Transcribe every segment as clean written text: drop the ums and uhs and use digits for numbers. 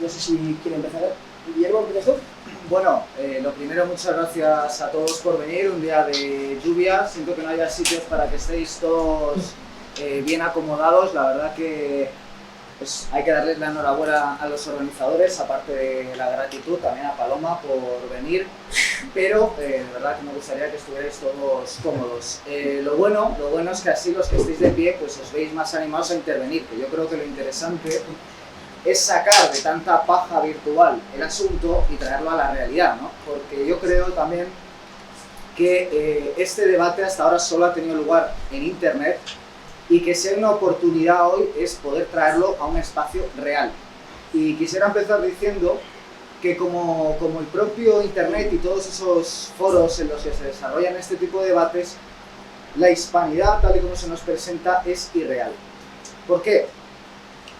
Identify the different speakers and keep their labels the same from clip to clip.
Speaker 1: No sé si quiere empezar. Guillermo, ¿empiezas tú?
Speaker 2: Bueno, lo primero, muchas gracias a todos por venir, un día de lluvia, siento que no haya sitios para que estéis todos bien acomodados, la verdad que pues, hay que darles la enhorabuena a los organizadores, aparte de la gratitud también a Paloma por venir, pero de verdad que me gustaría que estuvierais todos cómodos. Lo bueno es que así los que estéis de pie pues os veis más animados a intervenir, que yo creo que lo interesante es sacar de tanta paja virtual el asunto y traerlo a la realidad, ¿no? Porque yo creo también que este debate hasta ahora solo ha tenido lugar en internet y que si hay una oportunidad hoy es poder traerlo a un espacio real. Y quisiera empezar diciendo que como el propio internet y todos esos foros en los que se desarrollan este tipo de debates, la hispanidad tal y como se nos presenta es irreal. ¿Por qué?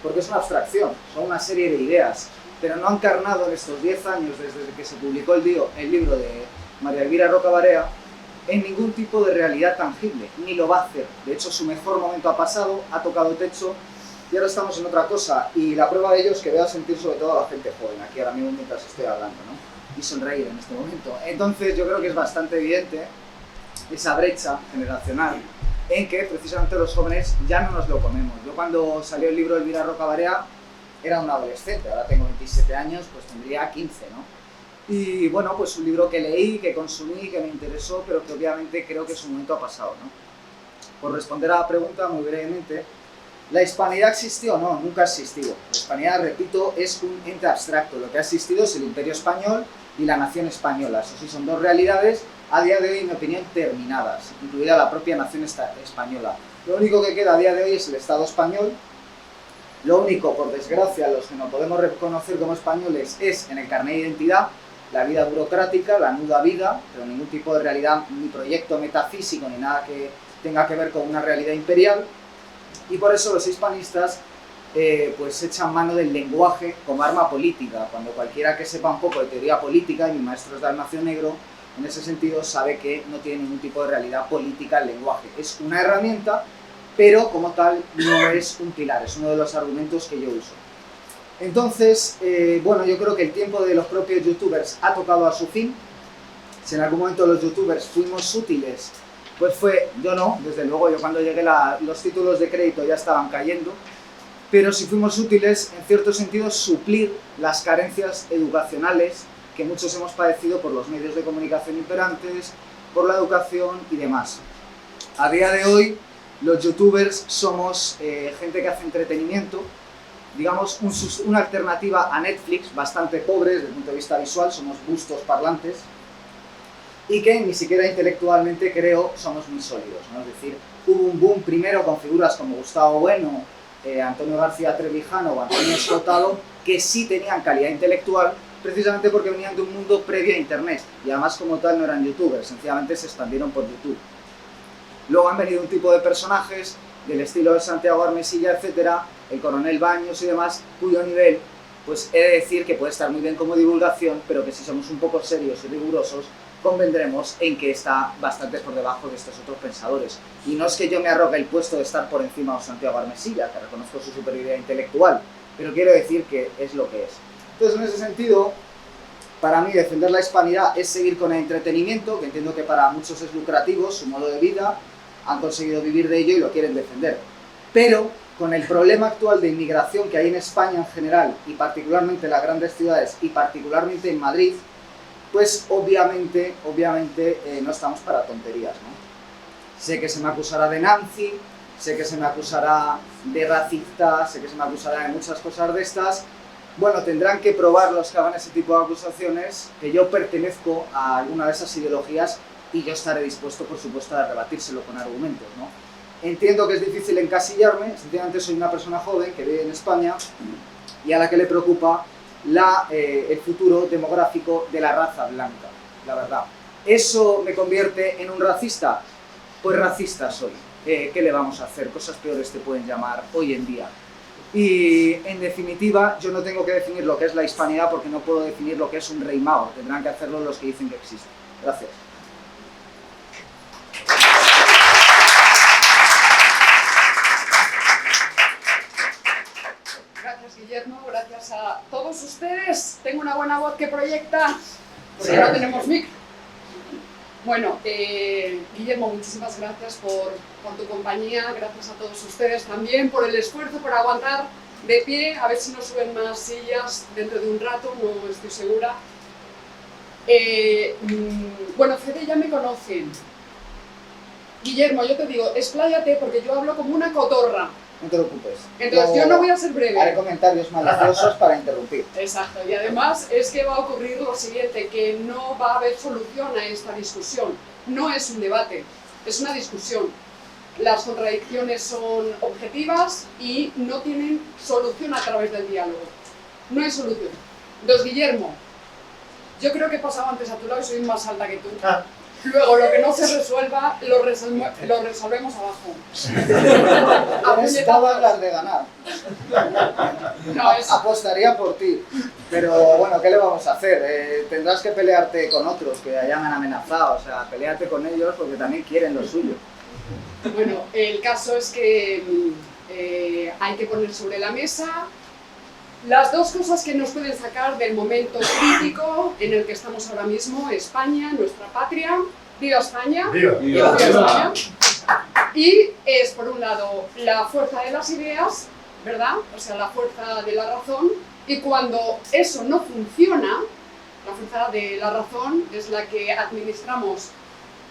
Speaker 2: Porque es una abstracción, son una serie de ideas, pero no han encarnado en estos 10 años desde que se publicó el libro de María Elvira Roca Barea en ningún tipo de realidad tangible, ni lo va a hacer. De hecho, su mejor momento ha pasado, ha tocado techo y ahora estamos en otra cosa. Y la prueba de ello es que veo a sentir sobre todo a la gente joven, aquí ahora mismo mientras estoy hablando, ¿no? Y sonreír en este momento. Entonces yo creo que es bastante evidente esa brecha generacional en que precisamente los jóvenes ya no nos lo comemos. Yo cuando salió el libro de Elvira Roca Barea era un adolescente, ahora tengo 27 años, pues tendría 15, ¿no? Y bueno, pues un libro que leí, que consumí, que me interesó, pero que obviamente creo que su momento ha pasado, ¿no? Por responder a la pregunta muy brevemente, ¿la hispanidad existió o no? Nunca ha existido. La hispanidad, repito, es un ente abstracto. Lo que ha existido es el Imperio Español y la nación española. Eso sí, son dos realidades a día de hoy, en mi opinión, terminadas, incluida la propia nación española. Lo único que queda a día de hoy es el Estado español. Lo único, por desgracia, los que no podemos reconocer como españoles es en el carnet de identidad, la vida burocrática, la nuda vida, pero ningún tipo de realidad, ni proyecto metafísico, ni nada que tenga que ver con una realidad imperial. Y por eso los hispanistas pues echan mano del lenguaje como arma política, cuando cualquiera que sepa un poco de teoría política, y mi maestro es de Dalmacio Negro, en ese sentido sabe que no tiene ningún tipo de realidad política el lenguaje. Es una herramienta, pero como tal no es un pilar, es uno de los argumentos que yo uso. Entonces, bueno, yo creo que el tiempo de los propios youtubers ha tocado a su fin. Si en algún momento los youtubers fuimos útiles, pues yo no, desde luego, yo cuando llegué los títulos de crédito ya estaban cayendo, pero si fuimos útiles, en cierto sentido, suplir las carencias educacionales que muchos hemos padecido por los medios de comunicación imperantes, por la educación y demás. A día de hoy, los youtubers somos gente que hace entretenimiento, digamos una alternativa a Netflix, bastante pobre desde el punto de vista visual, somos bustos parlantes, y que ni siquiera intelectualmente creo somos muy sólidos, ¿no? Es decir, hubo un boom primero con figuras como Gustavo Bueno, Antonio García Trevijano o Antonio Escotado, que sí tenían calidad intelectual, precisamente porque venían de un mundo previo a internet, y además como tal no eran youtubers, sencillamente se expandieron por YouTube. Luego han venido un tipo de personajes del estilo de Santiago Armesilla, etcétera, el Coronel Baños y demás, cuyo nivel, pues he de decir que puede estar muy bien como divulgación, pero que si somos un poco serios y rigurosos, convendremos en que está bastante por debajo de estos otros pensadores. Y no es que yo me arrogue el puesto de estar por encima de Santiago Armesilla, que reconozco su superioridad intelectual, pero quiero decir que es lo que es. Entonces, en ese sentido, para mí defender la hispanidad es seguir con el entretenimiento, que entiendo que para muchos es lucrativo, su modo de vida, han conseguido vivir de ello y lo quieren defender. Pero con el problema actual de inmigración que hay en España en general, y particularmente en las grandes ciudades, y particularmente en Madrid, pues obviamente no estamos para tonterías, ¿no? Sé que se me acusará de nazi, sé que se me acusará de racista, sé que se me acusará de muchas cosas de estas. Bueno, tendrán que probar los que hagan ese tipo de acusaciones que yo pertenezco a alguna de esas ideologías y yo estaré dispuesto, por supuesto, a rebatírselo con argumentos, ¿no? Entiendo que es difícil encasillarme, sencillamente soy una persona joven que vive en España y a la que le preocupa el futuro demográfico de la raza blanca, la verdad. ¿Eso me convierte en un racista? Pues racista soy. ¿Qué le vamos a hacer? Cosas peores te pueden llamar hoy en día. Y en definitiva, yo no tengo que definir lo que es la hispanidad porque no puedo definir lo que es un rey Mao. Tendrán que hacerlo los que dicen que existe. Gracias.
Speaker 1: Gracias, Guillermo. Gracias
Speaker 3: gracias a todos ustedes. Tengo una buena voz que proyecta, porque no tenemos micro. Bueno, Guillermo, muchísimas gracias por tu compañía, gracias a todos ustedes también por el esfuerzo, por aguantar de pie, a ver si nos suben más sillas dentro de un rato, no estoy segura. Bueno, Fede ya me conocen. Guillermo, yo te digo, expláyate porque yo hablo como una cotorra.
Speaker 2: No te preocupes.
Speaker 3: Entonces yo no voy a ser breve.
Speaker 2: Haré comentarios maliciosos para interrumpir.
Speaker 3: Exacto, y además es que va a ocurrir lo siguiente, que no va a haber solución a esta discusión. No es un debate, es una discusión. Las contradicciones son objetivas y no tienen solución a través del diálogo. No hay solución. Entonces, Guillermo, yo creo que he pasado antes a tu lado y soy más alta que tú. Luego, lo que no se resuelva, lo resolvemos abajo.
Speaker 2: Tienes todas las de ganar.
Speaker 3: No,
Speaker 2: Apostaría por ti. Pero bueno, ¿qué le vamos a hacer? Tendrás que pelearte con otros que ya me han amenazado. O sea, pelearte con ellos porque también quieren lo suyo.
Speaker 3: Bueno, el caso es que hay que poner sobre la mesa las dos cosas que nos pueden sacar del momento crítico en el que estamos ahora mismo, España, nuestra patria. ¡Viva España!
Speaker 4: ¡Viva!
Speaker 3: ¡Viva España! Y es, por un lado, la fuerza de las ideas, ¿verdad? O sea, la fuerza de la razón. Y cuando eso no funciona, la fuerza de la razón es la que administramos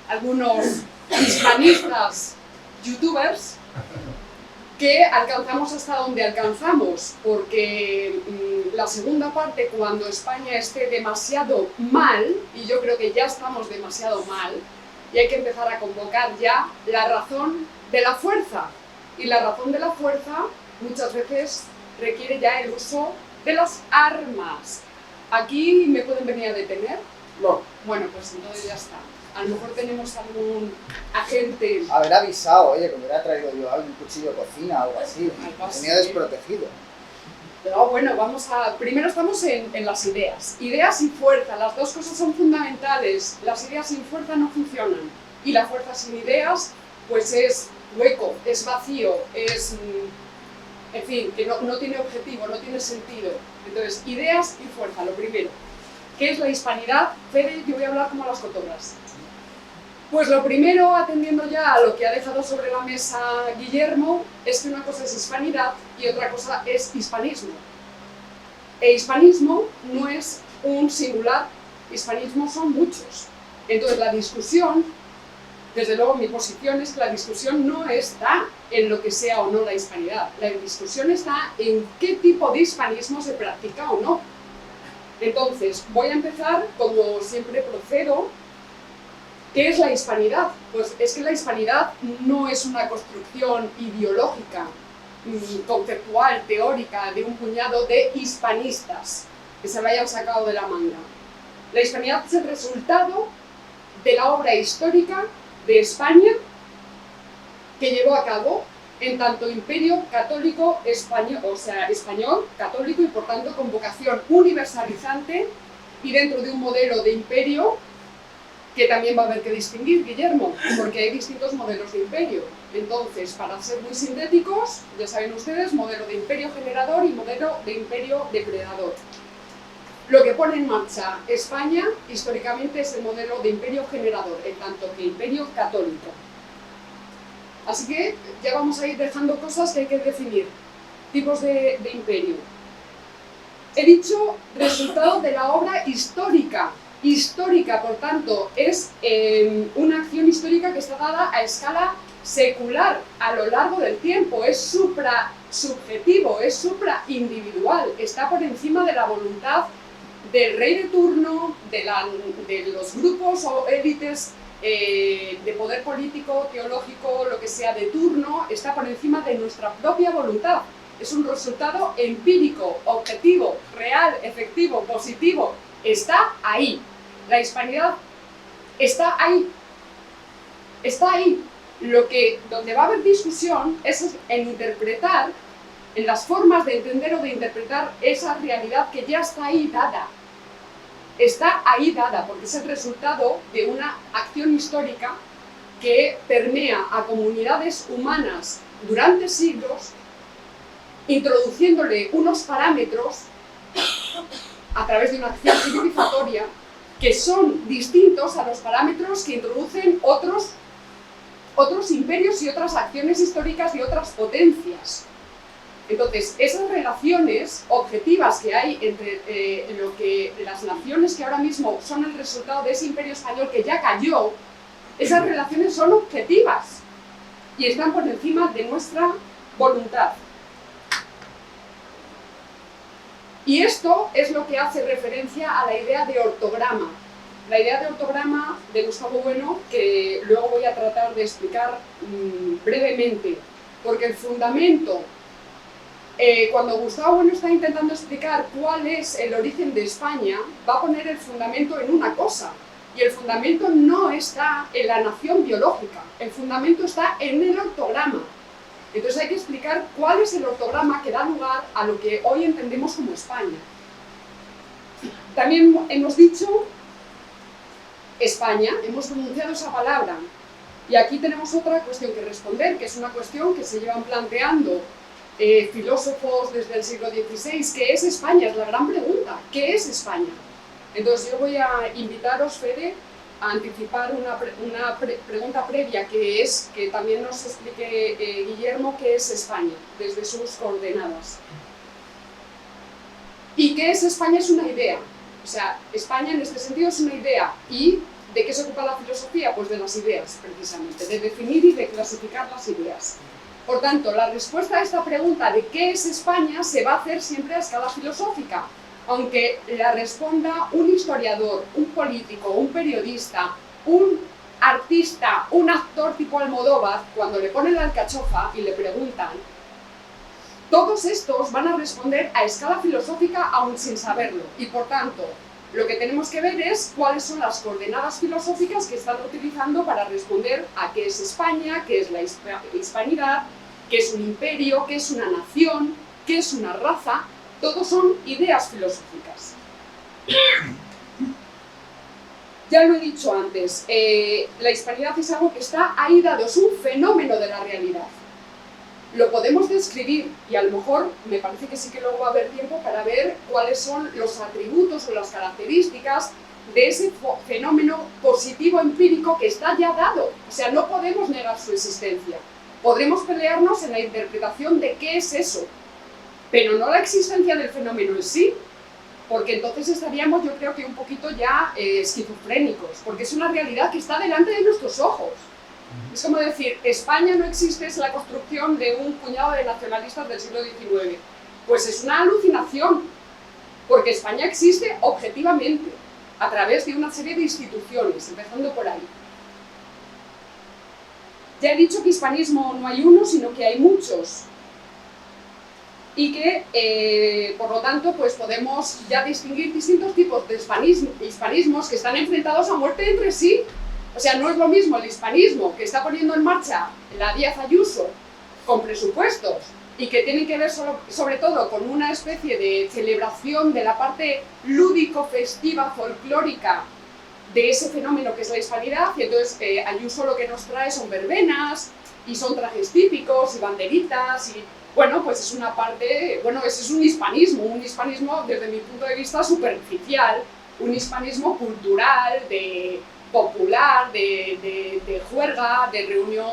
Speaker 3: algunos hispanistas youtubers, que alcanzamos hasta donde alcanzamos, porque la segunda parte, cuando España esté demasiado mal, y yo creo que ya estamos demasiado mal, y hay que empezar a convocar ya la razón de la fuerza, y la razón de la fuerza muchas veces requiere ya el uso de las armas. ¿Aquí me pueden venir a detener?
Speaker 1: No.
Speaker 3: Bueno, pues entonces ya está. A lo mejor tenemos algún agente...
Speaker 2: Haber avisado, oye, que me hubiera traído yo algún cuchillo de cocina o algo así. Tenía desprotegido.
Speaker 3: No, bueno, vamos a... Primero estamos en las ideas. Ideas y fuerza, las dos cosas son fundamentales. Las ideas sin fuerza no funcionan. Y la fuerza sin ideas, pues es hueco, es vacío, es... En fin, que no tiene objetivo, no tiene sentido. Entonces, ideas y fuerza, lo primero. ¿Qué es la hispanidad? Fede, yo voy a hablar como las cotorras. Pues lo primero, atendiendo ya a lo que ha dejado sobre la mesa Guillermo, es que una cosa es hispanidad y otra cosa es hispanismo. E hispanismo no es un singular, hispanismo son muchos. Entonces la discusión, desde luego mi posición es que la discusión no está en lo que sea o no la hispanidad. La discusión está en qué tipo de hispanismo se practica o no. Entonces, voy a empezar, como siempre procedo. ¿Qué es la hispanidad? Pues es que la hispanidad no es una construcción ideológica, conceptual, teórica, de un puñado de hispanistas que se lo hayan sacado de la manga. La hispanidad es el resultado de la obra histórica de España que llevó a cabo en tanto imperio católico español, o sea, español, católico y por tanto con vocación universalizante y dentro de un modelo de imperio que también va a haber que distinguir, Guillermo, porque hay distintos modelos de imperio. Entonces, para ser muy sintéticos, ya saben ustedes, modelo de imperio generador y modelo de imperio depredador. Lo que pone en marcha España, históricamente, es el modelo de imperio generador, en tanto que imperio católico. Así que ya vamos a ir dejando cosas que hay que definir. Tipos de imperio. He dicho resultado de la obra histórica. Histórica, por tanto, es una acción histórica que está dada a escala secular, a lo largo del tiempo. Es suprasubjetivo, es supraindividual. Está por encima de la voluntad del rey de turno, de los grupos o élites de poder político, teológico, lo que sea de turno, está por encima de nuestra propia voluntad. Es un resultado empírico, objetivo, real, efectivo, positivo. Está ahí. La hispanidad está ahí. Está ahí. Donde va a haber discusión es en interpretar, en las formas de entender o de interpretar esa realidad que ya está ahí dada. Está ahí dada, porque es el resultado de una acción histórica que permea a comunidades humanas durante siglos, introduciéndole unos parámetros a través de una acción civilizatoria, que son distintos a los parámetros que introducen otros imperios y otras acciones históricas y otras potencias. Entonces, esas relaciones objetivas que hay entre las naciones que ahora mismo son el resultado de ese imperio español que ya cayó, esas relaciones son objetivas y están por encima de nuestra voluntad. Y esto es lo que hace referencia a la idea de ortograma. La idea de ortograma de Gustavo Bueno, que luego voy a tratar de explicar brevemente, porque el fundamento, cuando Gustavo Bueno está intentando explicar cuál es el origen de España, va a poner el fundamento en una cosa, y el fundamento no está en la nación biológica, el fundamento está en el ortograma. Entonces hay que explicar cuál es el ortograma que da lugar a lo que hoy entendemos como España. También hemos dicho España, hemos pronunciado esa palabra, y aquí tenemos otra cuestión que responder, que es una cuestión que se llevan planteando filósofos desde el siglo XVI. ¿Qué es España? Es la gran pregunta. ¿Qué es España? Entonces yo voy a invitaros, Fede, a anticipar una pregunta previa, que es que también nos explique Guillermo qué es España, desde sus coordenadas. ¿Y qué es España? Es una idea. O sea, España en este sentido es una idea. ¿Y de qué se ocupa la filosofía? Pues de las ideas, precisamente, de definir y de clasificar las ideas. Por tanto, la respuesta a esta pregunta de qué es España se va a hacer siempre a escala filosófica, aunque la responda un historiador, un político, un periodista, un artista, un actor tipo Almodóvar. Cuando le ponen la alcachofa y le preguntan, todos estos van a responder a escala filosófica aún sin saberlo, y por tanto lo que tenemos que ver es cuáles son las coordenadas filosóficas que están utilizando para responder a qué es España, qué es la hispanidad, qué es un imperio, qué es una nación, qué es una raza. Todos son ideas filosóficas. Ya lo he dicho antes, la hispanidad es algo que está ahí dado, es un fenómeno de la realidad. Lo podemos describir, y a lo mejor me parece que sí que luego va a haber tiempo para ver cuáles son los atributos o las características de ese fenómeno positivo empírico que está ya dado. O sea, no podemos negar su existencia. Podremos pelearnos en la interpretación de qué es eso, pero no la existencia del fenómeno en sí, porque entonces estaríamos, yo creo que un poquito ya esquizofrénicos, porque es una realidad que está delante de nuestros ojos. Es como decir, España no existe, es la construcción de un puñado de nacionalistas del siglo XIX. Pues es una alucinación, porque España existe objetivamente, a través de una serie de instituciones, empezando por ahí. Ya he dicho que hispanismo no hay uno, sino que hay muchos. Y que, por lo tanto, pues podemos ya distinguir distintos tipos de hispanismos que están enfrentados a muerte entre sí. O sea, no es lo mismo el hispanismo que está poniendo en marcha la Díaz Ayuso con presupuestos y que tiene que ver sobre todo con una especie de celebración de la parte lúdico, festiva, folclórica de ese fenómeno que es la hispanidad, y entonces Ayuso lo que nos trae son verbenas y son trajes típicos y banderitas y bueno, pues es una parte, bueno, ese es un hispanismo desde mi punto de vista superficial, un hispanismo cultural, popular, de juerga, de reunión,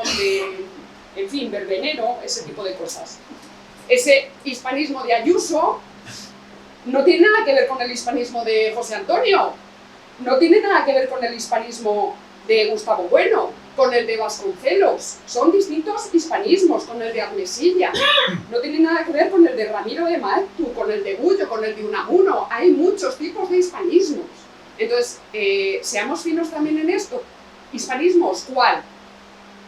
Speaker 3: en fin, verbenero, ese tipo de cosas. Ese hispanismo de Ayuso no tiene nada que ver con el hispanismo de José Antonio, no tiene nada que ver con el hispanismo de Gustavo Bueno, con el de Vasconcelos. Son distintos hispanismos, con el de Armesilla. No tiene nada que ver con el de Ramiro de Maeztu, con el de Gullo, con el de Unamuno. Hay muchos tipos de hispanismos. Entonces, seamos finos también en esto. ¿Hispanismos cuál?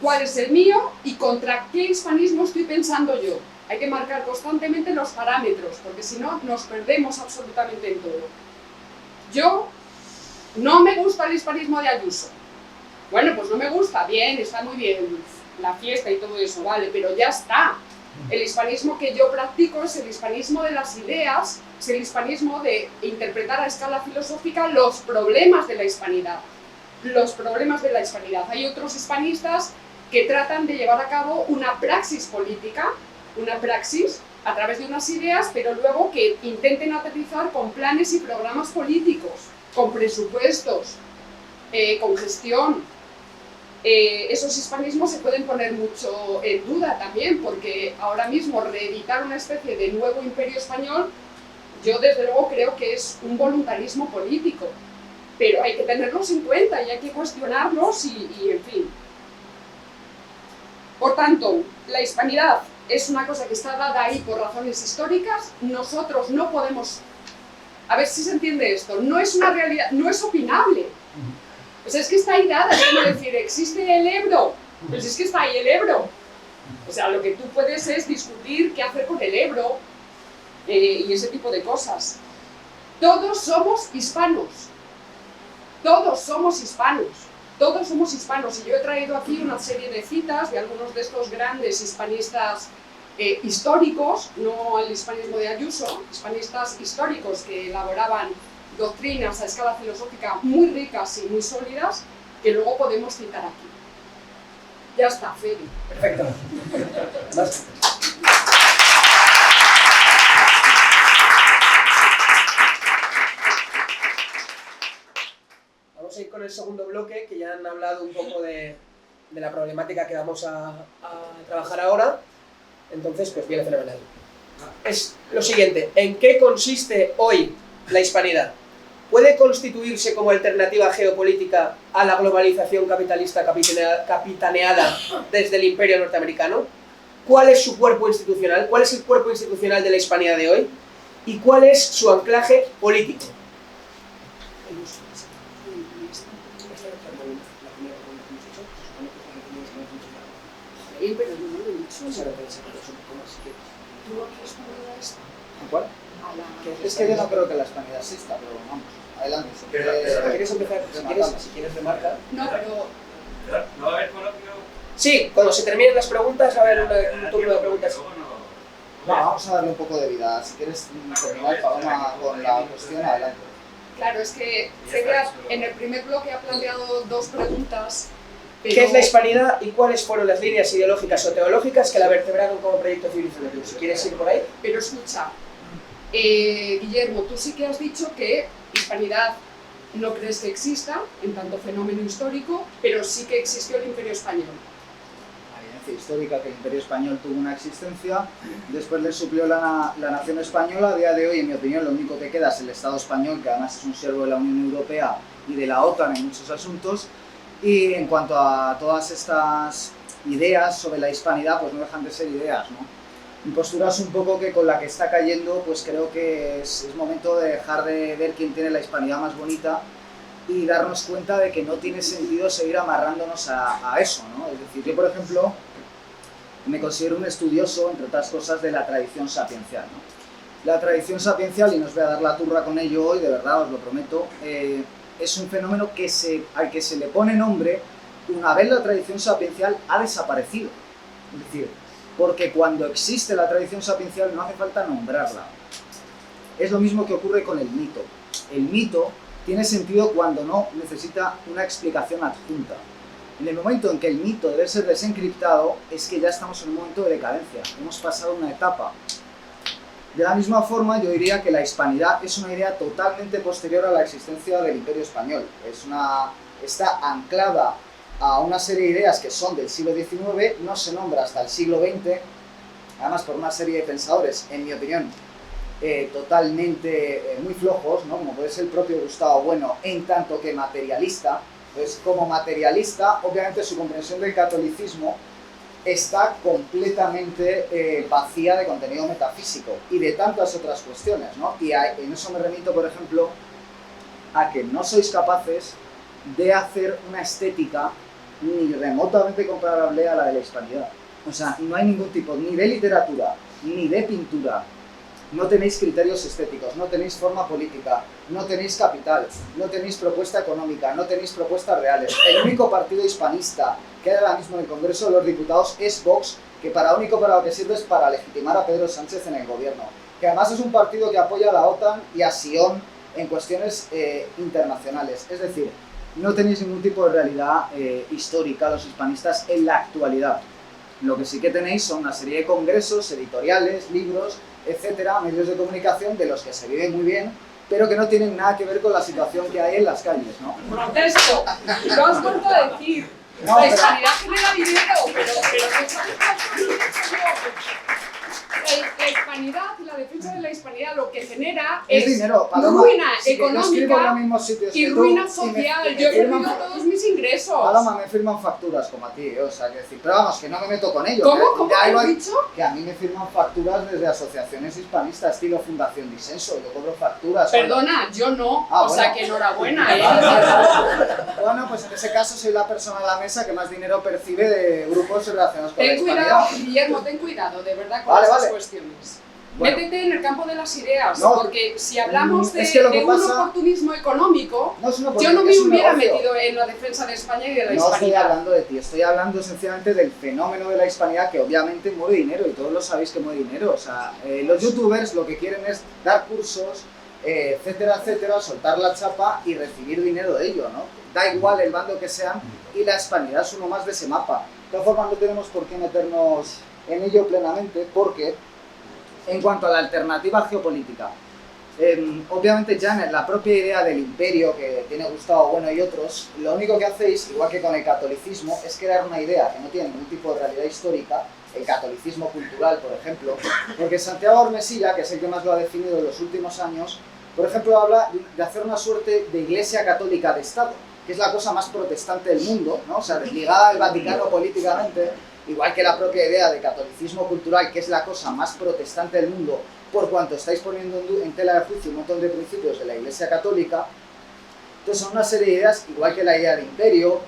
Speaker 3: ¿Cuál es el mío y contra qué hispanismo estoy pensando yo? Hay que marcar constantemente los parámetros, porque si no, nos perdemos absolutamente en todo. Yo no me gusta el hispanismo de Ayuso. Bueno, pues no me gusta, bien, está muy bien la fiesta y todo eso, vale, pero ya está. El hispanismo que yo practico es el hispanismo de las ideas, es el hispanismo de interpretar a escala filosófica los problemas de la hispanidad. Los problemas de la hispanidad. Hay otros hispanistas que tratan de llevar a cabo una praxis política, una praxis a través de unas ideas, pero luego que intenten aterrizar con planes y programas políticos, con presupuestos, con gestión. Esos hispanismos se pueden poner mucho en duda también, porque ahora mismo reeditar una especie de nuevo imperio español, yo desde luego creo que es un voluntarismo político, pero hay que tenerlos en cuenta y hay que cuestionarlos y en fin. Por tanto, la hispanidad es una cosa que está dada ahí por razones históricas. Nosotros no podemos, a ver si se entiende esto, no es una realidad, no es opinable. O sea, es que está ahí dada, es como decir, ¿existe el Ebro? Pues es que está ahí el Ebro. O sea, lo que tú puedes es discutir qué hacer con el Ebro y ese tipo de cosas. Todos somos hispanos. Todos somos hispanos. Todos somos hispanos. Y yo he traído aquí una serie de citas de algunos de estos grandes hispanistas históricos, no el hispanismo de Ayuso, hispanistas históricos que elaboraban doctrinas a escala filosófica muy ricas y muy sólidas, que luego podemos citar aquí. Ya está, Fede.
Speaker 1: Perfecto. Vamos a ir con el segundo bloque, que ya han hablado un poco de la problemática que vamos a trabajar ahora. Entonces, pues viene fenomenal. Es lo siguiente: ¿en qué consiste hoy la hispanidad? ¿Puede constituirse como alternativa geopolítica a la globalización capitalista capitaneada desde el Imperio norteamericano? ¿Cuál es su cuerpo institucional? ¿Cuál es el cuerpo institucional de la hispanidad de hoy? ¿Y cuál es su anclaje político?
Speaker 3: Pero yo no lo he dicho. ¿Tú no quieres poner a esta?
Speaker 2: ¿Cuál?
Speaker 3: A la...
Speaker 2: Es que yo no creo que la hispanidad exista, pero vamos, adelante.
Speaker 1: ¿Quieres empezar? Si quieres remarcar.
Speaker 3: No, pero...
Speaker 4: ¿No va a haber coloquio?
Speaker 1: Sí, cuando se terminen las preguntas va a haber un turno de preguntas.
Speaker 2: No, vamos a darle un poco de vida. Si quieres terminar, Paloma, con la cuestión, adelante.
Speaker 3: Claro, es que Fede en el primer bloque ha planteado dos preguntas. Pero...
Speaker 1: ¿Qué es la hispanidad y cuáles fueron las líneas ideológicas o teológicas que la vertebraron como proyecto civilizatorio? Si quieres ir por ahí.
Speaker 3: Pero escucha, Guillermo, tú sí que has dicho que hispanidad no crees que exista en tanto fenómeno histórico, pero sí que existió el Imperio Español.
Speaker 2: La evidencia histórica que el Imperio Español tuvo una existencia, después le suplió la nación española. A día de hoy, en mi opinión, lo único que queda es el Estado español, que además es un siervo de la Unión Europea y de la OTAN en muchos asuntos. Y en cuanto a todas estas ideas sobre la hispanidad, pues no dejan de ser ideas, ¿no? Mi postura es un poco que con la que está cayendo, pues creo que es momento de dejar de ver quién tiene la hispanidad más bonita y darnos cuenta de que no tiene sentido seguir amarrándonos a eso, ¿no? Es decir, yo, por ejemplo, me considero un estudioso, entre otras cosas, de la tradición sapiencial, ¿no? La tradición sapiencial, y no os voy a dar la turra con ello hoy, de verdad, os lo prometo, es un fenómeno al que se le pone nombre una vez la tradición sapiencial ha desaparecido. Es decir, porque cuando existe la tradición sapiencial no hace falta nombrarla. Es lo mismo que ocurre con el mito. El mito tiene sentido cuando no necesita una explicación adjunta. En el momento en que el mito debe ser desencriptado, es que ya estamos en un momento de decadencia. Hemos pasado una etapa. De la misma forma, yo diría que la hispanidad es una idea totalmente posterior a la existencia del Imperio Español. Está anclada a una serie de ideas que son del siglo XIX, no se nombra hasta el siglo XX, además por una serie de pensadores, en mi opinión, totalmente muy flojos, ¿no? Como puede ser el propio Gustavo Bueno, en tanto que materialista. Pues como materialista, obviamente su comprensión del catolicismo está completamente vacía de contenido metafísico y de tantas otras cuestiones, ¿no? Y en eso me remito, por ejemplo, a que no sois capaces de hacer una estética ni remotamente comparable a la de la hispanidad. O sea, no hay ningún tipo ni de literatura, ni de pintura. No tenéis criterios estéticos, no tenéis forma política, no tenéis capital, no tenéis propuesta económica, no tenéis propuestas reales. El único partido hispanista que hay ahora mismo en el Congreso de los Diputados es Vox, que para lo que sirve es para legitimar a Pedro Sánchez en el gobierno. Que además es un partido que apoya a la OTAN y a Sion en cuestiones internacionales. Es decir, no tenéis ningún tipo de realidad histórica los hispanistas en la actualidad. Lo que sí que tenéis son una serie de congresos, editoriales, libros, etcétera, medios de comunicación de los que se vive muy bien, pero que no tienen nada que ver con la situación que hay en las calles, ¿no?
Speaker 3: Protesto, lo has vuelto a decir.
Speaker 2: No,
Speaker 3: La
Speaker 2: pero-
Speaker 3: hispanidad genera dinero, pero la hispanidad y la defensa de la hispanidad lo que genera
Speaker 2: Es
Speaker 3: es
Speaker 2: dinero, Paloma.
Speaker 3: ruina
Speaker 2: Sí, que yo escribo en los
Speaker 3: económica
Speaker 2: mismos sitios
Speaker 3: y
Speaker 2: que tú,
Speaker 3: ruina
Speaker 2: y
Speaker 3: social.
Speaker 2: me
Speaker 3: Yo he
Speaker 2: firman-
Speaker 3: perdido todos mis ingresos.
Speaker 2: Paloma, me firman facturas como a ti, o sea, que decir, pero vamos, que no me meto con ellos.
Speaker 3: ¿Cómo?
Speaker 2: que
Speaker 3: ¿Cómo
Speaker 2: ya
Speaker 3: has
Speaker 2: igual-
Speaker 3: dicho?
Speaker 2: Que a mí me firman facturas desde asociaciones hispanistas, estilo Fundación Disenso, yo cobro facturas.
Speaker 3: Perdona, yo no.
Speaker 2: Ah,
Speaker 3: o sea
Speaker 2: bueno.
Speaker 3: que enhorabuena,
Speaker 2: Bueno, pues en ese caso soy la persona a la mesa que más dinero percibe de grupos relacionados con la
Speaker 3: Ten
Speaker 2: hispanidad.
Speaker 3: cuidado, Guillermo, ten cuidado, de verdad, con
Speaker 2: Vale,
Speaker 3: esas
Speaker 2: vale.
Speaker 3: cuestiones.
Speaker 2: Bueno.
Speaker 3: Métete en el campo de las ideas,
Speaker 2: No,
Speaker 3: porque si hablamos de,
Speaker 2: es que lo que
Speaker 3: de un
Speaker 2: pasa-
Speaker 3: oportunismo económico,
Speaker 2: No es una
Speaker 3: yo no me
Speaker 2: es un
Speaker 3: hubiera
Speaker 2: negocio.
Speaker 3: metido en la defensa de España y de la
Speaker 2: No estoy
Speaker 3: hispanidad.
Speaker 2: hablando de ti, estoy hablando sencillamente del fenómeno de la hispanidad que obviamente mueve dinero y todos lo sabéis que mueve dinero. O sea, los youtubers lo que quieren es dar cursos, etcétera, etcétera, soltar la chapa y recibir dinero de ello, ¿no? Da igual el bando que sean y la hispanidad es uno más de ese mapa. De todas formas no tenemos por qué meternos en ello plenamente porque en cuanto a la alternativa geopolítica, obviamente ya en la propia idea del imperio que tiene Gustavo Bueno y otros, lo único que hacéis, igual que con el catolicismo, es crear una idea que no tiene ningún tipo de realidad histórica, el catolicismo cultural, por ejemplo, porque Santiago Ormesilla, que es el que más lo ha definido en los últimos años, por ejemplo, habla de hacer una suerte de iglesia católica de Estado, que es la cosa más protestante del mundo, ¿no? O sea, ligada al Vaticano políticamente, igual que la propia idea de catolicismo cultural, que es la cosa más protestante del mundo, por cuanto estáis poniendo en tela de juicio un montón de principios de la Iglesia Católica. Entonces son una serie de ideas, igual que la idea de imperio,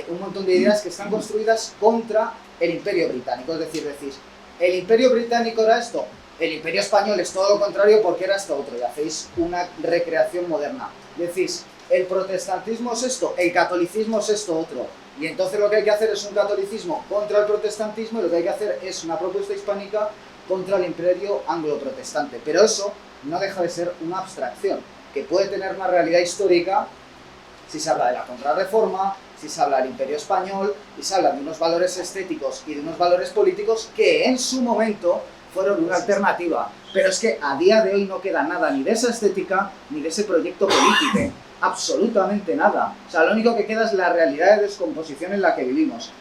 Speaker 2: un montón de ideas que están construidas contra el Imperio Británico. Es decir, decís, el Imperio Británico era esto, el Imperio Español es todo lo contrario porque era esto otro, y hacéis una recreación moderna. Decís, el protestantismo es esto, el catolicismo es esto otro. Y entonces lo que hay que hacer es un catolicismo contra el protestantismo y lo que hay que hacer es una propuesta hispánica contra el imperio anglo-protestante. Pero eso no deja de ser una abstracción, que puede tener una realidad histórica si se habla de la contrarreforma, si se habla del imperio español, y se habla de unos valores estéticos y de unos valores políticos que en su momento fueron una alternativa. Pero es que a día de hoy no queda nada ni de esa estética ni de ese proyecto político. Absolutamente nada. O sea, lo único que queda es la realidad de descomposición en la que vivimos.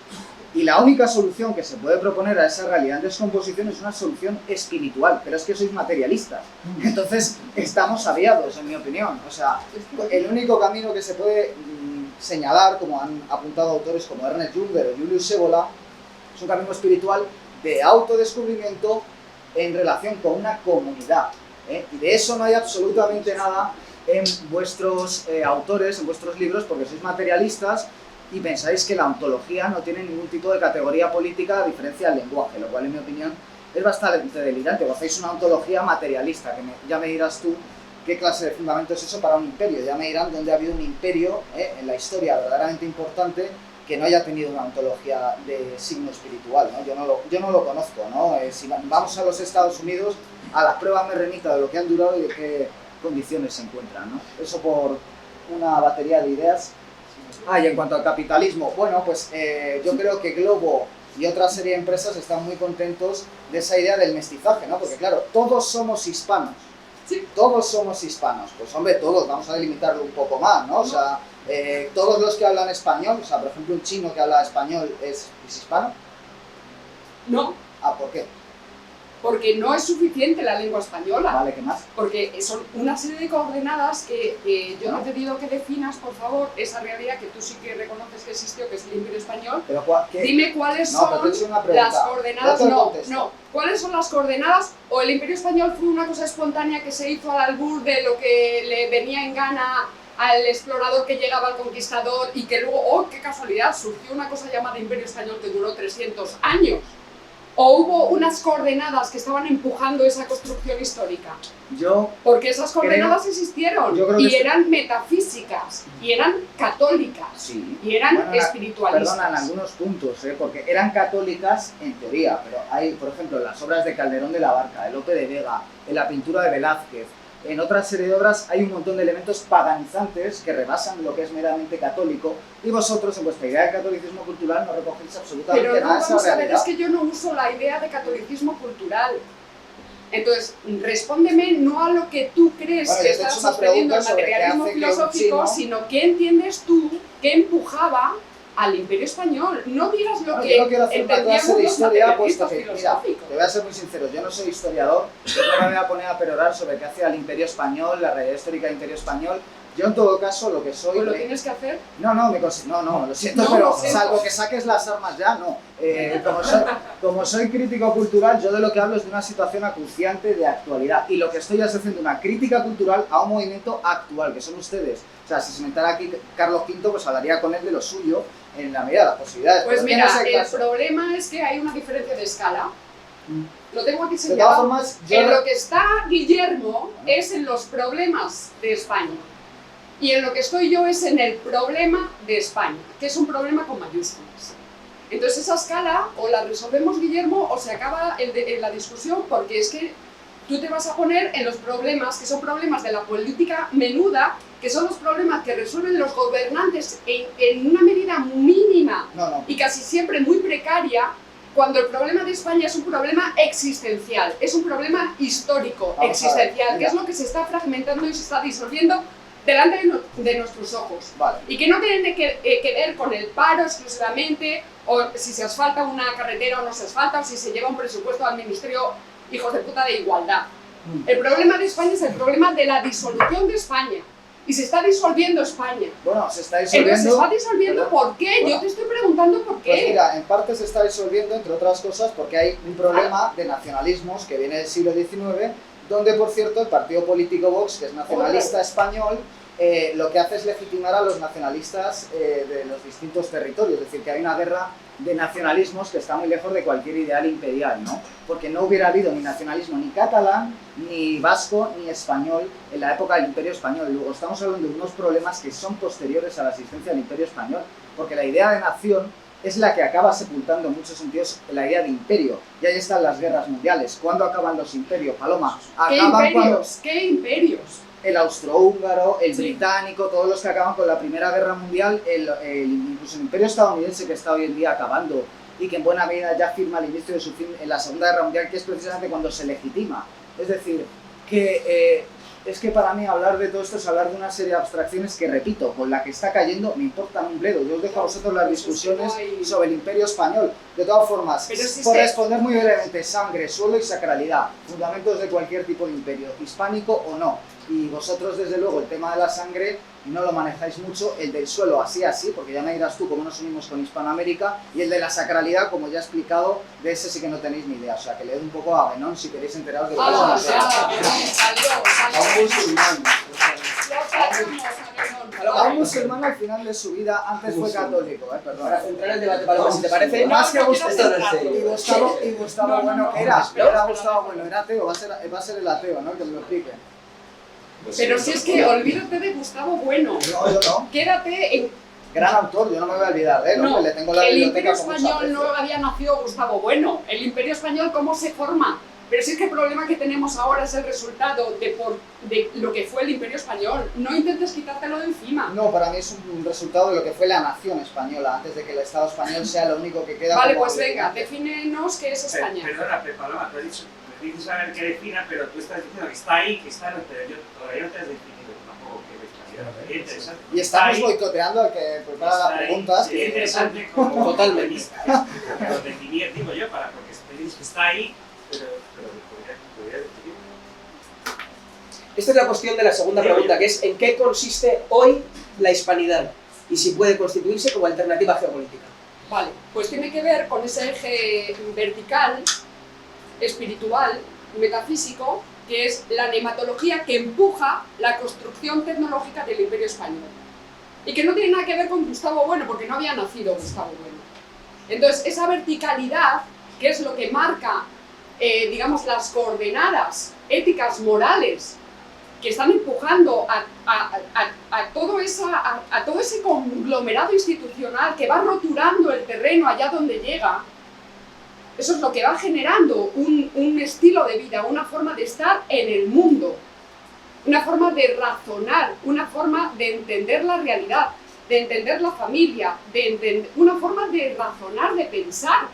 Speaker 2: Y la única solución que se puede proponer a esa realidad de descomposición es una solución espiritual, pero es que sois materialistas. Entonces, estamos aviados, en mi opinión. O sea, el único camino que se puede señalar, como han apuntado autores como Ernest Junger o Julius Evola, es un camino espiritual de autodescubrimiento en relación con una comunidad. Y de eso no hay absolutamente nada en vuestros autores, en vuestros libros, porque sois materialistas y pensáis que la ontología no tiene ningún tipo de categoría política a diferencia del lenguaje, lo cual en mi opinión es bastante delirante. O hacéis una ontología materialista, que ya me dirás tú qué clase de fundamento es eso para un imperio, ya me dirán dónde ha habido un imperio en la historia verdaderamente importante que no haya tenido una ontología de signo espiritual, ¿no? Yo no lo conozco, ¿no? Si vamos a los Estados Unidos, a las pruebas me remito de lo que han durado y de qué condiciones se encuentran, ¿no? Eso por una batería de ideas. Y en cuanto al capitalismo, bueno, pues yo creo que Globo y otra serie de empresas están muy contentos de esa idea del mestizaje, ¿no? Porque claro, todos somos hispanos.
Speaker 3: Sí.
Speaker 2: Todos somos hispanos. Pues hombre, todos, vamos a delimitarlo un poco más, ¿no? O sea, todos los que hablan español, o sea, por ejemplo, un chino que habla español es hispano.
Speaker 3: No,
Speaker 2: ¿Por qué?
Speaker 3: porque no es suficiente la lengua española.
Speaker 2: Vale, ¿qué más?
Speaker 3: Porque son una serie de coordenadas que yo
Speaker 2: ¿No?
Speaker 3: te he pedido que definas, por favor, esa realidad que tú sí que reconoces que existió, que es el Imperio Español.
Speaker 2: Pero, ¿qué?
Speaker 3: Dime cuáles
Speaker 2: No, pero te he
Speaker 3: son
Speaker 2: hecho una pregunta.
Speaker 3: las coordenadas.
Speaker 2: Yo te
Speaker 3: No,
Speaker 2: contesto.
Speaker 3: no. ¿Cuáles son las coordenadas? ¿O el Imperio Español fue una cosa espontánea que se hizo al albur de lo que le venía en gana al explorador que llegaba al conquistador y que luego, oh, qué casualidad, surgió una cosa llamada Imperio Español que duró 300 años? ¿O hubo unas coordenadas que estaban empujando esa construcción histórica? Porque esas coordenadas existieron
Speaker 2: yo creo que
Speaker 3: y eran metafísicas, y eran católicas,
Speaker 2: Sí.
Speaker 3: y eran
Speaker 2: Bueno,
Speaker 3: espiritualistas.
Speaker 2: Perdona, en algunos puntos, porque eran católicas en teoría, pero hay, por ejemplo, en las obras de Calderón de la Barca, de Lope de Vega, en la pintura de Velázquez, en otra serie de obras hay un montón de elementos paganizantes que rebasan lo que es meramente católico, y vosotros en vuestra idea de catolicismo cultural no recogéis absolutamente
Speaker 3: Pero no,
Speaker 2: nada de esa
Speaker 3: vamos a ver,
Speaker 2: realidad.
Speaker 3: es que yo no uso la idea de catolicismo cultural. Entonces, respóndeme no a lo que tú crees
Speaker 2: Bueno,
Speaker 3: que
Speaker 2: yo te he
Speaker 3: estás
Speaker 2: hecho una
Speaker 3: sosteniendo el
Speaker 2: pregunta sobre qué
Speaker 3: materialismo
Speaker 2: hace que un
Speaker 3: filosófico,
Speaker 2: chino-
Speaker 3: sino qué entiendes tú que empujaba al Imperio Español. No digas lo
Speaker 2: Bueno,
Speaker 3: que
Speaker 2: yo no quiero hacer una clase
Speaker 3: entendíamos
Speaker 2: de
Speaker 3: los
Speaker 2: historia, puesto
Speaker 3: materialistas
Speaker 2: que, mira,
Speaker 3: filosóficos.
Speaker 2: te voy a ser muy sincero, yo no soy historiador, yo no me voy a poner a perorar sobre qué hacía el Imperio Español, la realidad histórica del Imperio Español. Yo en todo caso lo que soy...
Speaker 3: Pues lo tienes que hacer.
Speaker 2: No, lo siento,
Speaker 3: No,
Speaker 2: pero
Speaker 3: lo siento.
Speaker 2: salvo que saques las armas ya, no. Como soy crítico cultural, yo de lo que hablo es de una situación acuciante de actualidad. Y lo que estoy es haciendo una crítica cultural a un movimiento actual, que son ustedes. O sea, si se sentara aquí Carlos V, pues hablaría con él de lo suyo, en la medida de las posibilidades.
Speaker 3: Pues
Speaker 2: pero que
Speaker 3: mira,
Speaker 2: no es
Speaker 3: el
Speaker 2: caso.
Speaker 3: problema es que hay una diferencia de escala. Lo tengo aquí
Speaker 2: De todas
Speaker 3: señalado.
Speaker 2: formas, yo...
Speaker 3: En lo que está Guillermo es en los problemas de España. Y en lo que estoy yo es en el problema de España, que es un problema con mayúsculas. Entonces esa escala o la resolvemos, Guillermo, o se acaba la discusión, porque es que tú te vas a poner en los problemas, que son problemas de la política menuda, que son los problemas que resuelven los gobernantes en una medida mínima
Speaker 2: No.
Speaker 3: y casi siempre muy precaria, cuando el problema de España es un problema existencial, es un problema histórico,
Speaker 2: Vamos
Speaker 3: existencial,
Speaker 2: a ver,
Speaker 3: que es lo que se está fragmentando y se está disolviendo delante de nuestros ojos.
Speaker 2: Vale.
Speaker 3: Y que no tiene que ver con el paro exclusivamente, o si se asfalta una carretera o no se asfalta, o si se lleva un presupuesto al Ministerio, hijos de puta, de igualdad. El problema de España es el problema de la disolución de España. Y se está disolviendo España.
Speaker 2: Bueno, se está disolviendo...
Speaker 3: Entonces, ¿se está disolviendo
Speaker 2: Perdón.
Speaker 3: por qué?
Speaker 2: Bueno.
Speaker 3: Yo te estoy preguntando por qué.
Speaker 2: Pues mira, en parte se está disolviendo, entre otras cosas, porque hay un problema de nacionalismos que viene del siglo XIX, donde, por cierto, el partido político Vox, que es nacionalista español, lo que hace es legitimar a los nacionalistas de los distintos territorios, es decir, que hay una guerra de nacionalismos que está muy lejos de cualquier ideal imperial, ¿no? Porque no hubiera habido ni nacionalismo ni catalán, ni vasco, ni español en la época del Imperio Español. Luego estamos hablando de unos problemas que son posteriores a la existencia del Imperio Español, porque la idea de nación es la que acaba sepultando en muchos sentidos la idea de imperio. Y ahí están las guerras mundiales. ¿Cuándo acaban los imperios, Paloma?
Speaker 3: ¿Qué
Speaker 2: Acaban
Speaker 3: imperios? ¿Qué imperios?
Speaker 2: el austrohúngaro, el
Speaker 3: Sí.
Speaker 2: británico, todos los que acaban con la Primera Guerra Mundial, incluso el imperio estadounidense que está hoy en día acabando y que en buena medida ya firma el inicio de su fin en la Segunda Guerra Mundial, que es precisamente cuando se legitima. Es decir, que es que para mí hablar de todo esto es hablar de una serie de abstracciones que, repito, con la que está cayendo me importan un bledo. Yo os dejo a vosotros las discusiones sobre el Imperio Español. De todas formas,
Speaker 3: Pero si
Speaker 2: por
Speaker 3: se-
Speaker 2: responder muy brevemente, sangre, suelo y sacralidad, fundamentos de cualquier tipo de imperio, hispánico o no. Y vosotros, desde luego, el tema de la sangre no lo manejáis mucho, el del suelo así, porque ya me dirás tú cómo nos unimos con Hispanoamérica, y el de la sacralidad, como ya he explicado, de ese sí que no tenéis ni idea. O sea, que leed un poco a Benón si queréis enteraros de lo que
Speaker 3: Ah,
Speaker 2: es
Speaker 3: ya,
Speaker 2: una
Speaker 3: salió.
Speaker 2: A un musulmán. A un
Speaker 1: Vamos,
Speaker 2: musulmán al final de su vida, antes fue católico, perdón.
Speaker 1: para centrar el debate, Paloma, si te parece.
Speaker 3: No,
Speaker 2: Más que
Speaker 3: no
Speaker 2: Gustavo,
Speaker 3: quiero centrarlo.
Speaker 2: y Gustavo Bueno, ¿qué era? Era Gustavo Bueno, era ateo, va a ser el ateo, ¿no? Que me lo explique.
Speaker 3: Pero si es que olvídate de Gustavo Bueno.
Speaker 2: No, yo no.
Speaker 3: Quédate en...
Speaker 2: Gran autor, yo no me voy a olvidar de él,
Speaker 3: No,
Speaker 2: hombre, le tengo la
Speaker 3: el
Speaker 2: biblioteca
Speaker 3: Imperio
Speaker 2: con mucho
Speaker 3: Español no
Speaker 2: aprecio.
Speaker 3: había nacido Gustavo Bueno. El Imperio Español, ¿cómo se forma? Pero si es que el problema que tenemos ahora es el resultado de lo que fue el Imperio Español. No intentes quitártelo de encima.
Speaker 2: No, para mí es un resultado de lo que fue la nación española, antes de que el Estado español sea lo único que queda.
Speaker 3: Vale,
Speaker 2: como
Speaker 3: pues venga,
Speaker 2: aglutinante.
Speaker 3: defínenos qué es España.
Speaker 4: Perdona, Paloma, tú has dicho, me dices saber qué defina, pero tú estás diciendo que está ahí, que está, pero yo todavía no te has definido tampoco qué es. Sería interesante.
Speaker 2: Y estamos
Speaker 4: Está ahí,
Speaker 2: boicoteando al que prepara
Speaker 4: está
Speaker 2: las
Speaker 4: ahí.
Speaker 2: preguntas.
Speaker 4: Sería
Speaker 2: que-
Speaker 4: interesante como
Speaker 1: Totalmente.
Speaker 4: periodista, pero definir, digo yo, porque está ahí, pero podría definir.
Speaker 1: Esta es la cuestión de la segunda pregunta, que es ¿en qué consiste hoy la hispanidad? Y si puede constituirse como alternativa geopolítica.
Speaker 3: Vale, pues tiene que ver con ese eje vertical, espiritual, metafísico, que es la nematología que empuja la construcción tecnológica del Imperio Español. Y que no tiene nada que ver con Gustavo Bueno, porque no había nacido Gustavo Bueno. Entonces, esa verticalidad, que es lo que marca, digamos, las coordenadas éticas, morales, que están empujando a todo ese conglomerado institucional que va roturando el terreno allá donde llega, eso es lo que va generando un estilo de vida, una forma de estar en el mundo. una forma de razonar, una forma de entender la realidad, de entender la familia, una forma de razonar, de pensar,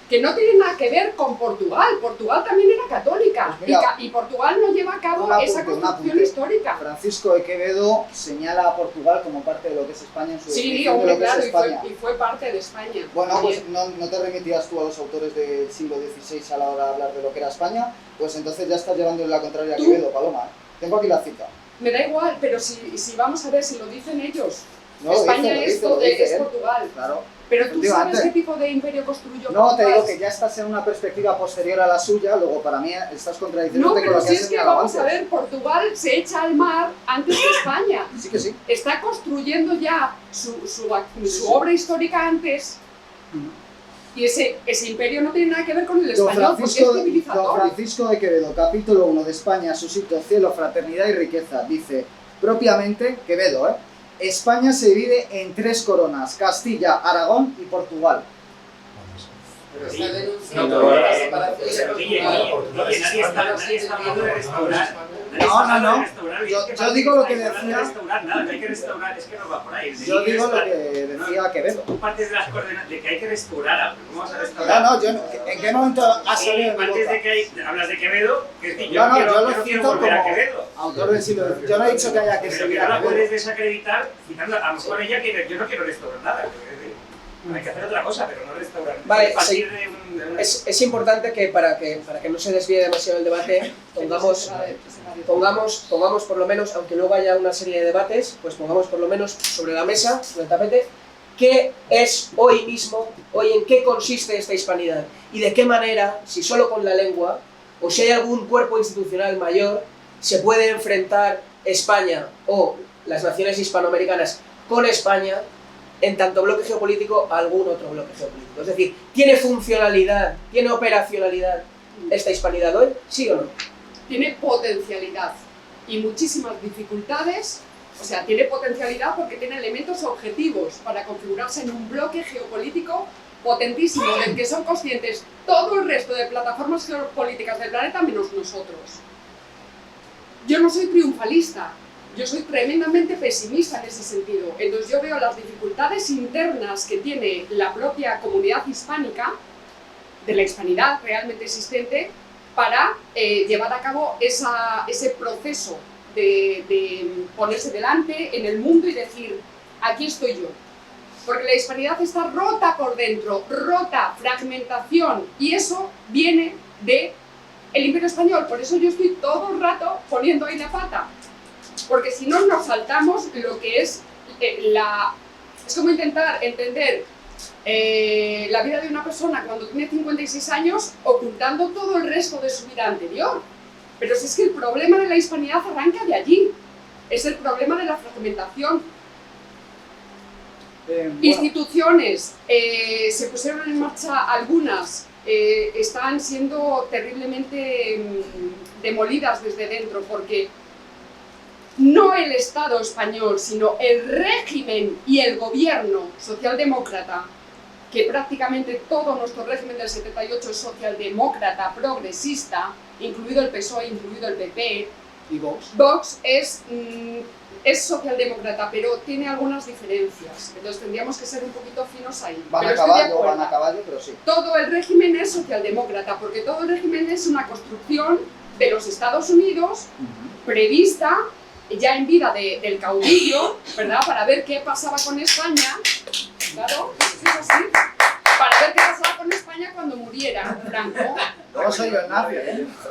Speaker 3: que no tiene nada que ver con Portugal. Portugal también era católica,
Speaker 2: Pues mira,
Speaker 3: y Portugal no lleva a cabo esa construcción histórica.
Speaker 2: Francisco de Quevedo señala a Portugal como parte de lo que es España en su
Speaker 3: Sí,
Speaker 2: definición de
Speaker 3: hombre,
Speaker 2: lo que
Speaker 3: claro,
Speaker 2: es España.
Speaker 3: y fue parte de España.
Speaker 2: Bueno, pues
Speaker 3: también.
Speaker 2: no te remitías tú a los autores del siglo XVI a la hora de hablar de lo que era España, pues entonces ya estás llevándole la contraria a
Speaker 3: ¿Tú?
Speaker 2: Quevedo, Paloma. Tengo aquí la cita.
Speaker 3: Me da igual, pero si vamos a ver, si lo dicen ellos,
Speaker 2: No,
Speaker 3: España
Speaker 2: lo
Speaker 3: es
Speaker 2: él.
Speaker 3: Portugal.
Speaker 2: Claro.
Speaker 3: Pero tú sabes
Speaker 2: Efectivamente.
Speaker 3: qué tipo de imperio construyó
Speaker 2: No, te
Speaker 3: Portugal.
Speaker 2: digo que ya estás en una perspectiva posterior a la suya, luego para mí estás contradiciendo
Speaker 3: No,
Speaker 2: con
Speaker 3: pero
Speaker 2: lo
Speaker 3: si
Speaker 2: que has
Speaker 3: es que
Speaker 2: señalado
Speaker 3: vamos a
Speaker 2: antes.
Speaker 3: ver, Portugal se echa al mar antes de España.
Speaker 2: Sí que sí.
Speaker 3: Está construyendo ya su
Speaker 2: sí.
Speaker 3: obra histórica antes. Y ese imperio no tiene nada que ver con el español, porque es
Speaker 2: Don
Speaker 3: civilizador.
Speaker 2: Francisco de Quevedo, capítulo 1 de España, suscito, cielo, fraternidad y riqueza, dice propiamente, Quevedo, España se divide en 3 coronas, Castilla, Aragón y Portugal.
Speaker 5: Pero
Speaker 4: Sí.
Speaker 5: está denunciando
Speaker 4: No, pero-
Speaker 5: la separación de
Speaker 4: pero, Guille,
Speaker 5: Portugal.
Speaker 4: nadie está hablando de restaurar.
Speaker 2: No.
Speaker 4: Yo
Speaker 2: Yo digo lo que decía-
Speaker 4: restaurar nada, que hay que restaurar, es que no va por ahí.
Speaker 2: Yo digo lo que decía Quevedo.
Speaker 4: Tú partes de las coordenadas de que hay que restaurar algo. ¿Cómo vas a restaurar?
Speaker 2: No, ¿en qué momento has
Speaker 4: Sí,
Speaker 2: salido de mi
Speaker 4: antes
Speaker 2: boca?
Speaker 4: de que hablas de Quevedo, que es decir,
Speaker 2: No, yo
Speaker 4: yo
Speaker 2: lo
Speaker 4: quiero
Speaker 2: cito
Speaker 4: volver a
Speaker 2: como
Speaker 4: Quevedo.
Speaker 2: autor del siglo XX. Yo no he dicho que haya que
Speaker 4: Pero
Speaker 2: seguir
Speaker 4: que no
Speaker 2: a
Speaker 4: la puedes
Speaker 2: Quevedo.
Speaker 4: desacreditar citando, a lo mejor ella quiere, yo no quiero restaurar nada. Hay que hacer otra cosa, pero no restaurar.
Speaker 1: Vale,
Speaker 4: Partir
Speaker 1: sí.
Speaker 4: de una-
Speaker 1: Es importante que para que no se desvíe demasiado el debate, pongamos por lo menos, aunque luego haya una serie de debates, pues pongamos por lo menos sobre la mesa, sobre el tapete, qué es hoy mismo, hoy en qué consiste esta hispanidad y de qué manera, si solo con la lengua o si hay algún cuerpo institucional mayor, se puede enfrentar España o las naciones hispanoamericanas con España en tanto bloque geopolítico a algún otro bloque geopolítico. Es decir, ¿tiene funcionalidad, tiene operacionalidad esta hispanidad hoy? ¿Sí o no?
Speaker 3: Tiene potencialidad y muchísimas dificultades. O sea, tiene potencialidad porque tiene elementos objetivos para configurarse en un bloque geopolítico potentísimo, del que son conscientes todo el resto de plataformas geopolíticas del planeta menos nosotros. Yo no soy triunfalista, yo soy tremendamente pesimista en ese sentido. Entonces yo veo las dificultades internas que tiene la propia comunidad hispánica, de la hispanidad realmente existente, para llevar a cabo ese proceso de ponerse delante en el mundo y decir, aquí estoy yo. Porque la hispanidad está rota por dentro, rota, fragmentación, y eso viene del Imperio Español. Por eso yo estoy todo el rato poniendo ahí la pata. Porque si no nos saltamos lo que es Es como intentar entender la vida de una persona cuando tiene 56 años ocultando todo el resto de su vida anterior. Pero si es que el problema de la hispanidad arranca de allí. Es el problema de la fragmentación.
Speaker 2: Bueno,
Speaker 3: Instituciones, se pusieron en marcha algunas, están siendo terriblemente demolidas desde dentro, porque no el Estado español, sino el régimen y el gobierno socialdemócrata, que prácticamente todo nuestro régimen del 78 es socialdemócrata, progresista, incluido el PSOE, incluido el PP.
Speaker 2: ¿y Vox?
Speaker 3: Vox es socialdemócrata, pero tiene algunas diferencias, entonces tendríamos que ser un poquito finos ahí.
Speaker 2: Van
Speaker 3: Pero
Speaker 2: a
Speaker 3: estoy de
Speaker 2: caballo,
Speaker 3: acuerdo.
Speaker 2: van a caballo, pero sí.
Speaker 3: Todo el régimen es socialdemócrata, porque todo el régimen es una construcción de los Estados Unidos prevista ya en vida del caudillo, ¿verdad? Para ver qué pasaba con España, claro, es así, para ver qué pasaba con España cuando muriera Franco.
Speaker 2: No soy yo nazi,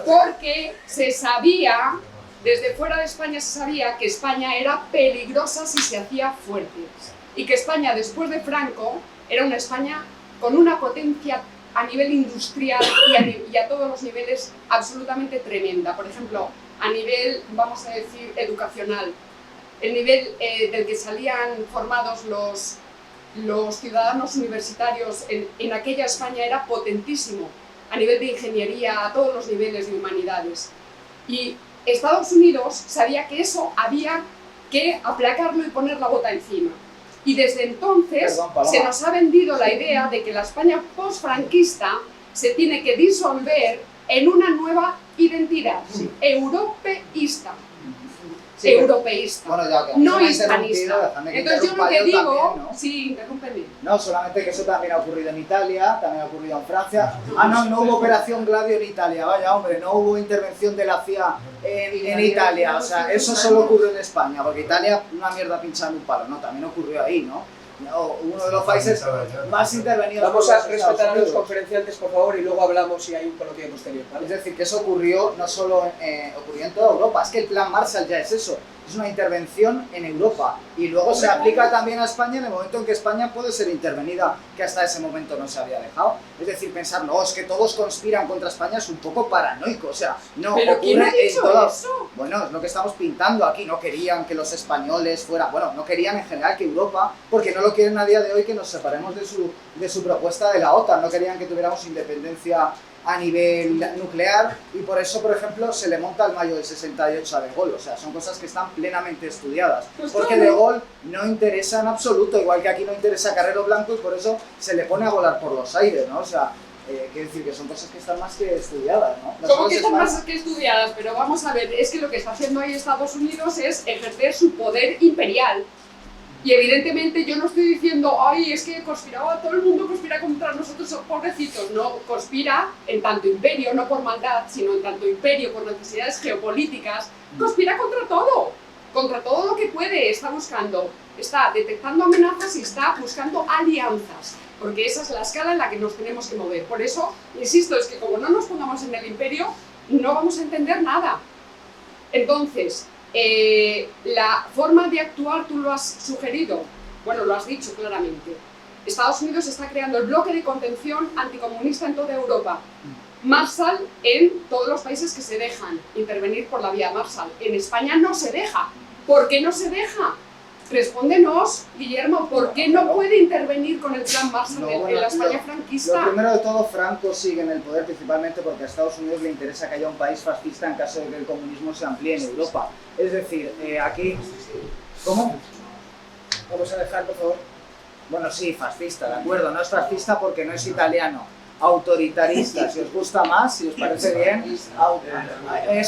Speaker 3: Porque se sabía, desde fuera de España se sabía que España era peligrosa si se hacía fuerte. Y que España, después de Franco, era una España con una potencia a nivel industrial y a todos los niveles absolutamente tremenda. Por ejemplo, a nivel, vamos a decir, educacional. El nivel del que salían formados los ciudadanos universitarios en aquella España era potentísimo. A nivel de ingeniería, a todos los niveles de humanidades. Y Estados Unidos sabía que eso había que aplacarlo y poner la bota encima. Y desde entonces
Speaker 2: Perdón, Paloma.
Speaker 3: se nos ha vendido la idea de que la España post-franquista se tiene que disolver en una nueva identidad europeísta.
Speaker 2: Sí,
Speaker 3: Europeísta,
Speaker 2: bueno, ya, que
Speaker 3: no
Speaker 2: me ha
Speaker 3: hispanista.
Speaker 2: interrumpido, déjame que
Speaker 3: Entonces yo lo
Speaker 2: interrumpa
Speaker 3: que digo,
Speaker 2: también, ¿no?
Speaker 3: sí, interrúmpeme.
Speaker 2: No, solamente que eso también ha ocurrido en Italia, también ha ocurrido en Francia. Ah, no, no hubo Operación Gladio en Italia, vaya hombre, no hubo intervención de la CIA en Italia, o sea, eso solo ocurrió en España, porque Italia, una mierda pinchada en un palo, no, también ocurrió ahí, ¿no? No, uno de los países más intervenidos.
Speaker 1: Vamos
Speaker 2: por
Speaker 1: a
Speaker 2: los
Speaker 1: respetar
Speaker 2: Estados
Speaker 1: a los
Speaker 2: Unidos.
Speaker 1: conferenciantes, por favor, y luego hablamos si hay un coloquio posterior,
Speaker 2: Es
Speaker 1: ¿vale?
Speaker 2: decir, que eso ocurrió no solo ocurrió en toda Europa, es que el plan Marshall ya es eso, es una intervención en Europa y luego se aplica también a España en el momento en que España puede ser intervenida, que hasta ese momento no se había dejado. Es decir, pensar, no, es que todos conspiran contra España es un poco paranoico, o sea, no
Speaker 3: ¿Pero quién ha
Speaker 2: ocurre en
Speaker 3: dicho
Speaker 2: todo.
Speaker 3: eso?
Speaker 2: Bueno, es lo que estamos pintando aquí, no querían que los españoles fueran, bueno, no querían en general que Europa, porque no lo quieren a día de hoy que nos separemos de su propuesta de la OTAN, no querían que tuviéramos independencia a nivel nuclear y por eso, por ejemplo, se le monta el mayo del 68 a De Gaulle, o sea, son cosas que están plenamente estudiadas,
Speaker 3: Pues
Speaker 2: porque
Speaker 3: claro.
Speaker 2: De Gaulle no interesa en absoluto, igual que aquí no interesa Carrero Blanco y por eso se le pone a volar por los aires, ¿no? O sea, quiero decir que son cosas que están más que estudiadas, ¿no? Las
Speaker 3: Como
Speaker 2: cosas
Speaker 3: que están
Speaker 2: España-
Speaker 3: más que estudiadas, pero vamos a ver, es que lo que está haciendo ahí Estados Unidos es ejercer su poder imperial. Y evidentemente yo no estoy diciendo, ay, es que conspiraba, todo el mundo conspira contra nosotros, pobrecitos. No, conspira en tanto imperio, no por maldad, sino en tanto imperio, por necesidades geopolíticas. Conspira contra todo lo que puede, está buscando, está detectando amenazas y está buscando alianzas. Porque esa es la escala en la que nos tenemos que mover. Por eso, insisto, es que como no nos pongamos en el imperio, no vamos a entender nada. Entonces, la forma de actuar, tú lo has sugerido, bueno, lo has dicho claramente. Estados Unidos está creando el bloque de contención anticomunista en toda Europa. Marshall en todos los países que se dejan intervenir por la vía Marshall. En España no se deja. ¿Por qué no se deja? Respóndenos, Guillermo, ¿por qué no puede intervenir con el plan Marshall
Speaker 2: No,
Speaker 3: en
Speaker 2: bueno,
Speaker 3: la España
Speaker 2: Lo
Speaker 3: franquista?
Speaker 2: primero de todo, Franco sigue en el poder principalmente porque a Estados Unidos le interesa que haya un país fascista en caso de que el comunismo se amplíe en Europa. Es decir, aquí... ¿Cómo?
Speaker 1: Vamos a dejar, por favor.
Speaker 2: Bueno, sí, fascista, de acuerdo. No es fascista porque no es italiano. Autoritarista, si os gusta más, si os parece bien,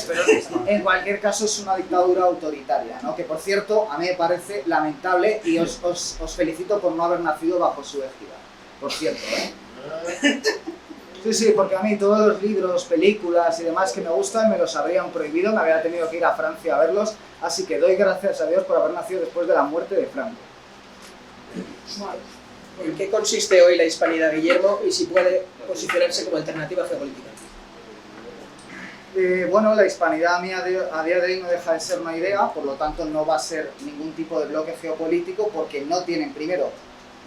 Speaker 2: pero en cualquier caso es una dictadura autoritaria, ¿no? Que por cierto, a mí me parece lamentable y os felicito por no haber nacido bajo su égida, por cierto, ¿eh? Sí, sí, porque a mí todos los libros, películas y demás que me gustan me los habrían prohibido, me habría tenido que ir a Francia a verlos, así que doy gracias a Dios por haber nacido después de la muerte de Franco.
Speaker 1: ¿En qué consiste hoy la hispanidad, Guillermo, y si puede posicionarse como alternativa geopolítica?
Speaker 2: Bueno, la hispanidad a día de hoy no deja de ser una idea, por lo tanto no va a ser ningún tipo de bloque geopolítico porque no tienen, primero,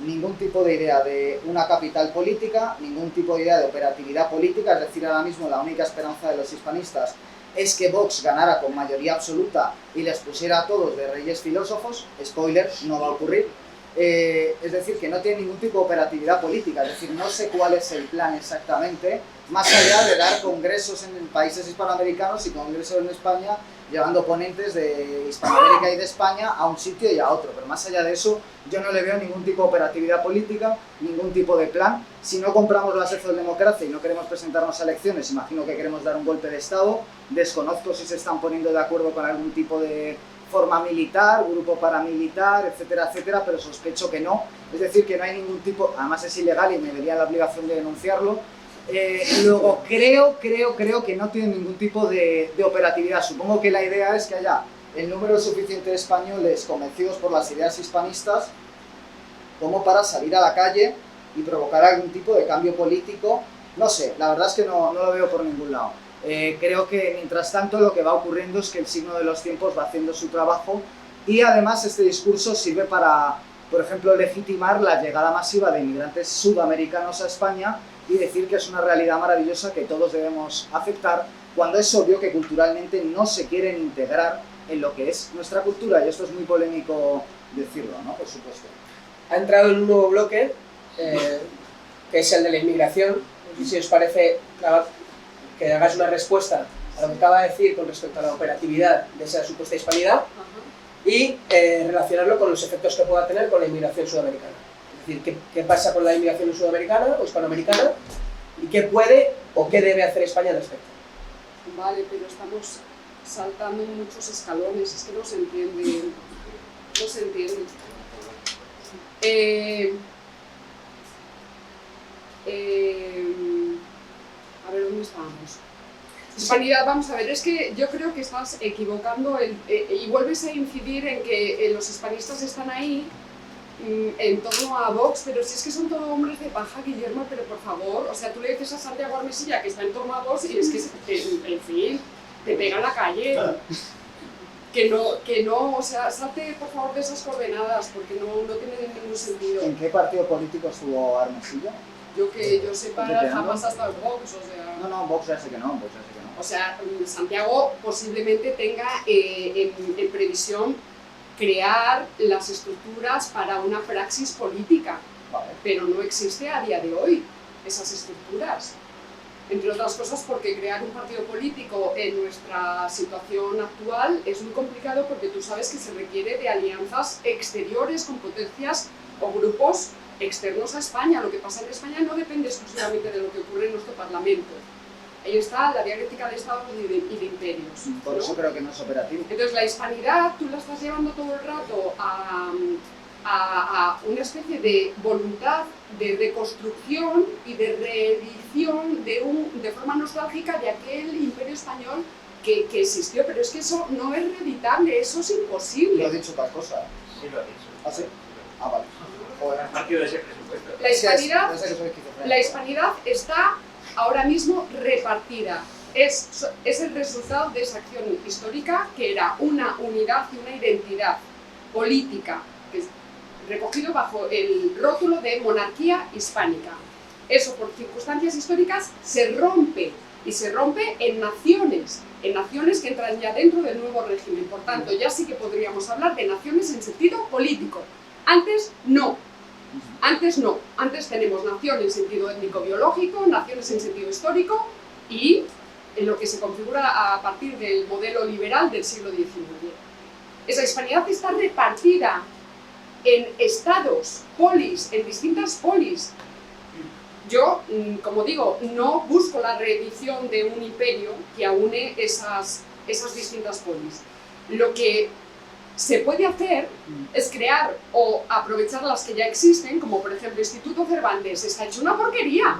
Speaker 2: ningún tipo de idea de una capital política, ningún tipo de idea de operatividad política, es decir, ahora mismo la única esperanza de los hispanistas es que Vox ganara con mayoría absoluta y les pusiera a todos de reyes filósofos. Spoiler, no va a ocurrir. Es decir, que no tiene ningún tipo de operatividad política, es decir, no sé cuál es el plan exactamente, más allá de dar congresos en países hispanoamericanos y congresos en España, llevando ponentes de Hispanoamérica y de España a un sitio y a otro, pero más allá de eso, yo no le veo ningún tipo de operatividad política, ningún tipo de plan. Si no compramos la socialdemocracia y no queremos presentarnos a elecciones, imagino que queremos dar un golpe de Estado, desconozco si se están poniendo de acuerdo con algún tipo de forma militar, grupo paramilitar, etcétera, etcétera, pero sospecho que no. Es decir, que no hay ningún tipo, además es ilegal y me vería la obligación de denunciarlo. Luego creo que no tiene ningún tipo de operatividad. Supongo que la idea es que haya el número suficiente de españoles convencidos por las ideas hispanistas como para salir a la calle y provocar algún tipo de cambio político. No sé, la verdad es que no lo veo por ningún lado. Creo que mientras tanto lo que va ocurriendo es que el signo de los tiempos va haciendo su trabajo y además este discurso sirve para, por ejemplo, legitimar la llegada masiva de inmigrantes sudamericanos a España y decir que es una realidad maravillosa que todos debemos aceptar cuando es obvio que culturalmente no se quieren integrar en lo que es nuestra cultura, y esto es muy polémico decirlo, ¿no? Por supuesto.
Speaker 1: Ha entrado en un nuevo bloque, que es el de la inmigración. No sé si os parece que hagáis una respuesta a lo que acaba de decir con respecto a la operatividad de esa supuesta hispanidad y relacionarlo con los efectos que pueda tener con la inmigración sudamericana. Es decir, qué pasa con la inmigración sudamericana o hispanoamericana y qué puede o qué debe hacer España al respecto.
Speaker 3: Vale, pero estamos saltando muchos escalones, es que no se entiende. No se entiende. A ver, ¿dónde estábamos? Hispanidad, vamos a ver, es que yo creo que estás equivocando y vuelves a incidir en que los hispanistas están ahí en torno a Vox, pero si es que son todos hombres de paja, Guillermo, pero por favor, o sea, tú le dices a Santiago Armesilla que está en torno a Vox y es que, en fin, te pega en la calle. Que no, o sea, salte por favor de esas coordenadas, porque no tiene ningún sentido.
Speaker 2: ¿En qué partido político estuvo Armesilla?
Speaker 3: Que yo sepa, jamás ha estado en Vox, o sea...
Speaker 2: No, Vox ya sé que no, Vox ya sé que no.
Speaker 3: O sea, Santiago posiblemente tenga en previsión crear las estructuras para una praxis política,
Speaker 2: Vale.
Speaker 3: pero no existe a día de hoy esas estructuras. Entre otras cosas porque crear un partido político en nuestra situación actual es muy complicado porque tú sabes que se requiere de alianzas exteriores con potencias o grupos externos a España. Lo que pasa en España no depende exclusivamente de lo que ocurre en nuestro Parlamento. Ahí está la dialéctica de Estados y de imperios.
Speaker 2: Por eso creo que no es operativo.
Speaker 3: Entonces la hispanidad tú la estás llevando todo el rato a una especie de voluntad de reconstrucción y de reedición de forma nostálgica de aquel imperio español que existió, pero es que eso no es reeditable, eso es imposible.
Speaker 2: Lo he dicho tal cosa.
Speaker 4: Sí lo ha dicho.
Speaker 2: ¿Ah, sí? Ah, vale. Joder.
Speaker 4: El partido de ese presupuesto.
Speaker 3: La hispanidad está ahora mismo repartida. Es el resultado de esa acción histórica que era una unidad y una identidad política recogido bajo el rótulo de monarquía hispánica. Eso por circunstancias históricas se rompe, y se rompe en naciones que entran ya dentro del nuevo régimen. Por tanto, ya sí que podríamos hablar de naciones en sentido político. Antes no. Antes tenemos nación en sentido étnico-biológico, naciones en sentido histórico y en lo que se configura a partir del modelo liberal del siglo XIX. Esa hispanidad está repartida en estados, polis, en distintas polis. Yo, como digo, no busco la reedición de un imperio que aúne esas distintas polis. Lo que se puede hacer es crear o aprovechar las que ya existen, como por ejemplo Instituto Cervantes. Está hecho una porquería,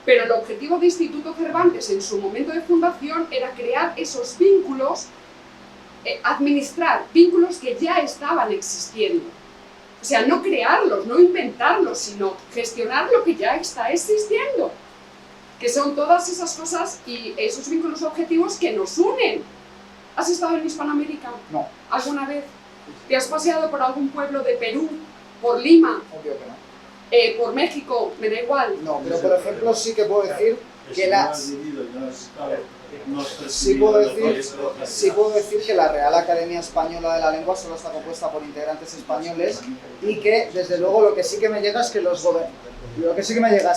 Speaker 3: pero el objetivo de Instituto Cervantes en su momento de fundación era crear esos vínculos, administrar vínculos que ya estaban existiendo. O sea, no crearlos, no inventarlos, sino gestionar lo que ya está existiendo. Que son todas esas cosas y esos vínculos objetivos que nos unen. ¿Has estado en Hispanoamérica?
Speaker 2: No.
Speaker 3: ¿Alguna vez? ¿Te has paseado por algún pueblo de Perú? ¿Por Lima?
Speaker 2: Obvio que no.
Speaker 3: ¿Por México? Me da igual.
Speaker 2: No, pero por ejemplo sí que puedo decir que sí puedo decir que la Real Academia Española de la Lengua solo está compuesta por integrantes españoles y que desde luego lo que sí que me llega es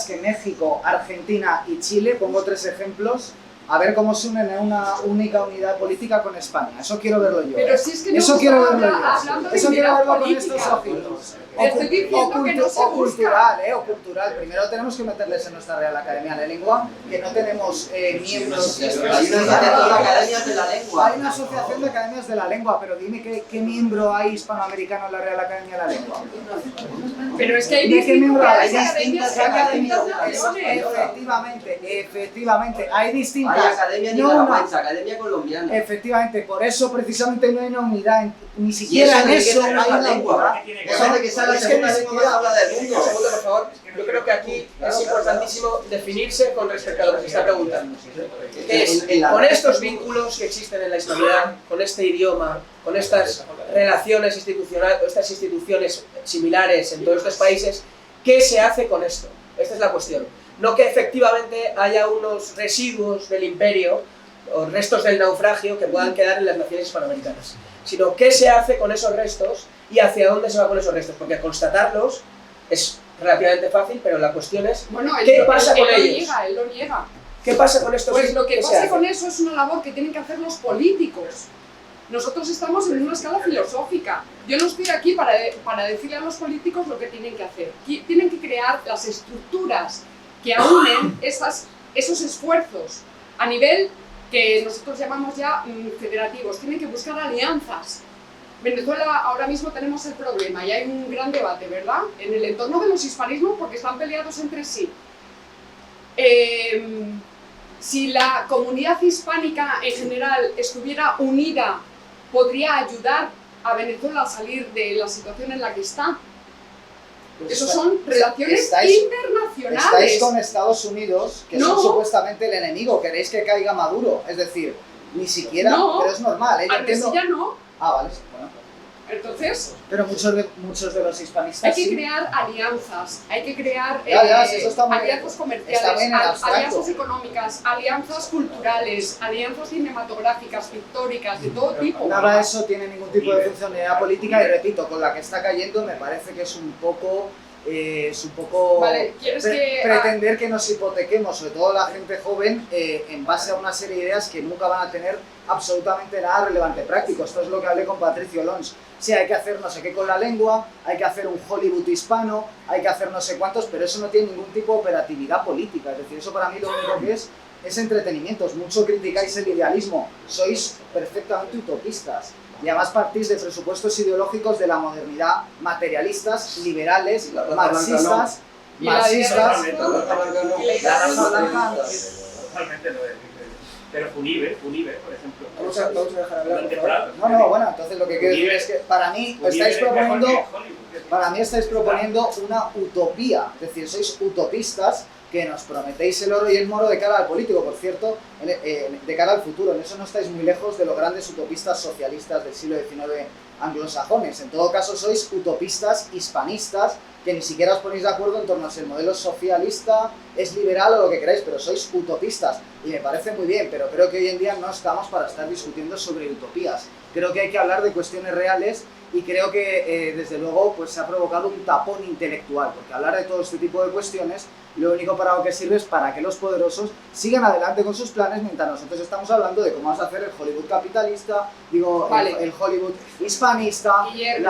Speaker 2: que México, Argentina y Chile, pongo 3 ejemplos, a ver cómo se unen en una única unidad política con España. Eso quiero verlo yo.
Speaker 3: Pero si es que no
Speaker 2: eso quiero verlo yo.
Speaker 3: hablando de
Speaker 2: Eso quiero verlo con
Speaker 3: política.
Speaker 2: estos ojitos.
Speaker 3: Te estoy diciendo que no se busca.
Speaker 2: O cultural. Primero tenemos que meterles en nuestra Real Academia de Lengua, que no tenemos miembros.
Speaker 6: Hay una asociación de academias de la lengua.
Speaker 2: Hay una asociación de academias de la lengua, pero dime qué miembro hay hispanoamericano en la Real Academia de la Lengua.
Speaker 3: Pero es que hay
Speaker 2: ¿De qué miembro hay?
Speaker 3: distintas
Speaker 6: academias.
Speaker 2: Efectivamente, hay distintas.
Speaker 6: Hay academia nicaragüense, academia colombiana.
Speaker 2: Efectivamente, por eso precisamente no hay una unidad, ni siquiera en eso hay una
Speaker 6: lengua. Eso de que sea la segunda lengua más hablada del mundo.
Speaker 1: Un segundo, por favor. Yo creo que aquí es importantísimo definirse con respecto a lo que se está preguntando. Con estos vínculos que existen en la hispanidad, con este idioma, con estas relaciones institucionales, estas instituciones similares en todos estos países, ¿qué se hace con esto? Esta es la cuestión. No que efectivamente haya unos residuos del imperio o restos del naufragio que puedan quedar en las naciones hispanoamericanas, sino qué se hace con esos restos y hacia dónde se va con esos restos, porque constatarlos es relativamente fácil, pero la cuestión es ¿qué pasa con ellos?
Speaker 3: Él lo niega.
Speaker 1: ¿Qué pasa con estos?
Speaker 3: Pues lo que
Speaker 1: ¿Qué se
Speaker 3: pasa
Speaker 1: hace?
Speaker 3: con eso es una labor que tienen que hacer los políticos. Nosotros estamos en una escala filosófica. Yo no estoy aquí para decirle a los políticos lo que tienen que hacer. Tienen que crear las estructuras que aúnen esos esfuerzos a nivel que nosotros llamamos ya federativos, tienen que buscar alianzas. Venezuela ahora mismo tenemos el problema y hay un gran debate, ¿verdad? En el entorno de los hispanismos porque están peleados entre sí. Si la comunidad hispánica en general estuviera unida, podría ayudar a Venezuela a salir de la situación en la que está. Esos son relaciones internacionales.
Speaker 2: Estáis con Estados Unidos, que
Speaker 3: No.
Speaker 2: son supuestamente el enemigo. Queréis que caiga Maduro. Es decir, ni siquiera,
Speaker 3: No.
Speaker 2: pero es normal. Yo
Speaker 3: Al
Speaker 2: entiendo.
Speaker 3: Mesilla no.
Speaker 2: Ah, vale, bueno.
Speaker 3: Entonces,
Speaker 2: Pero muchos de los hispanistas
Speaker 3: hay que
Speaker 2: sí.
Speaker 3: crear alianzas, hay que crear
Speaker 2: Ya, sí, eso está muy bien.
Speaker 3: alianzas
Speaker 2: Está
Speaker 3: comerciales,
Speaker 2: bien en abstracto.
Speaker 3: alianzas económicas, alianzas culturales, alianzas cinematográficas, pictóricas, de todo tipo.
Speaker 2: Nada de eso tiene ningún tipo de funcionalidad política y repito, con la que está cayendo me parece que es un poco
Speaker 3: Vale, ¿quieres que
Speaker 2: pretender que nos hipotequemos, sobre todo la gente joven, en base a una serie de ideas que nunca van a tener absolutamente nada relevante práctico. Esto es lo que hablé con Patricio Lons. Sí, hay que hacer no sé qué con la lengua, hay que hacer un Hollywood hispano, hay que hacer no sé cuántos, pero eso no tiene ningún tipo de operatividad política. Es decir, eso para mí lo único que es entretenimiento. Mucho criticáis el idealismo, sois perfectamente utopistas. Y además partís de presupuestos ideológicos de la modernidad, materialistas, liberales, marxistas,
Speaker 3: Y la
Speaker 2: marxistas.
Speaker 3: idea-
Speaker 2: La raza blanca.
Speaker 4: Totalmente lo es. Pero Funive, por ejemplo.
Speaker 1: Vamos a dejar hablar, por favor.
Speaker 2: No, bueno, entonces lo que quiero decir es que para mí estáis proponiendo, para mí estáis proponiendo una utopía, es decir, sois utopistas que nos prometéis el oro y el moro de cara al político, por cierto, de cara al futuro. En eso no estáis muy lejos de los grandes utopistas socialistas del siglo XIX anglosajones. En todo caso, sois utopistas hispanistas que ni siquiera os ponéis de acuerdo en torno a si el modelo socialista es liberal o lo que queráis, pero sois utopistas. Y me parece muy bien, pero creo que hoy en día no estamos para estar discutiendo sobre utopías. Creo que hay que hablar de cuestiones reales y creo que, desde luego, pues se ha provocado un tapón intelectual, porque hablar de todo este tipo de cuestiones, lo único para lo que sirve es para que los poderosos sigan adelante con sus planes, mientras nosotros estamos hablando de cómo vamos a hacer el Hollywood capitalista, digo,
Speaker 3: Vale.
Speaker 2: el Hollywood hispanista,
Speaker 3: Guillermo,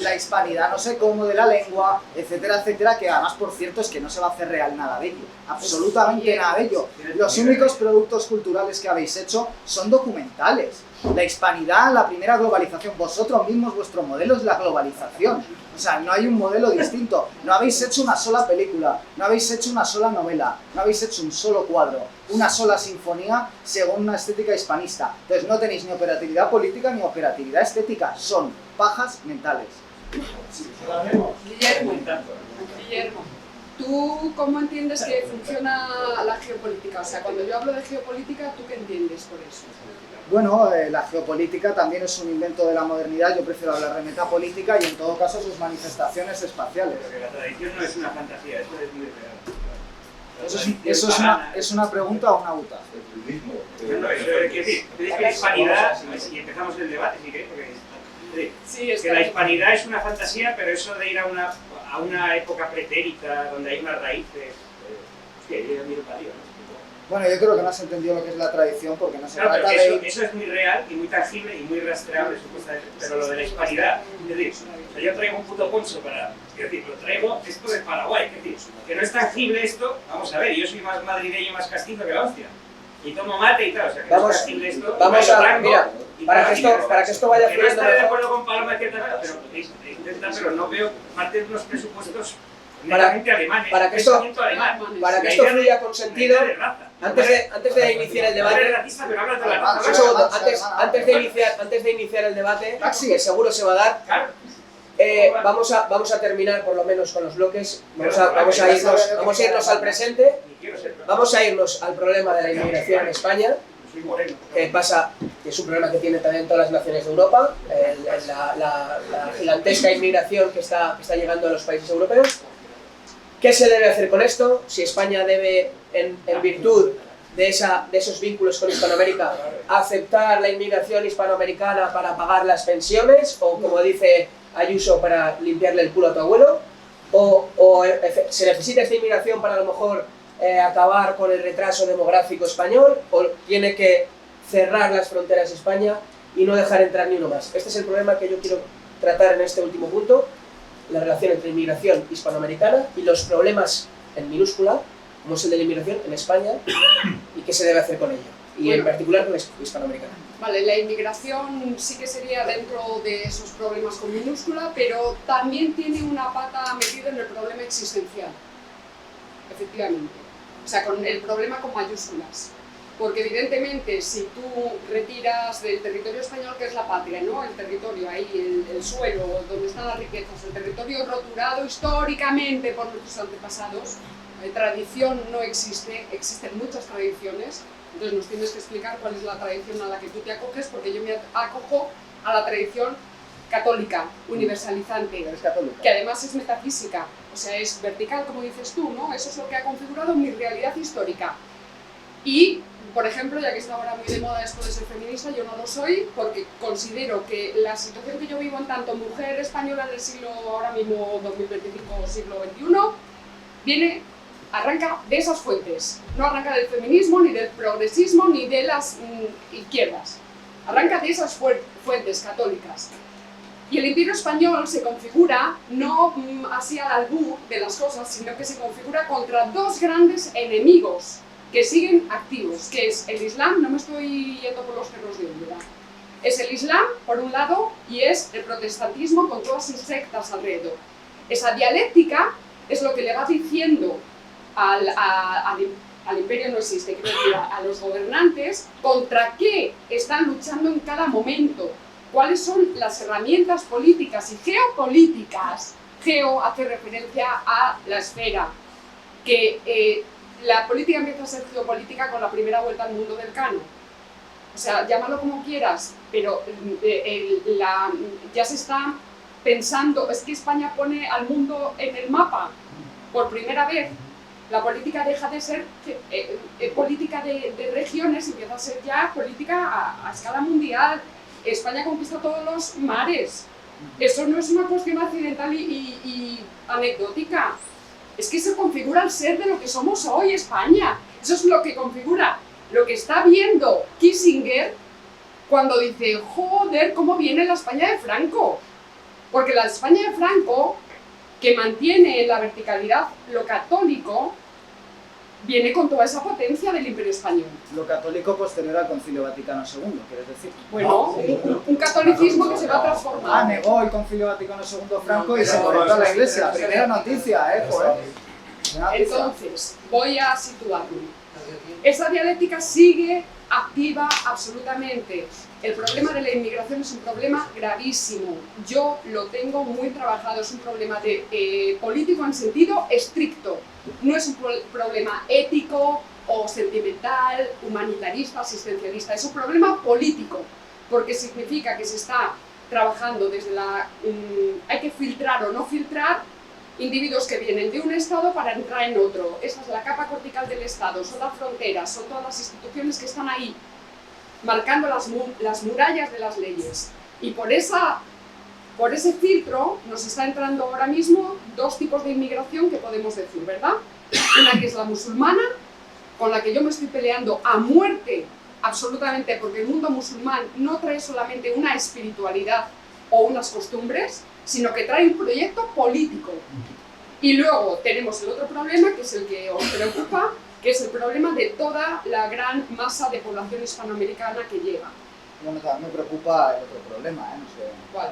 Speaker 2: la hispanidad no sé cómo de la lengua, etcétera, etcétera, que además, por cierto, es que no se va a hacer real nada de ello, absolutamente
Speaker 3: Guillermo.
Speaker 2: nada de ello. Los únicos productos culturales que habéis hecho son documentales. La hispanidad, la primera globalización, vosotros mismos, vuestro modelo es la globalización. O sea, no hay un modelo distinto. No habéis hecho una sola película, no habéis hecho una sola novela, no habéis hecho un solo cuadro, una sola sinfonía según una estética hispanista. Entonces no tenéis ni operatividad política ni operatividad estética, son pajas mentales.
Speaker 3: Guillermo, ¿tú cómo entiendes que funciona la geopolítica? O sea, cuando yo hablo de geopolítica, ¿tú qué entiendes por eso?
Speaker 2: Bueno, la geopolítica también es un invento de la modernidad, yo prefiero hablar de metapolítica y en todo caso sus manifestaciones espaciales.
Speaker 4: Porque la tradición no es una fantasía, eso es muy real. La
Speaker 2: Eso
Speaker 4: tradición
Speaker 2: es
Speaker 4: pagana-
Speaker 2: es una pregunta o una UTA.
Speaker 4: No, eso es decir, ¿creéis que la hispanidad, y empezamos el debate, si queréis, porque es decir,
Speaker 3: Sí, es
Speaker 4: que la hispanidad es una fantasía, pero eso de ir a una época pretérita, donde hay unas raíces, hostia, yo miro para arriba, ¿no?
Speaker 2: Bueno, yo creo que no has entendido lo que es la tradición porque no se
Speaker 4: Claro, pero
Speaker 2: trata
Speaker 4: que
Speaker 2: de...
Speaker 4: eso es muy real y muy tangible y muy rastreable, supuestamente, pero lo de la hispanidad, es decir, o sea, yo traigo un puto poncho para, es decir, lo traigo esto de Paraguay, es decir, que no es tangible esto, vamos a ver, yo soy más madrileño y más castizo que la hostia, y tomo mate y tal, o sea, que no
Speaker 1: Vamos-
Speaker 4: es tangible esto,
Speaker 1: vamos
Speaker 4: lo
Speaker 1: a-
Speaker 4: traigo
Speaker 1: mira,
Speaker 4: y
Speaker 1: para
Speaker 4: tal,
Speaker 1: que
Speaker 4: y
Speaker 1: esto-
Speaker 4: tal.
Speaker 1: para que esto vaya
Speaker 4: Que no
Speaker 1: fluyendo
Speaker 4: estaré de
Speaker 1: mejor.
Speaker 4: acuerdo con Paloma de cierta manera, pero intenta, pero no veo parte de unos presupuestos
Speaker 1: Para-
Speaker 4: netamente alemanes,
Speaker 1: para que esto-
Speaker 4: pensamiento alemán,
Speaker 1: Para que
Speaker 4: la
Speaker 1: esto
Speaker 4: idea de-
Speaker 1: fluya con sentido,
Speaker 4: la idea de raza.
Speaker 1: antes de iniciar el
Speaker 4: No eres
Speaker 1: debate,
Speaker 4: racista, pero hablas de la
Speaker 2: Alemán,
Speaker 4: raza.
Speaker 1: un
Speaker 2: soy
Speaker 1: segundo,
Speaker 2: alemán,
Speaker 1: antes de iniciar el debate,
Speaker 2: Taxi.
Speaker 1: que seguro se va a dar,
Speaker 4: Claro.
Speaker 1: vamos a terminar por lo menos con los bloques, vamos a irnos al presente,
Speaker 4: Ni quiero ser,
Speaker 1: vamos a irnos al problema de la inmigración en España,
Speaker 4: soy moreno.
Speaker 1: que pasa, que es un problema que tiene también todas las naciones de Europa, la gigantesca inmigración que está llegando a los países europeos. ¿Qué se debe hacer con esto? Si España debe, en virtud de esos vínculos con Hispanoamérica, aceptar la inmigración hispanoamericana para pagar las pensiones, o como dice Ayuso, para limpiarle el culo a tu abuelo, o se necesita esta inmigración para a lo mejor acabar con el retraso demográfico español, o tiene que cerrar las fronteras de España y no dejar entrar ni uno más. Este es el problema que yo quiero tratar en este último punto, la relación entre inmigración hispanoamericana y los problemas en minúscula, como es el de la inmigración en España, y qué se debe hacer con ello. y en particular con la hispanoamericana.
Speaker 3: Vale, la inmigración sí que sería dentro de esos problemas con minúscula, pero también tiene una pata metida en el problema existencial, efectivamente. O sea, con el problema con mayúsculas. Porque evidentemente si tú retiras del territorio español, que es la patria, ¿no? El territorio ahí, el suelo, donde están las riquezas, el territorio roturado históricamente por nuestros antepasados, tradición no existe, existen muchas tradiciones, entonces nos tienes que explicar cuál es la tradición a la que tú te acoges, porque yo me acojo a la tradición católica, universalizante, que además es metafísica, o sea, es vertical, como dices tú, ¿no? Eso es lo que ha configurado mi realidad histórica. Y, por ejemplo, ya que está ahora muy de moda esto de ser feminista, yo no lo soy porque considero que la situación que yo vivo en tanto mujer española del siglo, ahora mismo 2025, siglo XXI, arranca de esas fuentes. No arranca del feminismo, ni del progresismo, ni de las izquierdas. Arranca de esas fuentes católicas. Y el imperio español se configura, no así al albur de las cosas, sino que se configura contra dos grandes enemigos que siguen activos, que es el Islam, no me estoy yendo por los cerros de Úbeda, es el Islam, por un lado, y es el protestantismo con todas sus sectas alrededor. Esa dialéctica es lo que le va diciendo al imperio, no existe, quiero decir, a los gobernantes, contra qué están luchando en cada momento, cuáles son las herramientas políticas y geopolíticas. Geo hace referencia a la esfera, que la política empieza a ser geopolítica con la primera vuelta al mundo del Cano. O sea, llámalo como quieras, pero ya se está pensando, es que España pone al mundo en el mapa por primera vez. La política deja de ser política de regiones, empieza a ser ya política a escala mundial. España conquista todos los mares. Eso no es una cuestión accidental y anecdótica. Es que se configura el ser de lo que somos hoy, España. Eso es lo que configura, lo que está viendo Kissinger cuando dice, joder, ¿cómo viene la España de Franco? Porque la España de Franco, que mantiene en la verticalidad lo católico, viene con toda esa potencia del Imperio Español.
Speaker 2: Lo católico posterior al Concilio Vaticano II, ¿quieres decir?
Speaker 3: Bueno, un catolicismo que se va transformando.
Speaker 2: Negó el Concilio Vaticano II Franco y se convirtió a la Iglesia. Primera noticia,
Speaker 3: Entonces, voy a situarme. Esa dialéctica sigue activa absolutamente. El problema de la inmigración es un problema gravísimo. Yo lo tengo muy trabajado, es un problema político en sentido estricto. No es un problema ético o sentimental, humanitarista, asistencialista. Es un problema político, porque significa que se está trabajando desde hay que filtrar o no filtrar individuos que vienen de un estado para entrar en otro. Esa es la capa cortical del estado, son las fronteras, son todas las instituciones que están ahí, marcando las murallas de las leyes. Y por ese filtro nos está entrando ahora mismo dos tipos de inmigración que podemos decir, ¿verdad? Una que es la musulmana, con la que yo me estoy peleando a muerte, absolutamente, porque el mundo musulmán no trae solamente una espiritualidad o unas costumbres, sino que trae un proyecto político. Y luego tenemos el otro problema, que es el que os preocupa, que es el problema de toda la gran masa de población hispanoamericana que llega.
Speaker 2: Bueno, también me preocupa el otro problema, no sé.
Speaker 3: ¿Cuál?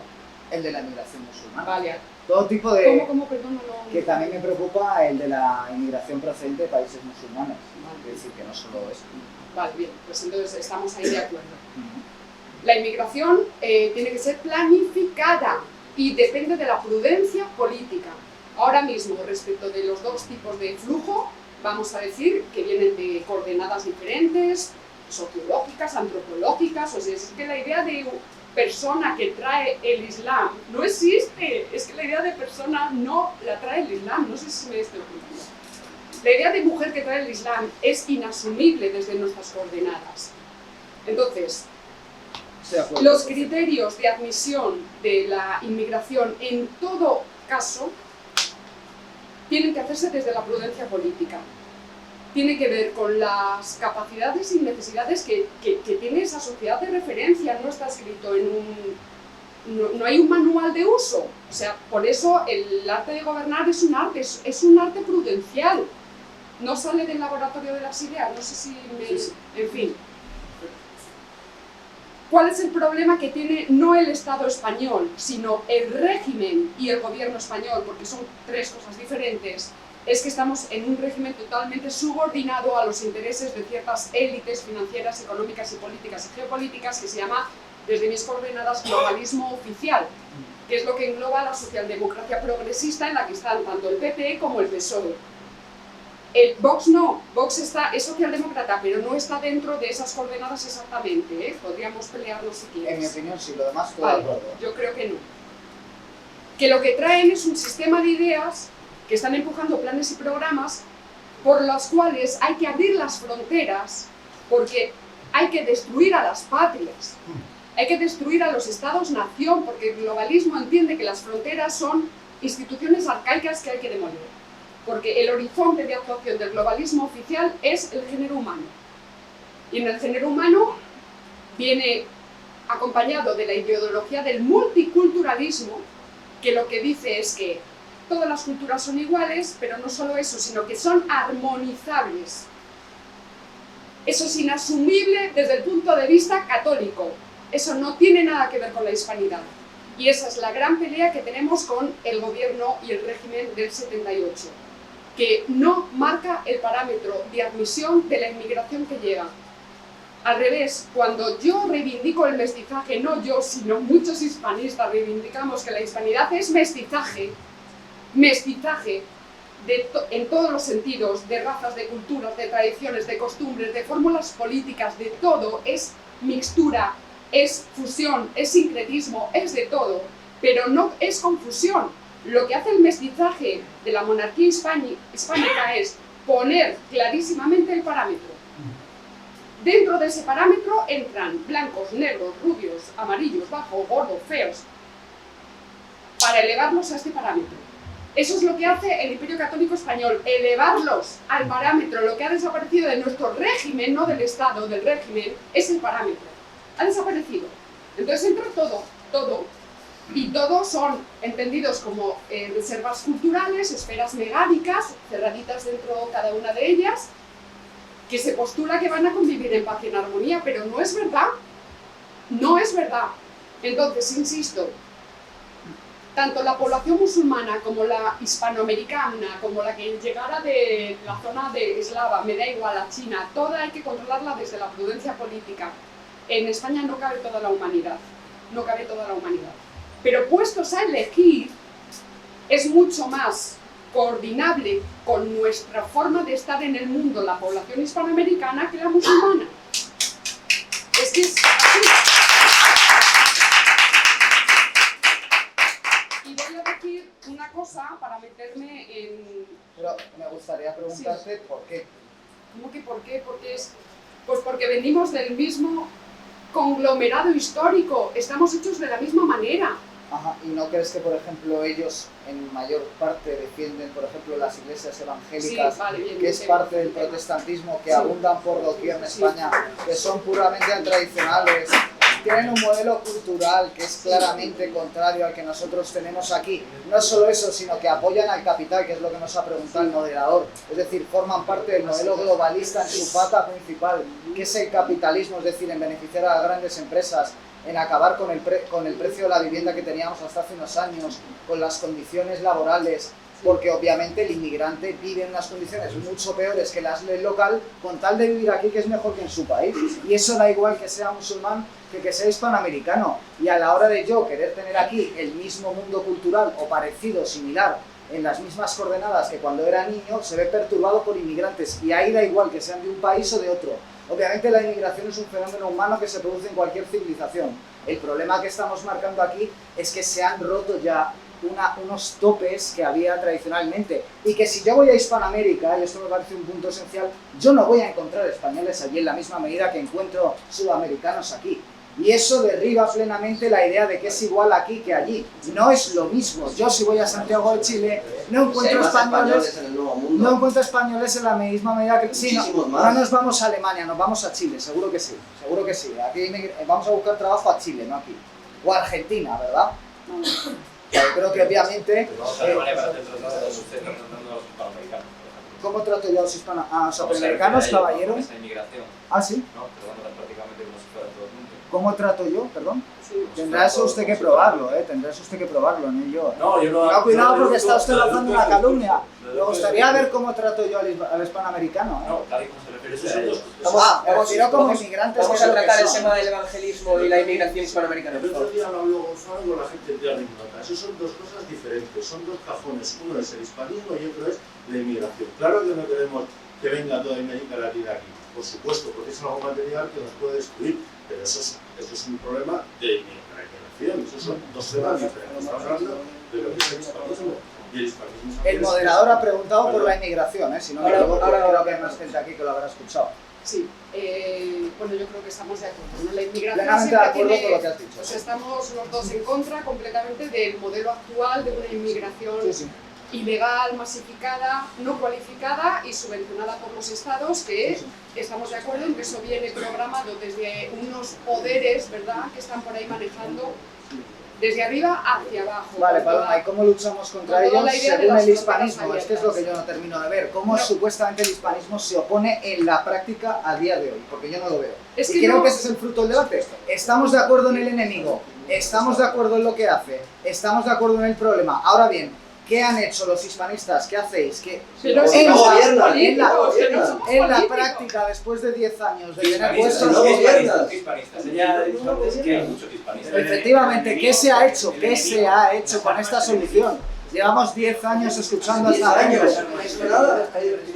Speaker 2: El de la inmigración musulmana.
Speaker 3: Vale.
Speaker 2: Todo tipo de...
Speaker 3: ¿Cómo? Perdón, no...
Speaker 2: Que también me preocupa el de la inmigración procedente de países musulmanes. Es decir, que no solo es...
Speaker 3: Vale, bien, pues entonces estamos ahí de acuerdo. La inmigración tiene que ser planificada y depende de la prudencia política. Ahora mismo, respecto de los dos tipos de flujo, vamos a decir que vienen de coordenadas diferentes, sociológicas, antropológicas, o sea, es que la idea de persona que trae el Islam no existe, es que la idea de persona no la trae el Islam, no sé si me estoy explicando. La idea de mujer que trae el Islam es inasumible desde nuestras coordenadas. Entonces, los criterios de admisión de la inmigración en todo caso tienen que hacerse desde la prudencia política. Tiene que ver con las capacidades y necesidades que tiene esa sociedad de referencia. No está escrito en no hay un manual de uso. O sea, por eso el arte de gobernar es un arte prudencial. No sale del laboratorio de las ideas, no sé si me... En fin. ¿Cuál es el problema que tiene no el Estado español, sino el régimen y el gobierno español? Porque son tres cosas diferentes. Es que estamos en un régimen totalmente subordinado a los intereses de ciertas élites financieras, económicas y políticas y geopolíticas que se llama, desde mis coordenadas, globalismo oficial, que es lo que engloba la socialdemocracia progresista en la que están tanto el PP como el PSOE. El Vox no, Vox es socialdemócrata, pero no está dentro de esas coordenadas exactamente, ¿eh? Podríamos pelearnos si quieres.
Speaker 2: En mi opinión, sí, lo demás todo
Speaker 3: Vale,
Speaker 2: de acuerdo.
Speaker 3: yo creo que no. Que lo que traen es un sistema de ideas que están empujando planes y programas por los cuales hay que abrir las fronteras porque hay que destruir a las patrias, hay que destruir a los estados-nación, porque el globalismo entiende que las fronteras son instituciones arcaicas que hay que demoler. Porque el horizonte de actuación del globalismo oficial es el género humano. Y en el género humano viene acompañado de la ideología del multiculturalismo, que lo que dice es que todas las culturas son iguales, pero no solo eso, sino que son armonizables. Eso es inasumible desde el punto de vista católico. Eso no tiene nada que ver con la hispanidad. Y esa es la gran pelea que tenemos con el gobierno y el régimen del 78. Que no marca el parámetro de admisión de la inmigración que llega. Al revés, cuando yo reivindico el mestizaje, no yo, sino muchos hispanistas reivindicamos que la hispanidad es mestizaje en todos los sentidos, de razas, de culturas, de tradiciones, de costumbres, de fórmulas políticas, de todo, es mixtura, es fusión, es sincretismo, es de todo, pero no es confusión. Lo que hace el mestizaje de la monarquía hispánica es poner clarísimamente el parámetro. Dentro de ese parámetro entran blancos, negros, rubios, amarillos, bajos, gordos, feos, para elevarlos a este parámetro. Eso es lo que hace el Imperio Católico Español, elevarlos al parámetro. Lo que ha desaparecido de nuestro régimen, no del Estado, del régimen, es el parámetro. Ha desaparecido. Entonces entra todo. Y todos son entendidos como reservas culturales, esferas megánicas, cerraditas dentro cada una de ellas, que se postula que van a convivir en paz y en armonía, pero no es verdad. No es verdad. Entonces, insisto, tanto la población musulmana como la hispanoamericana, como la que llegara de la zona de eslava, me da igual, la China, toda hay que controlarla desde la prudencia política. En España no cabe toda la humanidad, no cabe toda la humanidad. Pero puestos a elegir, es mucho más coordinable con nuestra forma de estar en el mundo la población hispanoamericana que la musulmana. Es que es así. Y voy a decir una cosa para meterme en...
Speaker 2: Pero me gustaría preguntarte por qué.
Speaker 3: ¿Cómo que por qué? Pues porque venimos del mismo conglomerado histórico, estamos hechos de la misma manera.
Speaker 2: Ajá, ¿y no crees que, por ejemplo, ellos en mayor parte defienden, por ejemplo, las iglesias evangélicas,
Speaker 3: sí, vale, bien,
Speaker 2: que es parte del protestantismo, que abundan por doquier en España, que son puramente tradicionales, tienen un modelo cultural que es claramente contrario al que nosotros tenemos aquí? No solo eso, sino que apoyan al capital, que es lo que nos ha preguntado el moderador. Es decir, forman parte del modelo globalista en su pata principal, que es el capitalismo, es decir, en beneficiar a las grandes empresas, en acabar con el precio de la vivienda que teníamos hasta hace unos años, con las condiciones laborales, porque obviamente el inmigrante vive en unas condiciones mucho peores que las del local, con tal de vivir aquí, que es mejor que en su país. Y eso da igual que sea musulmán que sea hispanoamericano. Y a la hora de yo querer tener aquí el mismo mundo cultural o parecido, similar, en las mismas coordenadas que cuando era niño, se ve perturbado por inmigrantes. Y ahí da igual que sean de un país o de otro. Obviamente la inmigración es un fenómeno humano que se produce en cualquier civilización. El problema que estamos marcando aquí es que se han roto ya unos topes que había tradicionalmente, y que si yo voy a Hispanoamérica, y esto me parece un punto esencial, yo no voy a encontrar españoles allí en la misma medida que encuentro sudamericanos aquí. Y eso derriba plenamente la idea de que es igual aquí que allí. No es lo mismo. Yo si voy a Santiago de Chile no encuentro españoles
Speaker 6: en el Nuevo Mundo.
Speaker 2: No encuentro españoles en la misma medida que... Sí,
Speaker 6: Muchísimos
Speaker 2: no,
Speaker 6: más.
Speaker 2: no nos vamos a Alemania, nos vamos a Chile, seguro que sí. Seguro que sí. Aquí vamos a buscar trabajo a Chile, no aquí. O a Argentina, ¿verdad? Yo creo que obviamente...
Speaker 5: Vamos a Alemania para hacer tratar de usted tratando a los hispanoamericanos.
Speaker 2: ¿Cómo trato yo a los americanos, caballero?
Speaker 5: Esa inmigración,
Speaker 2: Ah, sí.
Speaker 5: ¿no? Tratándolas prácticamente como si fuera todo el mundo.
Speaker 2: ¿Cómo trato yo? Perdón.
Speaker 3: Sí.
Speaker 2: Tendrá eso usted que probarlo, tendrá eso usted que probarlo, no yo.
Speaker 5: No, yo no.
Speaker 2: No, cuidado porque está usted
Speaker 5: lo
Speaker 2: lanzando
Speaker 5: deduzco
Speaker 2: una calumnia.
Speaker 5: lo
Speaker 2: Me gustaría ver cómo trato yo al hispanoamericano.
Speaker 5: No, tal y como se refiere
Speaker 6: Esos
Speaker 5: a
Speaker 6: son
Speaker 5: ellos.
Speaker 6: dos
Speaker 2: Ah, me refiero como inmigrantes.
Speaker 1: Vamos
Speaker 2: que es
Speaker 1: a
Speaker 2: lo que
Speaker 1: tratar el
Speaker 2: son.
Speaker 1: tema del evangelismo y la inmigración hispanoamericana,
Speaker 7: El
Speaker 1: por
Speaker 7: otro
Speaker 1: favor.
Speaker 7: día lo habló Gonzalo con la gente de Anécdota. Esos son dos cosas diferentes, son dos cajones. Uno es el hispanismo y otro es la inmigración. Claro que no queremos que venga toda América Latina aquí, por supuesto, porque es algo material que nos puede destruir, pero eso es un problema de inmigración. Esos son dos temas diferentes. Estamos hablando de lo que es el hispanismo. Y el hispanismo
Speaker 2: El moderador ha preguntado por la inmigración, si no me
Speaker 1: Ahora-
Speaker 2: equivoco,
Speaker 1: ahora-
Speaker 2: creo que hay más gente aquí que lo habrá escuchado.
Speaker 3: Sí, bueno, yo creo que estamos de acuerdo, ¿no? La inmigración
Speaker 2: Plenamente de
Speaker 3: siempre
Speaker 2: acuerdo
Speaker 3: tiene,
Speaker 2: con lo que has dicho.
Speaker 3: pues estamos los dos en contra completamente del modelo actual de una inmigración
Speaker 2: Sí, sí.
Speaker 3: ilegal, masificada, no cualificada y subvencionada por los estados, que estamos de acuerdo en que eso viene programado desde unos poderes, ¿verdad?, que están por ahí manejando desde arriba hacia abajo.
Speaker 2: Vale,
Speaker 3: con
Speaker 2: Paloma,
Speaker 3: toda-
Speaker 2: ¿y cómo luchamos contra
Speaker 3: con toda
Speaker 2: ellos
Speaker 3: la idea de
Speaker 2: según
Speaker 3: las
Speaker 2: el
Speaker 3: fronteras
Speaker 2: hispanismo? Es que es lo que yo no termino de ver. ¿Cómo
Speaker 3: No.
Speaker 2: supuestamente el hispanismo se opone en la práctica a día de hoy? Porque yo no lo veo.
Speaker 3: Es
Speaker 2: Y
Speaker 3: que
Speaker 2: creo
Speaker 3: no-
Speaker 2: que ese es el fruto del debate. Estamos de acuerdo en el enemigo, estamos de acuerdo en lo que hace, estamos de acuerdo en el problema. Ahora bien, ¿qué han hecho los hispanistas? ¿Qué hacéis? ¿Qué...
Speaker 3: Pero
Speaker 6: No,
Speaker 3: si
Speaker 2: en
Speaker 3: no
Speaker 2: la-
Speaker 3: somos
Speaker 6: gobierna,
Speaker 3: políticos, que no somos
Speaker 2: En la
Speaker 3: políticos.
Speaker 2: práctica, después de 10 años de
Speaker 5: ¿Qué
Speaker 2: tener
Speaker 5: hispanistas?
Speaker 2: puestos...
Speaker 6: No
Speaker 5: ¿Qué
Speaker 6: gobiernas.
Speaker 5: hispanistas? Ella ha dicho antes que hay muchos hispanistas.
Speaker 2: Efectivamente, ¿qué se ha hecho? ¿Qué se ha hecho con esta solución? Llevamos 10 años escuchando
Speaker 6: 10
Speaker 2: hasta
Speaker 6: años,
Speaker 2: años.
Speaker 6: no es nada.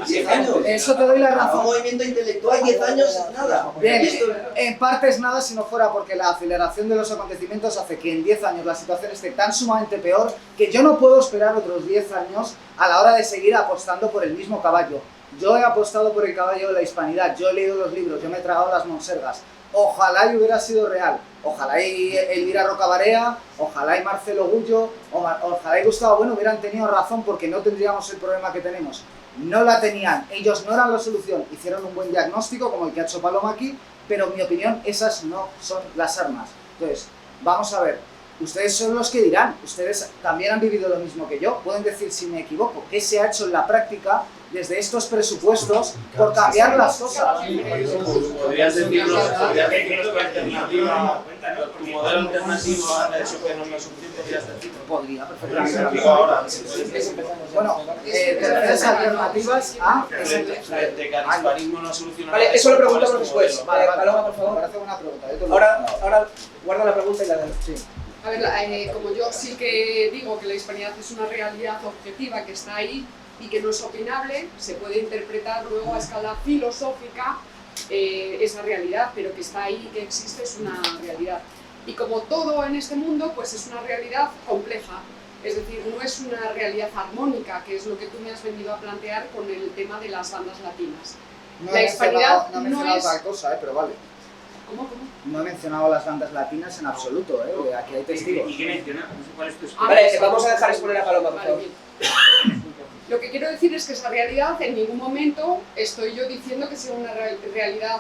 Speaker 6: 10 años.
Speaker 2: Eso te doy la
Speaker 6: Para un
Speaker 2: razón.
Speaker 6: movimiento intelectual, 10 años es nada.
Speaker 2: Bien,
Speaker 6: Esto-
Speaker 2: en parte es nada si no fuera porque la aceleración de los acontecimientos hace que en 10 años la situación esté tan sumamente peor que yo no puedo esperar otros 10 años a la hora de seguir apostando por el mismo caballo. Yo he apostado por el caballo de la hispanidad, yo he leído los libros, yo me he tragado las monsergas. Ojalá y hubiera sido real. Ojalá y Elvira Rocabarea, ojalá y Marcelo Gullo, ojalá y Gustavo Bueno hubieran tenido razón porque no tendríamos el problema que tenemos. No la tenían, ellos no eran la solución, hicieron un buen diagnóstico como el que ha hecho Paloma aquí, pero en mi opinión esas no son las armas. Entonces, vamos a ver, ustedes son los que dirán, ustedes también han vivido lo mismo que yo, pueden decir si me equivoco, qué se ha hecho en la práctica desde estos presupuestos por cambiar las cosas.
Speaker 5: Podrías decirlo, podrías decirlo que alternativa, tu modelo alternativo ha hecho que no me suficiente, podrías decirlo.
Speaker 2: Podría, perfectamente.
Speaker 5: Digo ahora,
Speaker 2: Bueno, terceras alternativas a...
Speaker 5: de que el hispanismo no soluciona
Speaker 1: Vale,
Speaker 5: nada.
Speaker 1: eso lo
Speaker 5: ¿Cuál
Speaker 1: preguntamos
Speaker 5: es tu
Speaker 1: después.
Speaker 5: modelo?
Speaker 2: Vale, vale.
Speaker 1: Paloma, por
Speaker 2: Me
Speaker 1: favor.
Speaker 2: parece buena pregunta. yo te lo-
Speaker 1: Ahora guarda la pregunta y la
Speaker 2: Sí.
Speaker 3: A ver, como yo sí que digo que la hispanidad es una realidad objetiva que está ahí y que no es opinable, se puede interpretar luego a escala filosófica esa realidad, pero que está ahí, que existe, es una realidad. Y como todo en este mundo, pues es una realidad compleja, es decir, no es una realidad armónica, que es lo que tú me has venido a plantear con el tema de las bandas latinas.
Speaker 2: No
Speaker 3: La
Speaker 2: he
Speaker 3: hispanidad
Speaker 2: mencionado, no he
Speaker 3: no
Speaker 2: mencionado
Speaker 3: es-
Speaker 2: tal cosa, pero vale.
Speaker 3: ¿Cómo?
Speaker 2: No he mencionado las bandas latinas en absoluto, aquí hay testigos.
Speaker 4: ¿Y qué menciona? No sé cuál es tu
Speaker 3: Ah,
Speaker 1: Vale, vamos a dejar exponer a Paloma, por
Speaker 3: Vale,
Speaker 1: favor.
Speaker 3: bien. Lo que quiero decir es que esa realidad, en ningún momento estoy yo diciendo que sea una realidad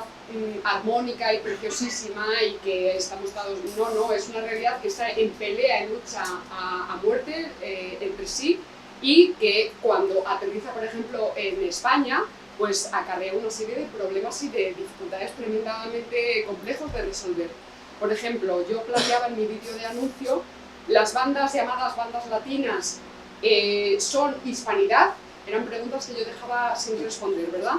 Speaker 3: armónica y preciosísima y que estamos todos... No, es una realidad que está en pelea, en lucha a muerte entre sí y que cuando aterriza, por ejemplo, en España, pues acarrea una serie de problemas y de dificultades tremendamente complejos de resolver. Por ejemplo, yo planteaba en mi vídeo de anuncio, las bandas llamadas bandas latinas son hispanidad, eran preguntas que yo dejaba sin responder, ¿verdad?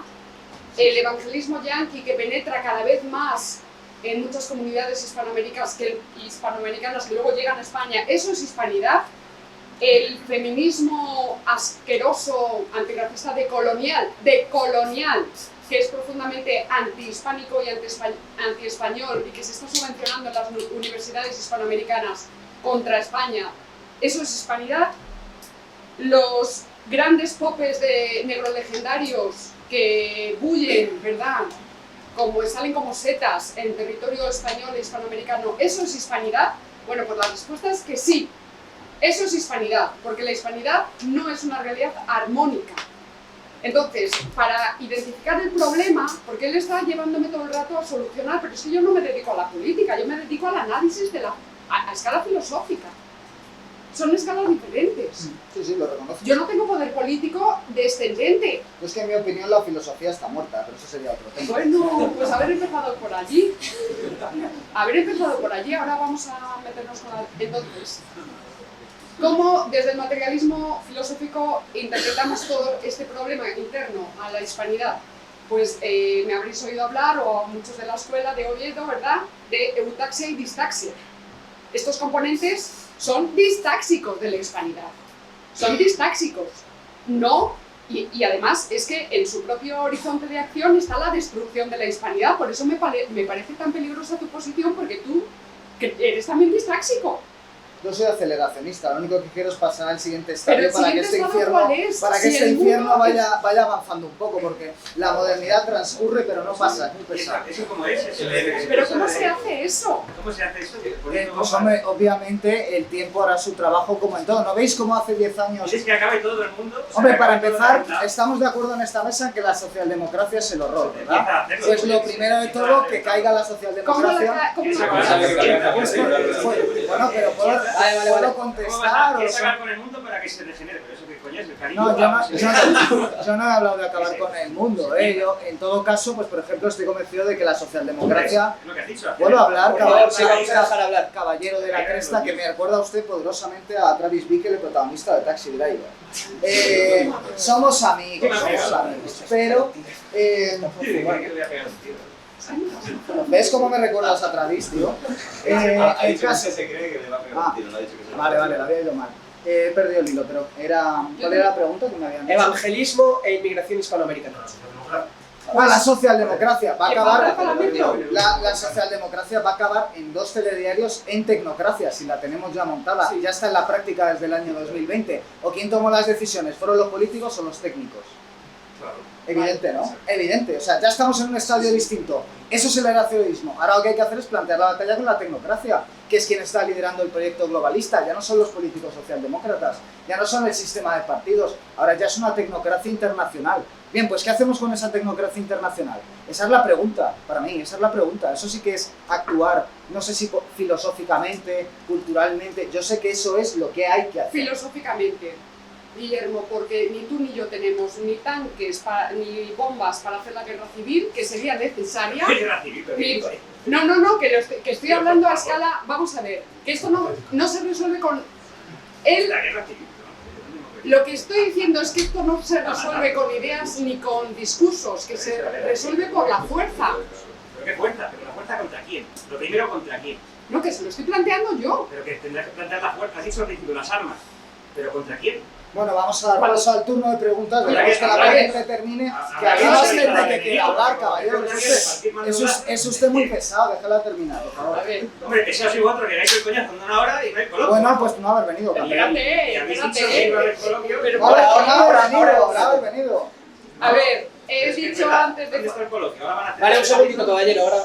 Speaker 3: El evangelismo yanqui que penetra cada vez más en muchas comunidades hispanoamericanas que luego llegan a España, ¿eso es hispanidad? El feminismo asqueroso, antirracista de colonial, que es profundamente antihispánico y antiespañol y que se está subvencionando en las universidades hispanoamericanas contra España, ¿eso es hispanidad? Los grandes popes de negros legendarios que bullen, ¿verdad? Salen como setas en territorio español e hispanoamericano, ¿eso es hispanidad? Bueno, pues la respuesta es que sí, eso es hispanidad, porque la hispanidad no es una realidad armónica. Entonces, para identificar el problema, porque él está llevándome todo el rato a solucionar, pero es que yo no me dedico a la política, yo me dedico al análisis a escala filosófica. son escalas diferentes.
Speaker 2: Sí, lo reconozco.
Speaker 3: Yo no tengo poder político descendente.
Speaker 2: Es que en mi opinión la filosofía está muerta, pero eso sería otro tema.
Speaker 3: Bueno, pues haber empezado por allí. Ahora vamos a meternos con la... Entonces, ¿cómo desde el materialismo filosófico interpretamos todo este problema interno a la hispanidad? Pues me habréis oído hablar, o muchos de la escuela de Oviedo, ¿verdad?, de eutaxia y distaxia. Estos componentes son distáxicos de la hispanidad. Son distáxicos. No, y además es que en su propio horizonte de acción está la destrucción de la hispanidad. Por eso me parece tan peligrosa tu posición, porque tú eres también distáxico.
Speaker 2: Yo soy aceleracionista, lo único que quiero es pasar al siguiente estadio para que este infierno vaya avanzando un poco, porque la modernidad transcurre pero no pasa, es muy pesado.
Speaker 4: ¿Eso cómo es?
Speaker 3: ¿Pero cómo se hace eso?
Speaker 4: ¿Cómo se hace eso?
Speaker 2: Pues hombre, obviamente el tiempo hará su trabajo como en todo. ¿No veis cómo hace 10 años?
Speaker 4: ¿Quieres que acabe todo el mundo?
Speaker 2: Hombre, para empezar, estamos de acuerdo en esta mesa en que la socialdemocracia es el horror, ¿verdad? Pues lo primero de todo, que caiga la socialdemocracia. Bueno, pero puedo contestar.
Speaker 4: ¿Quieres acabar con el mundo para que se degenere? Pero eso que coño es el cariño.
Speaker 2: No, yo no he hablado de acabar con el mundo. Yo, en todo caso, pues por ejemplo, estoy convencido de que la socialdemocracia.
Speaker 4: Es lo que has dicho.
Speaker 2: ¿Puedo hablar,
Speaker 1: Por favor, sí, vamos a dejar hablar.
Speaker 2: caballero de la cresta, que me recuerda a usted poderosamente a Travis Bickle, el protagonista de Taxi Driver. Somos amigos, pero ¿ves cómo me recuerdas a Travis, tío? El caso
Speaker 5: se cree que le va a pegar un tiro, no ha dicho que se
Speaker 2: Vale, la había ido mal. He perdido el hilo, pero ¿cuál era la pregunta que me habían hecho?
Speaker 1: Evangelismo e inmigración hispanoamericana.
Speaker 2: La socialdemocracia va a acabar. La socialdemocracia va a acabar en 2 telediarios en tecnocracia, si la tenemos ya montada. Ya está en la práctica desde el año 2020. ¿O quién tomó las decisiones? ¿Fueron los políticos o los técnicos? Evidente, ¿no? Evidente. O sea, ya estamos en un estadio distinto. Eso es el eracionismo. Ahora lo que hay que hacer es plantear la batalla con la tecnocracia, que es quien está liderando el proyecto globalista. Ya no son los políticos socialdemócratas, ya no son el sistema de partidos, ahora ya es una tecnocracia internacional. Bien, pues ¿qué hacemos con esa tecnocracia internacional? Esa es la pregunta, para mí, esa es la pregunta. Eso sí que es actuar, no sé si filosóficamente, culturalmente, yo sé que eso es lo que hay que hacer.
Speaker 3: Filosóficamente, Guillermo, porque ni tú ni yo tenemos ni tanques ni bombas para hacer la guerra civil, que sería necesaria.
Speaker 4: Guerra civil,
Speaker 3: No, que estoy hablando a escala. Vamos a ver, que esto no se resuelve con
Speaker 4: la guerra civil.
Speaker 3: Lo que estoy diciendo es que esto no se resuelve con ideas ni con discursos, que se resuelve por la fuerza.
Speaker 4: ¿Pero qué fuerza? ¿Pero la fuerza contra quién? Lo primero, ¿contra quién?
Speaker 3: No, que se lo estoy planteando yo.
Speaker 4: Pero que tendrás que plantear la fuerza, has dicho las armas. ¿Pero contra quién?
Speaker 2: Bueno, vamos a dar paso al turno de preguntas, después que la pregunta termine, que había más gente que quiere hablar, caballero. Es usted muy pesado, déjala terminar, por favor.
Speaker 4: Hombre, ese ha sido otro, que hagáis el coñazo en una hora y no hay coloquio.
Speaker 2: Bueno, pues no haber venido.
Speaker 3: Espérate. A ver, he dicho antes de...
Speaker 1: Vale, un segundito, caballero, ahora...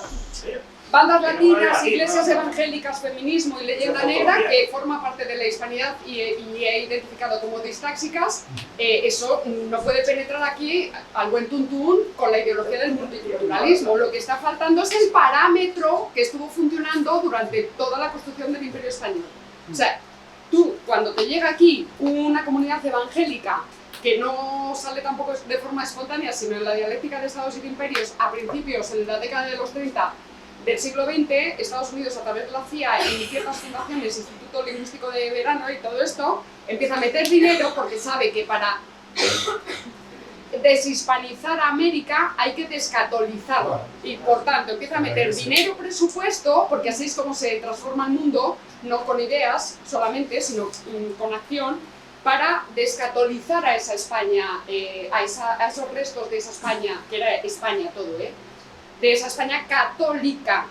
Speaker 3: Bandas latinas, iglesias evangélicas, feminismo y leyenda negra, que forma parte de la hispanidad y he identificado como distáxicas, eso no puede penetrar aquí al buen tuntún con la ideología del multiculturalismo. Lo que está faltando es el parámetro que estuvo funcionando durante toda la construcción del Imperio Español. O sea, tú, cuando te llega aquí una comunidad evangélica que no sale tampoco de forma espontánea, sino en la dialéctica de Estados y de imperios, a principios, en la década de los 30, del siglo XX, Estados Unidos, a través de la CIA y ciertas fundaciones, Instituto Lingüístico de Verano y todo esto, empieza a meter dinero porque sabe que para deshispanizar a América hay que descatolizarlo. Y por tanto empieza a meter dinero, presupuesto, porque así es como se transforma el mundo, no con ideas solamente, sino con acción, para descatolizar a esa España, a esos restos de esa España, que era España todo, de esa España católica.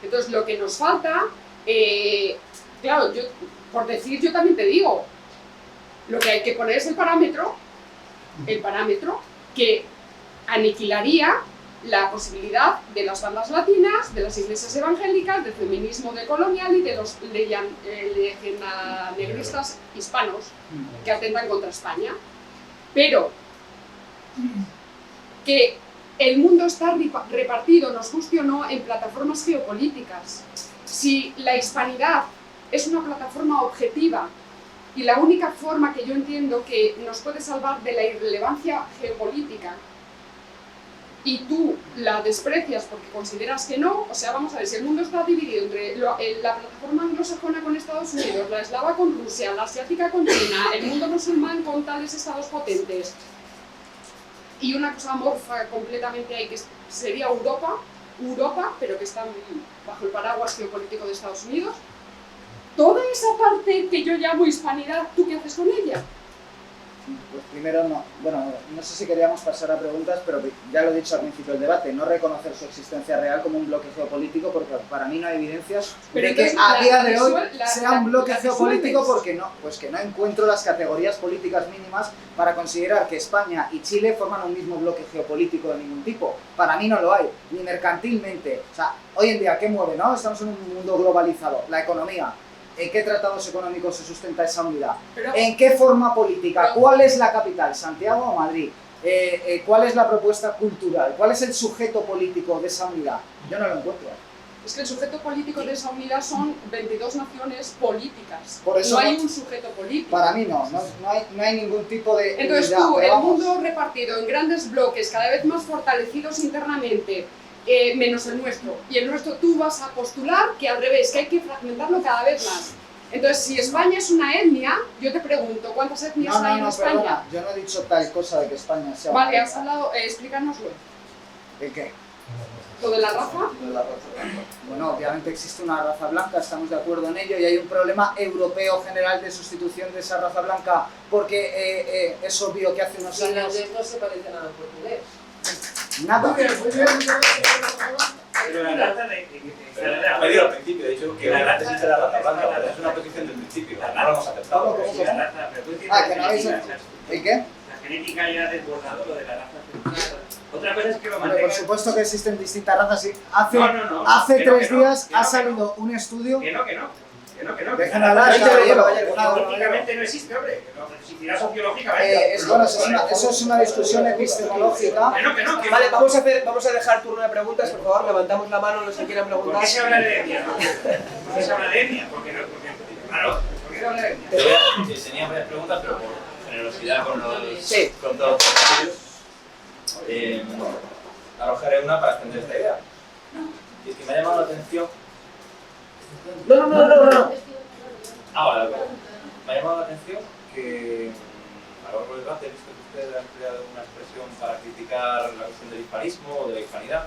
Speaker 3: Entonces, lo que nos falta, claro, yo, por decir, yo también te digo, lo que hay que poner es el parámetro que aniquilaría la posibilidad de las bandas latinas, de las iglesias evangélicas, del feminismo decolonial y de los legendanegristas hispanos que atentan contra España. Pero que el mundo está repartido, nos guste o no, en plataformas geopolíticas. Si la hispanidad es una plataforma objetiva y la única forma que yo entiendo que nos puede salvar de la irrelevancia geopolítica y tú la desprecias porque consideras que no, o sea, vamos a ver, si el mundo está dividido entre la plataforma anglosajona con Estados Unidos, la eslava con Rusia, la asiática con China, el mundo musulmán con tales estados potentes y una cosa amorfa completamente ahí que sería Europa, pero que está bajo el paraguas geopolítico de Estados Unidos, toda esa parte que yo llamo hispanidad, ¿tú qué haces con ella?
Speaker 2: Pues primero, no sé si queríamos pasar a preguntas, pero ya lo he dicho al principio del debate, no reconocer su existencia real como un bloque geopolítico, porque para mí no hay evidencias de que a día de hoy sea un bloque geopolítico, porque no, pues que no encuentro las categorías políticas mínimas para considerar que España y Chile forman un mismo bloque geopolítico de ningún tipo. Para mí no lo hay, ni mercantilmente. O sea, hoy en día, ¿qué mueve, no? Estamos en un mundo globalizado, la economía. ¿En qué tratados económicos se sustenta esa unidad? ¿En qué forma política? ¿Cuál es la capital? ¿Santiago o Madrid? ¿Cuál es la propuesta cultural? ¿Cuál es el sujeto político de esa unidad? Yo no lo encuentro.
Speaker 3: Es que el sujeto político de esa unidad son 22 naciones políticas.
Speaker 2: Por eso
Speaker 3: no hay un sujeto político.
Speaker 2: Para mí no hay ningún tipo de
Speaker 3: Entonces
Speaker 2: unidad,
Speaker 3: tú, el mundo repartido en grandes bloques, cada vez más fortalecidos internamente, menos el nuestro. Y el nuestro tú vas a postular que al revés, que hay que fragmentarlo cada vez más. Entonces, si España es una etnia, yo te pregunto, ¿cuántas etnias hay en España?
Speaker 2: Perdona, yo no he dicho tal cosa de que España sea
Speaker 3: una etnia.
Speaker 2: Vale,
Speaker 3: has hablado, explícanoslo.
Speaker 2: ¿El qué?
Speaker 3: ¿Lo de la raza?
Speaker 2: Lo de la raza blanca. Bueno, obviamente existe una raza blanca, estamos de acuerdo en ello, y hay un problema europeo general de sustitución de esa raza blanca, porque es obvio que hace unos años...
Speaker 1: no se parece nada al portugués.
Speaker 2: Nada.
Speaker 4: Pero la raza
Speaker 5: ha pedido al principio, he dicho que la raza existe la raza blanca, pero es una petición del principio, no lo hemos aceptado.
Speaker 2: Que no habéis... ¿Y qué?
Speaker 4: La genética ya ha desbordado lo de la raza. Otra cosa es que lo mantenga...
Speaker 2: Por supuesto que existen distintas razas, sí. Hace
Speaker 4: que no,
Speaker 2: 3 días ha salido un estudio...
Speaker 4: Que no.
Speaker 2: Dejen hablar,
Speaker 4: Científicamente no existe, hombre. Si tiras sociológicamente.
Speaker 2: Eso es una discusión epistemológica.
Speaker 4: Que no.
Speaker 1: Vale, vamos a dejar turno de preguntas, por favor, levantamos la mano los que quieran preguntar.
Speaker 4: ¿Por qué se habla de etnia? ¿Por qué se habla de etnia? Claro, ¿por qué se habla de etnia?
Speaker 5: Tenía varias preguntas, pero por generosidad con todos ellos, arrojaré una para extender esta idea. Y es que me ha llamado la atención...
Speaker 1: No.
Speaker 5: Vale. Me ha llamado la atención que a lo largo del debate he visto que usted ha empleado una expresión para criticar la cuestión del hispanismo o de la hispanidad.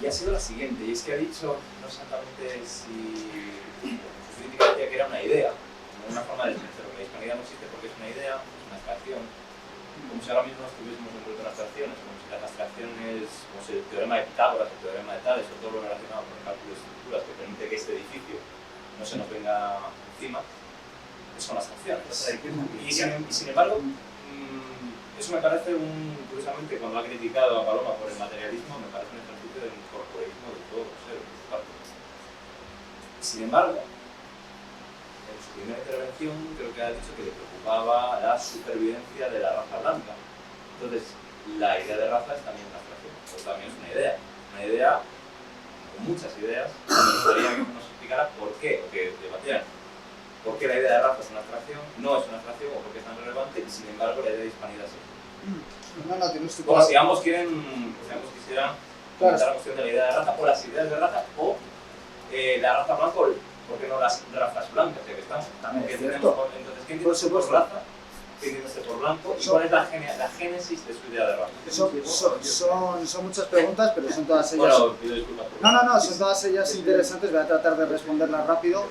Speaker 5: Y ha sido la siguiente, y es que ha dicho, no exactamente si su crítica decía que era una idea, una forma de decir, pero que la hispanidad no existe porque es una idea, es una abstracción. Como si ahora mismo estuviésemos envueltos en abstracciones, como si las abstracciones, como si el teorema de Pitágoras, el teorema de Tales, o todo lo relacionado con el cálculo de estructuras que permite que este edificio no se nos venga encima, son abstracciones. Y sin embargo, eso me parece curiosamente, cuando ha criticado a Paloma por el materialismo, me parece un ejercicio de corporeísmo de todo ser. Sin embargo, en su primera intervención creo que ha dicho que le preocupaba la supervivencia de la raza blanca. Entonces, la idea de raza es también una abstracción, pero también es una idea con muchas ideas. Me gustaría que nos explicara por qué, o que debatieran por qué la idea de raza es una abstracción, no es una abstracción, o por qué es tan relevante, y sin embargo la idea de hispanidad sí. Como si ambos quisieran comentar la cuestión de la idea de raza, o las ideas de raza, o la raza blanca, ¿por qué no las razas blancas? Ya que estamos.
Speaker 2: También es cierto.
Speaker 5: Entonces, ¿qué entiende usted por raza? ¿Qué entiende usted por blanco? ¿Y cuál es la génesis de su idea de raza?
Speaker 2: Son muchas preguntas, pero son todas ellas...
Speaker 5: Bueno, pido disculpas.
Speaker 2: Son todas ellas interesantes, voy a tratar de responderlas rápido.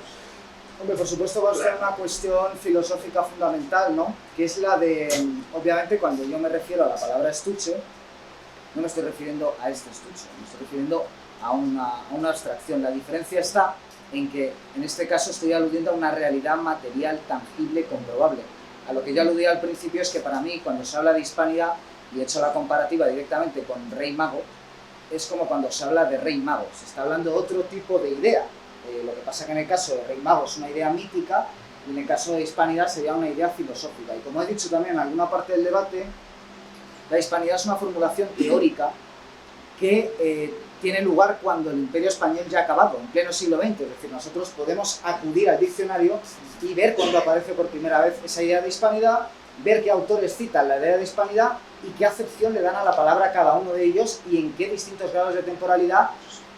Speaker 2: Hombre, por supuesto va a ser una cuestión filosófica fundamental, ¿no? Que es la de, obviamente, cuando yo me refiero a la palabra estuche, no me estoy refiriendo a este estuche, me estoy refiriendo a una abstracción. La diferencia está en que, en este caso, estoy aludiendo a una realidad material, tangible, comprobable. A lo que yo aludía al principio es que para mí, cuando se habla de hispanidad, y he hecho la comparativa directamente con rey mago, es como cuando se habla de rey mago, se está hablando de otro tipo de idea. Lo que pasa que en el caso de rey mago es una idea mítica y en el caso de hispanidad sería una idea filosófica. Y como he dicho también en alguna parte del debate, la hispanidad es una formulación teórica que tiene lugar cuando el Imperio Español ya ha acabado, en pleno siglo XX. Es decir, nosotros podemos acudir al diccionario y ver cuándo aparece por primera vez esa idea de hispanidad, ver qué autores citan la idea de hispanidad y qué acepción le dan a la palabra cada uno de ellos y en qué distintos grados de temporalidad,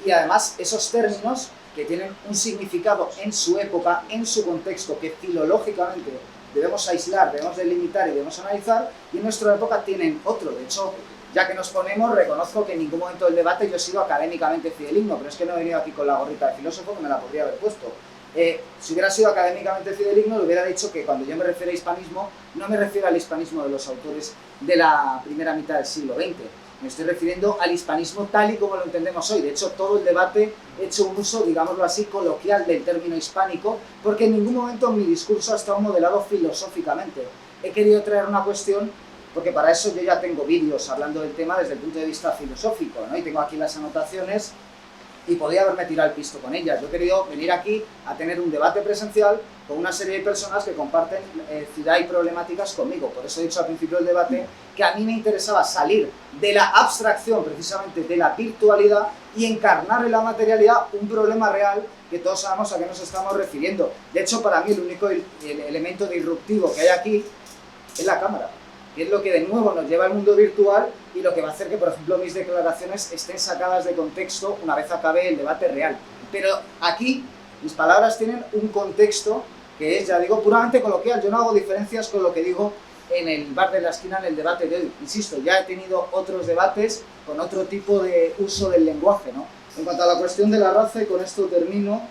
Speaker 2: y además esos términos que tienen un significado en su época, en su contexto, que filológicamente debemos aislar, debemos delimitar y debemos analizar, y en nuestra época tienen otro. De hecho, ya que nos ponemos, reconozco que en ningún momento del debate yo he sido académicamente fideligno, pero es que no he venido aquí con la gorrita de filósofo, que me la podría haber puesto. Si hubiera sido académicamente fideligno, le hubiera dicho que cuando yo me refiero a hispanismo, no me refiero al hispanismo de los autores de la primera mitad del siglo XX. Me estoy refiriendo al hispanismo tal y como lo entendemos hoy. De hecho, todo el debate he hecho un uso, digámoslo así, coloquial del término hispánico, porque en ningún momento mi discurso ha estado modelado filosóficamente. He querido traer una cuestión, porque para eso yo ya tengo vídeos hablando del tema desde el punto de vista filosófico, ¿no? Y tengo aquí las anotaciones y podía haberme tirado el pisto con ellas. Yo he querido venir aquí a tener un debate presencial con una serie de personas que comparten ciudad y problemáticas conmigo. Por eso he dicho al principio del debate que a mí me interesaba salir de la abstracción, precisamente de la virtualidad, y encarnar en la materialidad un problema real que todos sabemos a qué nos estamos refiriendo. De hecho, para mí el único elemento disruptivo que hay aquí es la cámara, que es lo que de nuevo nos lleva al mundo virtual y lo que va a hacer que, por ejemplo, mis declaraciones estén sacadas de contexto una vez acabe el debate real. Pero aquí mis palabras tienen un contexto que es, ya digo, puramente coloquial. Yo no hago diferencias con lo que digo en el bar de la esquina en el debate de hoy. Insisto, ya he tenido otros debates con otro tipo de uso del lenguaje, ¿no? En cuanto a la cuestión de la raza, y con esto termino,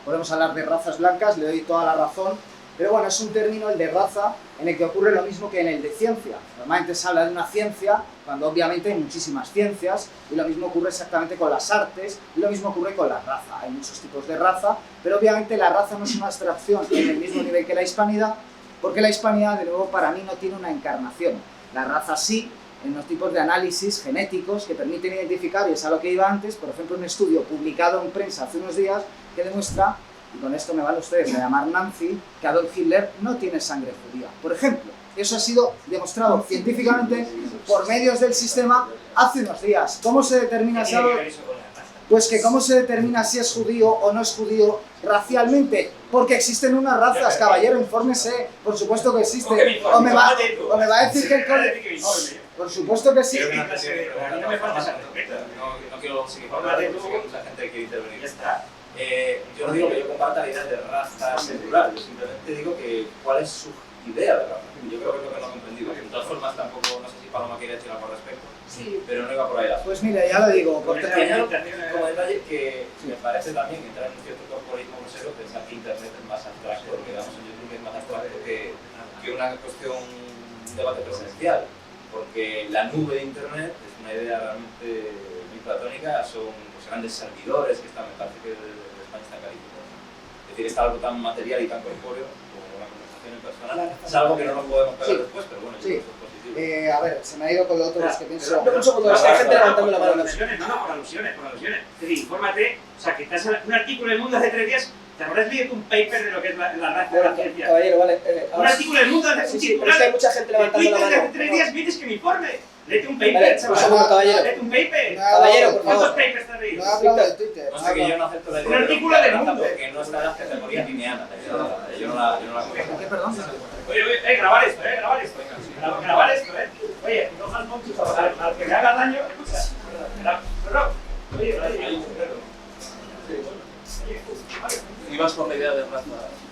Speaker 2: podemos hablar de razas blancas, le doy toda la razón. Pero bueno, es un término, el de raza, en el que ocurre lo mismo que en el de ciencia. Normalmente se habla de una ciencia, cuando obviamente hay muchísimas ciencias, y lo mismo ocurre exactamente con las artes, y lo mismo ocurre con la raza. Hay muchos tipos de raza, pero obviamente la raza no es una abstracción en el mismo nivel que la hispanidad, porque la hispanidad, de nuevo, para mí no tiene una encarnación. La raza sí, en los tipos de análisis genéticos que permiten identificar, y es a lo que iba antes, por ejemplo, un estudio publicado en prensa hace unos días que demuestra, y con esto me van ustedes a llamar Nancy, que Adolf Hitler no tiene sangre judía. Por ejemplo, eso ha sido demostrado científicamente por medios del sistema hace unos días. ¿Cómo se determina si Adolf... Pues que cómo se determina si es judío o no es judío racialmente, porque existen unas razas, caballero, infórmese, por supuesto que existe. O me va a decir que el código... Por supuesto que sí.
Speaker 5: No me falta no quiero seguir hablando porque mucha gente quiere intervenir. Yo no digo que yo comparta la idea de raza secular, yo simplemente digo que cuál es su idea de raza. Yo creo que es lo que no he comprendido. De todas formas, tampoco, no sé si Paloma quiere decir algo al respecto, sí, pero no iba por ahí.
Speaker 2: Pues mira, ya lo digo.
Speaker 5: Como detalle que me parece también entrar en un cierto corporismo grosero pensar que Internet es más abstracto, que digamos en YouTube es más abstracto que una cuestión, un debate presencial, porque la nube de Internet es una idea realmente muy platónica, son los grandes servidores que están, me parece que de España está carísimo. Es decir, está algo tan material y tan corpóreo como la conversación en persona, es algo que no nos podemos pegar después, pero bueno,
Speaker 2: sí. A ver, se me ha ido con lo otro, es que pienso...
Speaker 1: Un segundo, hay gente levantando la mano.
Speaker 4: Por alusiones. Es decir, infórmate, o sea, que estás en un artículo en El Mundo hace 3 días, ¿te acuerdas de un paper de lo que es la raza de la ciencia?
Speaker 1: Caballero, vale.
Speaker 4: Un artículo del Mundo hace un titular.
Speaker 1: Hay mucha gente levantando la mano.
Speaker 4: Hace 3 días pides que me informe. Léete un paper,
Speaker 1: vale,
Speaker 4: chaval.
Speaker 1: Caballero.
Speaker 4: Léete un paper.
Speaker 1: Caballero, por
Speaker 4: ¿Cuántos
Speaker 1: favor.
Speaker 4: papers te has leído?
Speaker 2: No he hablado de Twitter.
Speaker 5: No sé que yo no acepto la idea
Speaker 4: Un artículo del Mundo.
Speaker 5: porque no está en las categorías lineanas. Yo no la conozco.
Speaker 2: ¿Qué, perdón?
Speaker 4: Oye, grabar esto. Grabar esto. Oye, no al que le haga daño, escucha. Oye,
Speaker 5: Ibas por la idea de raza.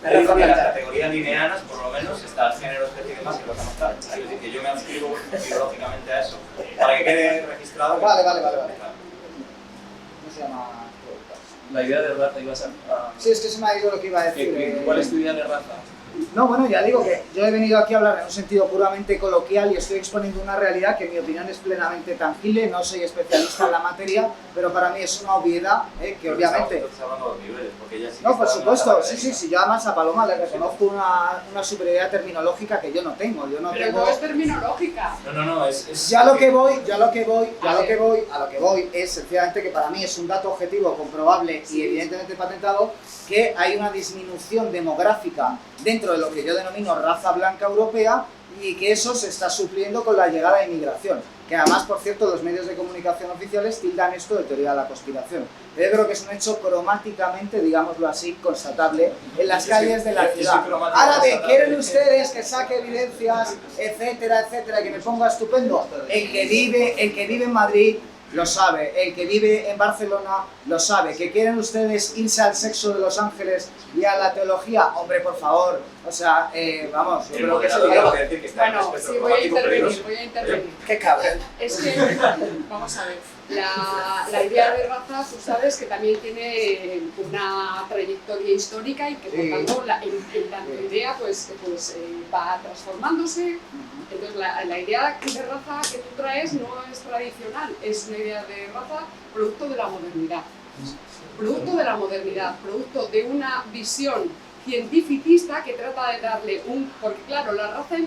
Speaker 5: En las categorías lineanas, por lo menos, está el género, especie y demás, que lo que no está. Es decir, que yo me adscribo biológicamente a eso, para que quede registrado.
Speaker 2: Vale. ¿Cómo se llama?
Speaker 8: La idea de raza ibas a...
Speaker 2: Sí, es que se me ha ido lo que iba a decir.
Speaker 8: ¿Cuál es tu idea de raza?
Speaker 2: No, bueno, ya digo que yo he venido aquí a hablar en un sentido puramente coloquial y estoy exponiendo una realidad que en mi opinión es plenamente tangible. No soy especialista en la materia, pero para mí es una obviedad que obviamente...
Speaker 5: Estás hablando de niveles, porque ella sí
Speaker 2: No, por supuesto, sí, yo además a Paloma le reconozco una superioridad terminológica que yo no tengo. Yo no
Speaker 3: Pero
Speaker 2: tengo...
Speaker 3: no es terminológica.
Speaker 5: No, es...
Speaker 2: Ya lo que voy es sencillamente que para mí es un dato objetivo, comprobable y evidentemente patentado, que hay una disminución demográfica dentro de lo que yo denomino raza blanca europea y que eso se está supliendo con la llegada de inmigración, que además, por cierto, los medios de comunicación oficiales tildan esto de teoría de la conspiración. Yo creo que es un hecho cromáticamente, digámoslo así, constatable en las calles de la ciudad. Ahora bien, ¿quieren ustedes que saque evidencias, etcétera, etcétera, que me ponga estupendo? El que vive en Madrid lo sabe, el que vive en Barcelona lo sabe. ¿Que quieren ustedes irse al sexo de los ángeles y a la teología? Hombre, por favor, o sea, vamos, yo creo que sería...
Speaker 3: Bueno, sí, voy a intervenir.
Speaker 1: Qué cabrón.
Speaker 3: Es que, vamos a ver, la idea de raza, tú sabes que también tiene una trayectoria histórica y que por tanto la idea pues va transformándose. Entonces la idea de raza que tú traes no es tradicional, es una idea de raza producto de la modernidad. Producto de la modernidad, producto de una visión cientificista que trata de darle un... Porque claro, la raza,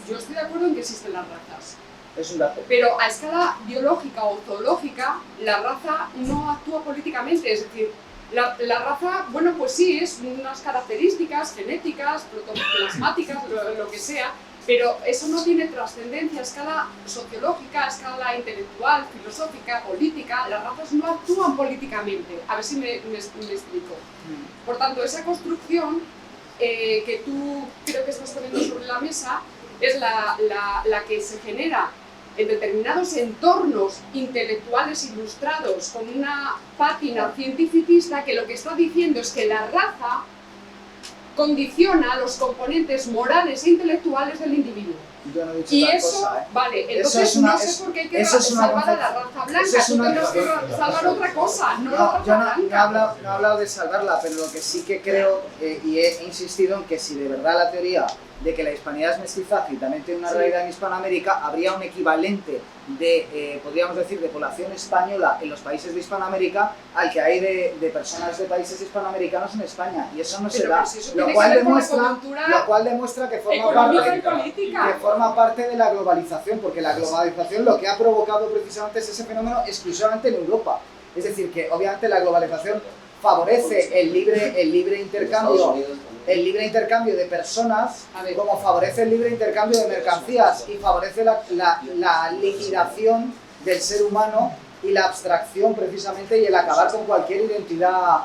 Speaker 3: yo estoy de acuerdo en que existen las razas.
Speaker 2: Es un dato.
Speaker 3: Pero a escala biológica o zoológica, la raza no actúa políticamente, es decir, la raza, bueno, pues sí, es unas características genéticas, protoplasmáticas, lo que sea, pero eso no tiene trascendencia a escala sociológica, a escala intelectual, filosófica, política. Las razas no actúan políticamente. A ver si me explico. Por tanto, esa construcción que tú creo que estás poniendo sobre la mesa es la que se genera en determinados entornos intelectuales ilustrados con una pátina cientificista que lo que está diciendo es que la raza condiciona los componentes morales e intelectuales del individuo.
Speaker 2: Yo no he dicho
Speaker 3: y
Speaker 2: tal
Speaker 3: eso,
Speaker 2: cosa,
Speaker 3: vale, entonces no sé por qué hay que salvar a la raza blanca, tú tendrás que salvar otra cosa, no la raza blanca.
Speaker 2: No he hablado de salvarla, pero lo que sí que creo, y he insistido en que si de verdad la teoría de que la hispanidad es mestizaje y también tiene una realidad en Hispanoamérica, habría un equivalente de, podríamos decir, de población española en los países de Hispanoamérica al que hay de personas de países hispanoamericanos en España, y eso no se da, lo cual demuestra que forma parte de la globalización, porque la globalización lo que ha provocado precisamente es ese fenómeno exclusivamente en Europa. Es decir, que obviamente la globalización favorece el libre intercambio de personas, como favorece el libre intercambio de mercancías y favorece la liquidación del ser humano y la abstracción precisamente y el acabar con cualquier identidad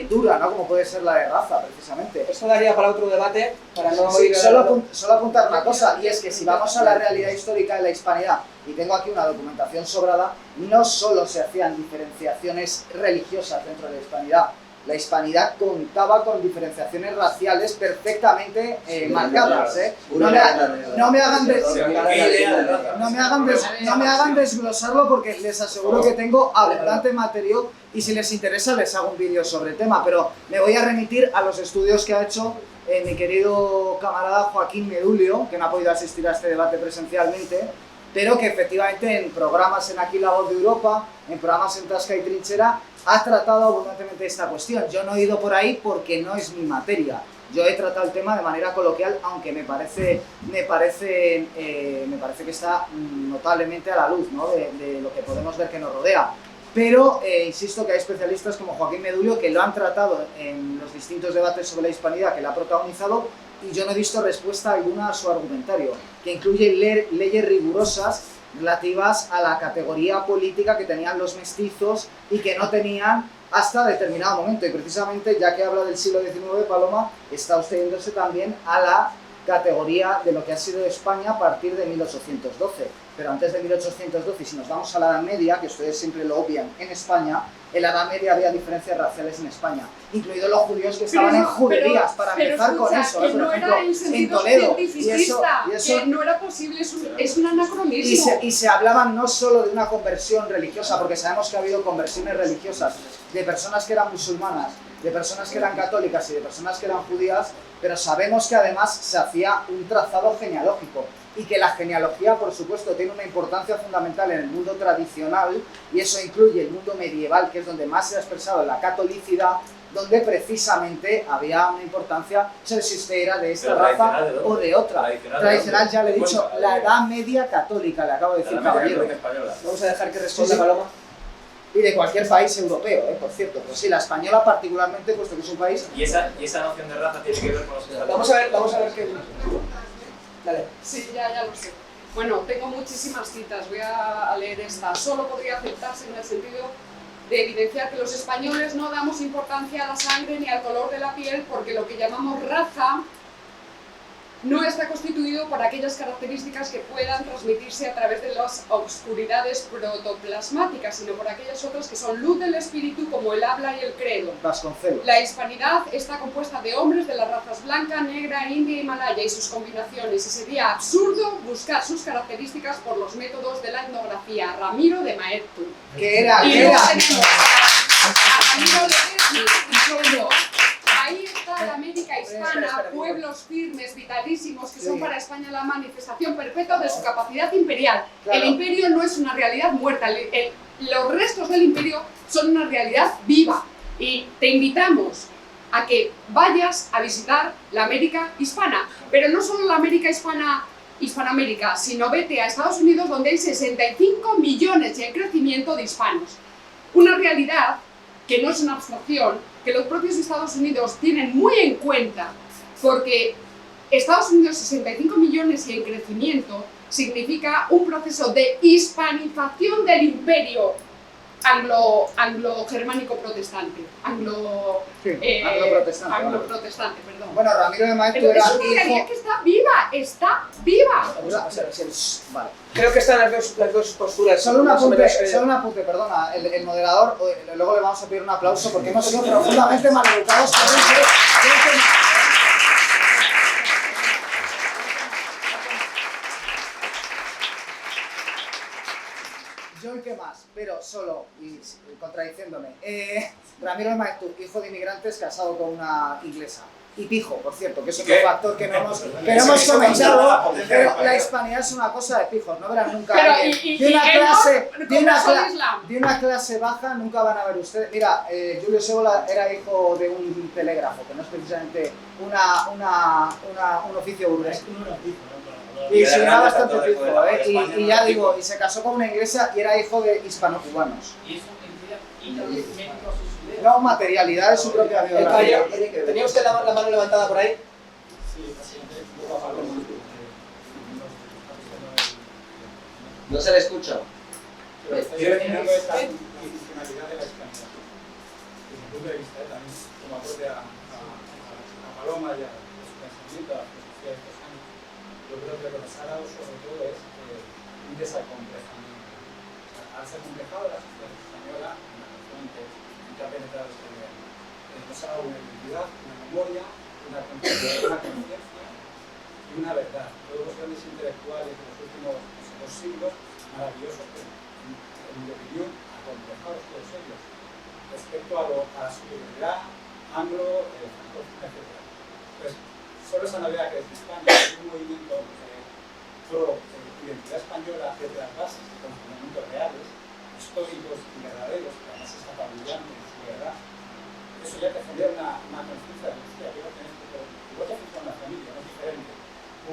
Speaker 2: dura, ¿no? Como puede ser la de raza, precisamente.
Speaker 1: Esto daría para otro debate, para no
Speaker 2: sí,
Speaker 1: ir
Speaker 2: solo apuntar una cosa, y es que si vamos a la realidad histórica de la hispanidad, y tengo aquí una documentación sobrada, no solo se hacían diferenciaciones religiosas dentro de la hispanidad. La hispanidad contaba con diferenciaciones raciales perfectamente marcadas, ¿eh? No me hagan desglosarlo porque les aseguro que tengo abundante material y si les interesa les hago un vídeo sobre el tema, pero me voy a remitir a los estudios que ha hecho mi querido camarada Joaquín Medulio, que no ha podido asistir a este debate presencialmente, pero que efectivamente en programas en Aquí la Voz de Europa, en programas en Tasca y Trinchera, ha tratado abundantemente esta cuestión. Yo no he ido por ahí porque no es mi materia. Yo he tratado el tema de manera coloquial, aunque me parece que está notablemente a la luz, ¿no? de lo que podemos ver que nos rodea. Pero insisto que hay especialistas como Joaquín Medulio que lo han tratado en los distintos debates sobre la hispanidad que le ha protagonizado, y yo no he visto respuesta alguna a su argumentario, que incluye leyes rigurosas relativas a la categoría política que tenían los mestizos y que no tenían hasta determinado momento. Y precisamente, ya que habla del siglo XIX, Paloma, está usted yéndose también a la categoría de lo que ha sido España a partir de 1812. Pero antes de 1812, si nos vamos a la Edad Media, que ustedes siempre lo obvian en España, en la Edad Media había diferencias raciales en España, incluidos los judíos que estaban en juderías, para empezar con eso,
Speaker 3: que no era
Speaker 2: en Toledo, y eso
Speaker 3: que no era posible, es un anacronismo.
Speaker 2: Y se hablaban no solo de una conversión religiosa, porque sabemos que ha habido conversiones religiosas de personas que eran musulmanas, de personas que eran católicas y de personas que eran judías, pero sabemos que además se hacía un trazado genealógico y que la genealogía, por supuesto, tiene una importancia fundamental en el mundo tradicional, y eso incluye el mundo medieval, que es donde más se ha expresado la catolicidad, donde precisamente había una importancia sobre si usted era de esta raza o de otra. Tradicional, ya le he dicho, la Edad Media católica, le acabo de decir, caballero.
Speaker 1: Vamos a dejar que responda Paloma.
Speaker 2: Y de cualquier país europeo, por cierto. Pero sí, la española particularmente, puesto que es un país...
Speaker 5: ¿Y esa noción de raza tiene que ver con los...
Speaker 1: Vamos a ver qué... Dale.
Speaker 3: Sí, ya lo sé. Bueno, tengo muchísimas citas, voy a leer esta. Solo podría aceptarse en el sentido de evidenciar que los españoles no damos importancia a la sangre ni al color de la piel porque lo que llamamos raza no está constituido por aquellas características que puedan transmitirse a través de las oscuridades protoplasmáticas, sino por aquellas otras que son luz del espíritu, como el habla y el credo.
Speaker 2: Vasconcelos.
Speaker 3: La hispanidad está compuesta de hombres de las razas blanca, negra, india y malaya y sus combinaciones, y sería absurdo buscar sus características por los métodos de la etnografía. Ramiro de Maeztu.
Speaker 2: ¿Qué era?
Speaker 3: Y
Speaker 2: ¿Qué
Speaker 3: luego
Speaker 2: era?
Speaker 3: tenemos a Ramiro de Maeztu. Ahí está la América hispana,
Speaker 1: Espera,
Speaker 3: pueblos firmes, vitalísimos, que son
Speaker 2: Sí.
Speaker 3: para España la manifestación perpetua de su capacidad imperial.
Speaker 2: Claro.
Speaker 3: El imperio no es una realidad muerta, los restos del imperio son una realidad viva. Y te invitamos a que vayas a visitar la América hispana, pero no solo la América hispana, Hispanoamérica, sino vete a Estados Unidos, donde hay 65 millones y en crecimiento de hispanos. Una realidad que no es una abstracción, que los propios Estados Unidos tienen muy en cuenta, porque Estados Unidos 65 millones y en crecimiento significa un proceso de hispanización del imperio anglo-germánico protestante,
Speaker 2: Anglo-protestante, vale.
Speaker 3: anglo-protestante, perdón.
Speaker 2: Bueno, Ramiro de Maeztu
Speaker 3: Pero
Speaker 2: era
Speaker 3: es una realidad
Speaker 2: hijo...
Speaker 3: que está viva, está viva.
Speaker 1: Vamos a pasar así.
Speaker 2: Vale.
Speaker 1: Creo que están las dos posturas.
Speaker 2: Solo un
Speaker 1: más o menos,
Speaker 2: apunte, perdona. El moderador, luego le vamos a pedir un aplauso porque hemos sido profundamente maleducados por él. Yo y qué más, pero solo, y contradiciéndome. Ramiro de Maeztu, hijo de inmigrantes, casado con una inglesa. Y pijo, por cierto, que es otro factor que no hemos comentado, pero la hispanidad es una cosa de pijos, no verán nunca
Speaker 3: Pero,
Speaker 2: a alguien
Speaker 3: y
Speaker 2: de
Speaker 3: conversión al Islam.
Speaker 2: una clase baja, nunca van a ver ustedes. Mira, Julio Sébola era hijo de un telégrafo, que no es precisamente un oficio burgués. Y se era bastante pijo, y ya digo, y se casó con una inglesa y era hijo de hispano-cubanos.
Speaker 8: Y eso incluye méritos y su idea.
Speaker 2: No, materialidad de su propia
Speaker 1: El
Speaker 2: biografía.
Speaker 1: caballero, ¿tenía usted la mano levantada por ahí?
Speaker 6: No se le escucha.
Speaker 9: Yo definiendo esta funcionalidad de la hispanidad. Desde mi punto de vista, también como aporte a Paloma y a su pensamiento, a la filosofía de estos años, yo creo que lo que nos ha dado sobre todo es un desacomplejamiento. O sea, al ser complejado la sociedad española, en la razón que ha penetrado este nivel, nos ha dado una identidad, una memoria, una conciencia y una verdad. Todos los grandes intelectuales de los últimos 2 siglos, maravillosos, pero en mi opinión, acomplejados todos ellos, respecto a la superioridad anglo, francófona, etc. Pues, solo esa novedad que desde España es un movimiento pro identidad española desde las bases con fundamentos reales, históricos y verdaderos, que además es apabullante en su verdad. Eso ya te genera una conciencia de que quiero tener igual que haces con la familia, no es diferente.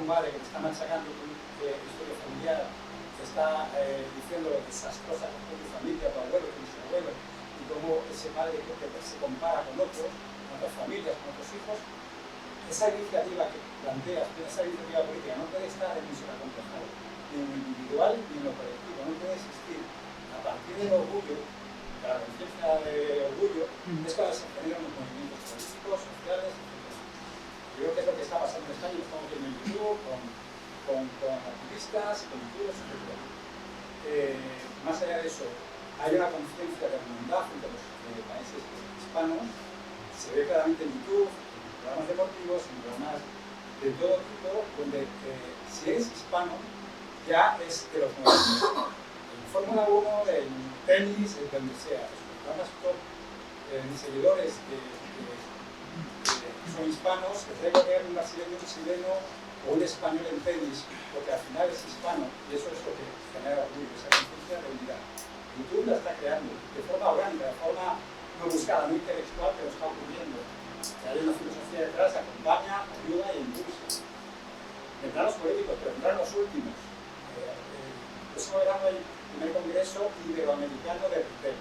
Speaker 9: Un padre que te está machacando tu historia familiar, te está diciendo lo desastrosa que fue tu familia, tu abuelo, tu bisabuelo, y cómo ese padre que se compara con otros, con otras familias, con otros hijos. Esa iniciativa que planteas, esa iniciativa política, no puede estar en un solo complejado, ni en lo individual ni en lo colectivo, no puede existir. A partir del orgullo, de la conciencia de orgullo, es cuando se generan los movimientos políticos, sociales, etc. Yo creo que es lo que está pasando en España, lo estamos viendo en YouTube, con activistas, con youtubers, etc. Más allá de eso, hay una conciencia de hermandad entre los países hispanos, se ve claramente en YouTube, programas deportivos, en programas de todo tipo, donde si eres hispano, ya es de los nuevos. En Fórmula 1, en tenis, en donde sea. Los programas top, mis seguidores que son hispanos, que tengo que ver un brasileño, un chileno o un español en tenis, porque al final es hispano, y eso es lo que genera orgullo, esa conciencia de unidad. YouTube la está creando de forma orgánica, de forma no buscada, no intelectual, pero está ocurriendo. Que hay una filosofía detrás, acompaña, ayuda y impulsa. Vendrán los políticos, pero vendrán los últimos. Eso era el primer congreso iberoamericano de retail.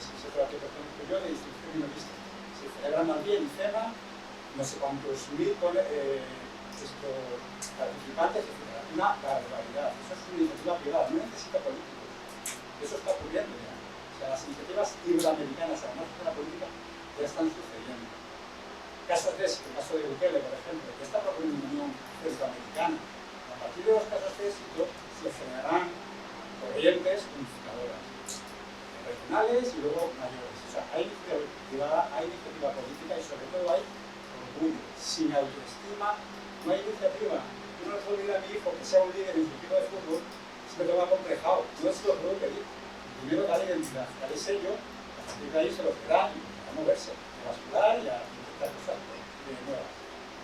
Speaker 9: Se trata de yo de distribución minorista. Se celebra más bien IFEMA, no sé cuántos mil participantes, etc. Una barbaridad. Eso es una iniciativa privada, no necesita políticos. Eso está ocurriendo ya. O sea, las iniciativas iberoamericanas, además de la política, ya están sucediendo. Casos de éxito, el caso de Bukele, por ejemplo, que está proponiendo una unión centroamericana. A partir de los casos de éxito se generarán corrientes unificadoras, regionales y luego mayores. O sea, hay iniciativa privada, hay iniciativa política y sobre todo hay orgullo. Sin autoestima no hay iniciativa. Yo no le puedo pedir a mi hijo que sea un líder en su equipo de fútbol, es que lo va complejado. No es lo que puedo pedir. Primero da la identidad, da el sello, a partir de ahí se lo dan y a moverse, a sudar y a intentar cosas nuevas.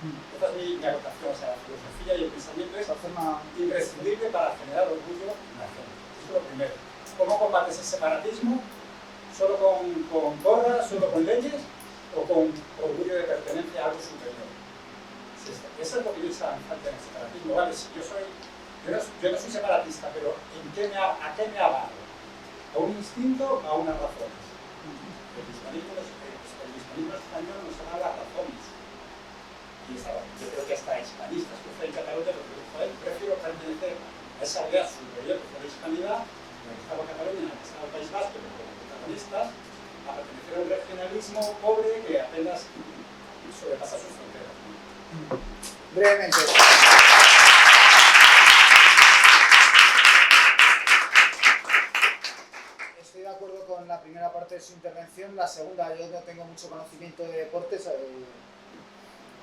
Speaker 9: Esta es mi acotación, o sea, la filosofía y el pensamiento es imprescindible para generar orgullo en la gente. Eso es lo primero. ¿Cómo combates el separatismo? ¿Solo con gorras, solo con leyes o con orgullo de pertenencia a algo superior? Eso es lo que yo estaba en falta en el separatismo. Vale, si yo no soy separatista, pero ¿a qué me agarro? ¿A un instinto o a unas razones? El hispanismo español nos da las razones. Y yo creo que hasta hispanistas que fue en Cataluña, porque prefiero pertenecer a esa idea superior que fue la hispanidad, en la que estaba Cataluña, en la que estaba el País Vasco, como protagonistas, a pertenecer a un regionalismo pobre que apenas sobrepasa sus fronteras.
Speaker 2: Brevemente. Estoy de acuerdo con la primera parte de su intervención. La segunda, yo no tengo mucho conocimiento de deportes.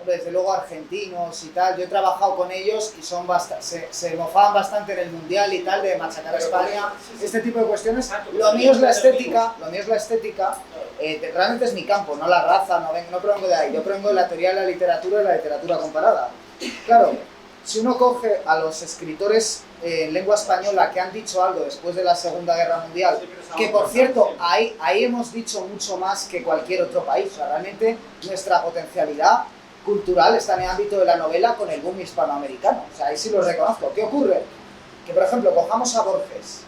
Speaker 2: Desde luego argentinos y tal, yo he trabajado con ellos y son se mofaban bastante en el Mundial y tal, de machacar a España, este tipo de cuestiones. Lo mío es la estética, realmente es mi campo, no la raza, no provengo de ahí, yo provengo de la teoría de la literatura y la literatura comparada. Claro, si uno coge a los escritores en lengua española que han dicho algo después de la Segunda Guerra Mundial, que por cierto, ahí hemos dicho mucho más que cualquier otro país, o sea, realmente nuestra potencialidad cultural está en el ámbito de la novela con el boom hispanoamericano, o sea, ahí sí lo reconozco. ¿Qué ocurre? Que, por ejemplo, cojamos a Borges.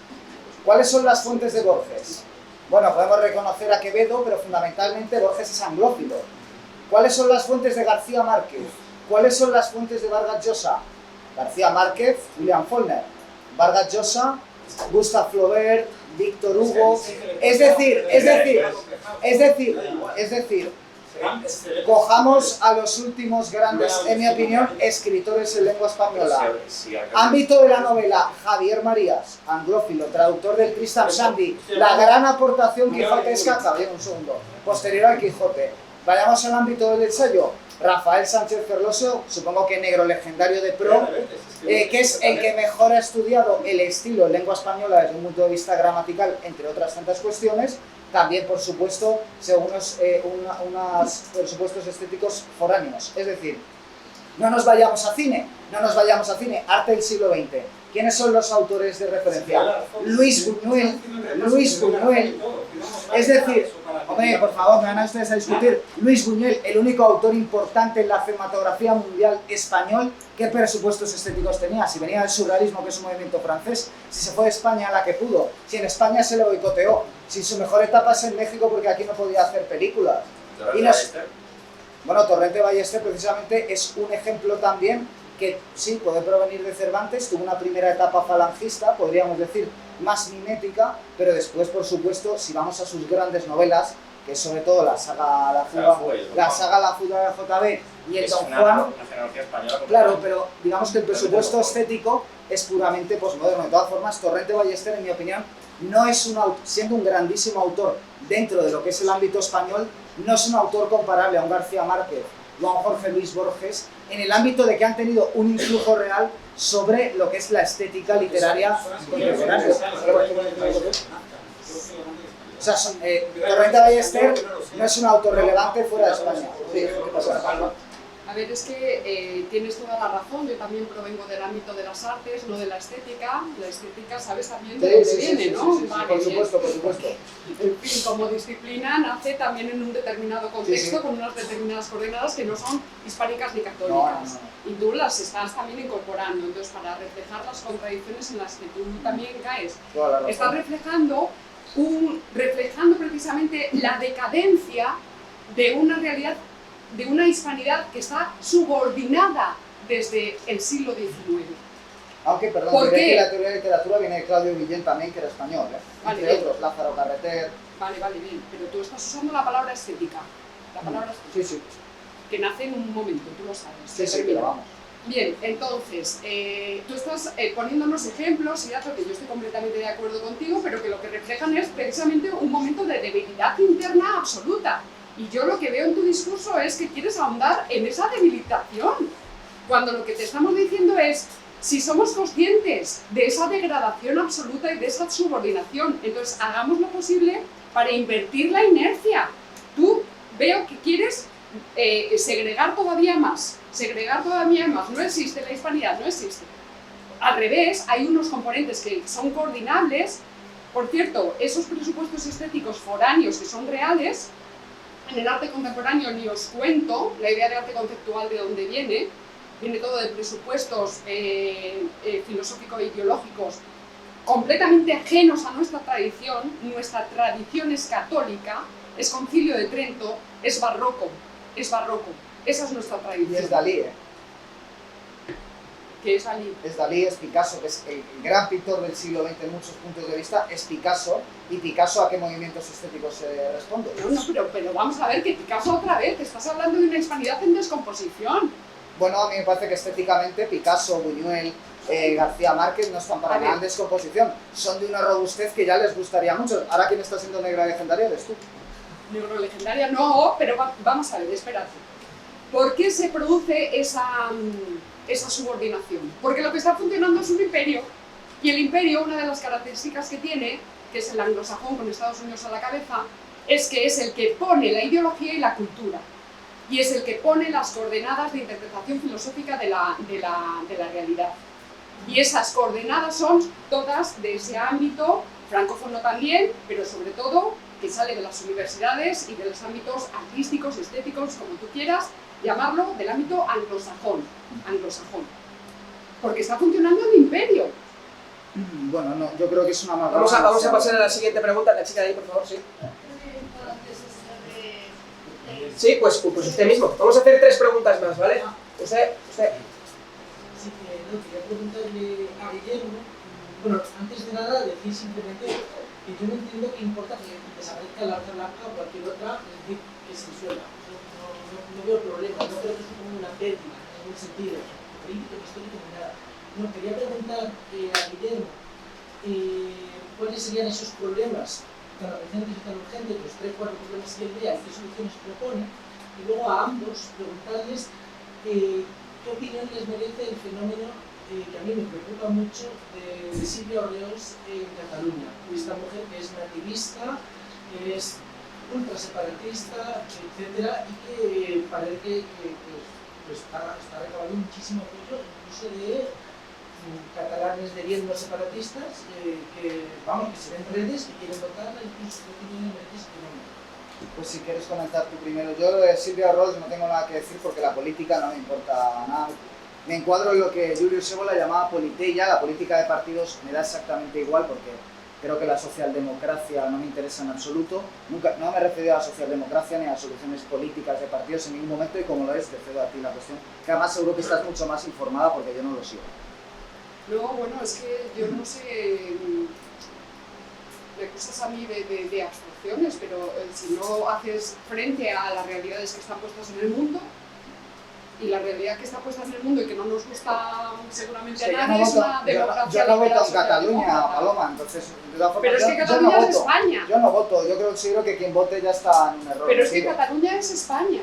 Speaker 2: ¿Cuáles son las fuentes de Borges? Bueno, podemos reconocer a Quevedo, pero fundamentalmente Borges es anglófilo. ¿Cuáles son las fuentes de García Márquez? ¿Cuáles son las fuentes de Vargas Llosa? García Márquez, William Faulkner. Vargas Llosa, Gustave Flaubert, Víctor Hugo... Es decir, cojamos a los últimos grandes, en mi opinión, escritores en lengua española. Ámbito de la novela, Javier Marías, anglófilo, traductor del Tristan Shandy, la gran aportación quijotesca, un segundo, posterior al Quijote. Vayamos al ámbito del ensayo, Rafael Sánchez Ferlosio, supongo que negro legendario de pro, que es el que mejor ha estudiado el estilo en lengua española desde un punto de vista gramatical, entre otras tantas cuestiones. También, por supuesto, según unos presupuestos estéticos foráneos. Es decir, no nos vayamos a cine, arte del siglo XX. ¿Quiénes son los autores de referencia? Luis Buñuel. Es decir, hombre, por favor, me van a ustedes a discutir. Luis Buñuel, el único autor importante en la cinematografía mundial español, ¿qué presupuestos estéticos tenía? Si venía del surrealismo, que es un movimiento francés, si se fue de España a la que pudo, si en España se le boicoteó, si su mejor etapa es en México porque aquí no podía hacer películas. Bueno, Torrente Ballester precisamente es un ejemplo también que sí, puede provenir de Cervantes, tuvo una primera etapa falangista, podríamos decir, más mimética, pero después, por supuesto, si vamos a sus grandes novelas, que es sobre todo la saga La Fuga de JB y el Don Juan, claro, pero digamos que el presupuesto estético es puramente posmoderno. De todas formas, Torrente Ballester, en mi opinión, no es siendo un grandísimo autor dentro de lo que es el ámbito español, no es un autor comparable a un García Márquez o a un Jorge Luis Borges, en el ámbito de que han tenido un influjo real sobre lo que es la estética literaria contemporánea. O sea, Torrente Ballester no es un autor relevante fuera de España. ¿Qué pasa?
Speaker 3: A ver, es que tienes toda la razón, yo también provengo del ámbito de las artes, no de la estética sabes también de dónde viene, ¿no?
Speaker 2: Sí, por supuesto.
Speaker 3: En fin, como disciplina nace también en un determinado contexto, con unas determinadas coordenadas que no son hispánicas ni católicas. Y tú las estás también incorporando, entonces para reflejar las contradicciones en las que tú también caes. Estás reflejando precisamente la decadencia de una realidad, de una hispanidad que está subordinada desde el siglo XIX.
Speaker 2: Aunque, perdón,
Speaker 3: ¿Por
Speaker 2: diré
Speaker 3: qué?
Speaker 2: que la teoría de literatura viene de Claudio Guillén también, que era español,
Speaker 3: Vale,
Speaker 2: entre
Speaker 3: bien.
Speaker 2: otros, Lázaro Carreter.
Speaker 3: Vale, bien, pero tú estás usando la palabra estética. La palabra estética,
Speaker 2: Sí, sí,
Speaker 3: que nace en un momento, tú lo sabes.
Speaker 2: sí, sí, pero vamos.
Speaker 3: Bien, entonces, tú estás poniéndonos ejemplos, y datos que yo estoy completamente de acuerdo contigo, pero que lo que reflejan es precisamente un momento de debilidad interna absoluta. Y yo lo que veo en tu discurso es que quieres ahondar en esa debilitación, cuando lo que te estamos diciendo es, si somos conscientes de esa degradación absoluta y de esa subordinación, entonces hagamos lo posible para invertir la inercia. Tú veo que quieres segregar todavía más, no existe la hispanidad, no existe. Al revés, hay unos componentes que son coordinables. Por cierto, esos presupuestos estéticos foráneos que son reales, en el arte contemporáneo ni os cuento la idea de arte conceptual de dónde viene todo de presupuestos filosófico-ideológicos completamente ajenos a nuestra tradición es católica, es Concilio de Trento, es barroco, esa es nuestra tradición.
Speaker 2: Y es Dalí,
Speaker 3: ¿Qué es Dalí?
Speaker 2: Es Dalí, es Picasso, que es el gran pintor del siglo XX en muchos puntos de vista, es Picasso, y Picasso ¿a qué movimientos estéticos responde?
Speaker 3: No, pero vamos a ver que Picasso otra vez, te estás hablando de una hispanidad en descomposición.
Speaker 2: Bueno, a mí me parece que estéticamente Picasso, Buñuel, García Márquez no están para nada en descomposición, son de una robustez que ya les gustaría mucho. Ahora, ¿quién está siendo negra legendaria? Eres tú.
Speaker 3: Negro legendaria no, pero vamos a ver, espérate. ¿Por qué se produce esa subordinación? Porque lo que está funcionando es un imperio, y el imperio, una de las características que tiene, que es el anglosajón con Estados Unidos a la cabeza, es que es el que pone la ideología y la cultura, y es el que pone las coordenadas de interpretación filosófica de la realidad. Y esas coordenadas son todas de ese ámbito, francófono también, pero sobre todo que sale de las universidades y de los ámbitos artísticos, estéticos, como tú quieras llamarlo, del ámbito anglosajón. Porque está funcionando el imperio.
Speaker 2: Bueno, no, yo creo que es una mala.
Speaker 1: Vamos a pasar a la siguiente pregunta, la chica de ahí, por favor, sí. Sí, pues usted mismo. Vamos a hacer 3 preguntas más, ¿vale? Usted.
Speaker 8: Sí, no, quería preguntarle a Guillermo, bueno, antes de nada decir simplemente que yo no entiendo qué importa que desaparezca la raza blanca o cualquier otra, es decir, que se disuelva. No veo problema, no creo que eso como una pérdida, en ningún sentido, político, histórico, ni nada. No, quería preguntar a Guillermo, ¿cuáles serían esos problemas tan urgentes y tan urgentes, los 3 o 4 problemas que él vea y qué soluciones propone? Y luego a ambos preguntarles ¿qué opinión les merece el fenómeno que a mí me preocupa mucho de Silvia Orleós en Cataluña? Esta mujer que es nativista, que es ultra separatista, etcétera, y que parece que está recabando muchísimo apoyo, incluso de catalanes de bien no separatistas, que se ven redes, que quieren votar, incluso ¿qué opinión les merece ese fenómeno?
Speaker 2: Pues si quieres comentar tú primero. Yo de Silvia Orleós no tengo nada que decir porque la política no me importa nada. Me encuadro en lo que Julio Sebola llamaba politeia. La política de partidos me da exactamente igual porque creo que la socialdemocracia no me interesa en absoluto. No me he referido a la socialdemocracia ni a soluciones políticas de partidos en ningún momento, y como lo es, te cedo a ti la cuestión, que además seguro que estás mucho más informada porque yo no lo sigo.
Speaker 3: No, bueno, es que yo no sé, me acusas a mí de abstracciones, pero si no haces frente a las realidades que están puestas en el mundo, y la realidad que está puesta en el mundo y que no nos gusta seguramente a nadie es una democracia.
Speaker 2: Yo no voto
Speaker 3: liberal
Speaker 2: en Cataluña,
Speaker 3: socialdemócrata.
Speaker 2: Paloma, entonces de todas formas,
Speaker 3: Pero es que Cataluña es España.
Speaker 2: Yo no voto, yo creo que quien vote ya está en un error.
Speaker 3: Pero es que Cataluña es España.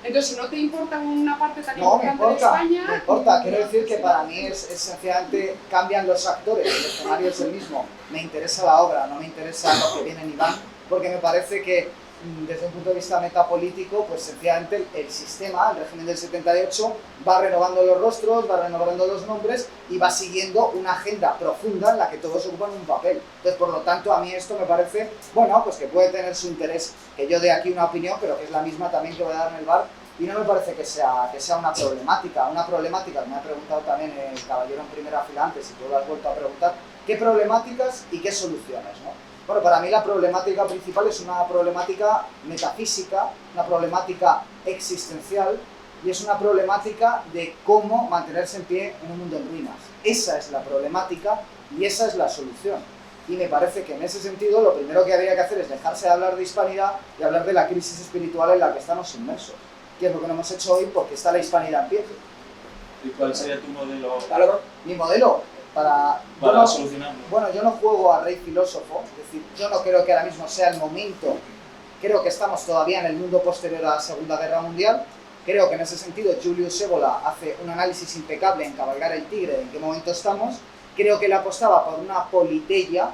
Speaker 3: Entonces, si no te importa una parte tan
Speaker 2: No, me
Speaker 3: importante de
Speaker 2: importa,
Speaker 3: España...
Speaker 2: me importa. Quiero decir que para mí es sencillamente cambian los actores, el escenario es el mismo. Me interesa la obra, no me interesa lo que vienen y van, porque me parece que desde un punto de vista metapolítico, pues sencillamente el sistema, el régimen del 78, va renovando los rostros, va renovando los nombres y va siguiendo una agenda profunda en la que todos ocupan un papel. Entonces, por lo tanto, a mí esto me parece, bueno, pues que puede tener su interés, que yo dé aquí una opinión, pero que es la misma también que voy a dar en el bar, y no me parece que sea una problemática. Una problemática que me ha preguntado también el caballero en primera fila antes, y tú lo has vuelto a preguntar, ¿qué problemáticas y qué soluciones, ¿no? Bueno, para mí la problemática principal es una problemática metafísica, una problemática existencial, y es una problemática de cómo mantenerse en pie en un mundo en ruinas. Esa es la problemática y esa es la solución. Y me parece que en ese sentido lo primero que habría que hacer es dejarse de hablar de hispanidad y hablar de la crisis espiritual en la que estamos inmersos, que es lo que no hemos hecho hoy porque está la hispanidad en pie.
Speaker 5: ¿Y cuál sería tu modelo
Speaker 2: Mi modelo para
Speaker 5: solucionarlo?
Speaker 2: Bueno, yo no juego a rey filósofo, es decir, yo no creo que ahora mismo sea el momento, creo que estamos todavía en el mundo posterior a la Segunda Guerra Mundial, creo que en ese sentido Julius Evola hace un análisis impecable en Cabalgar el Tigre, de en qué momento estamos, creo que él apostaba por una politeia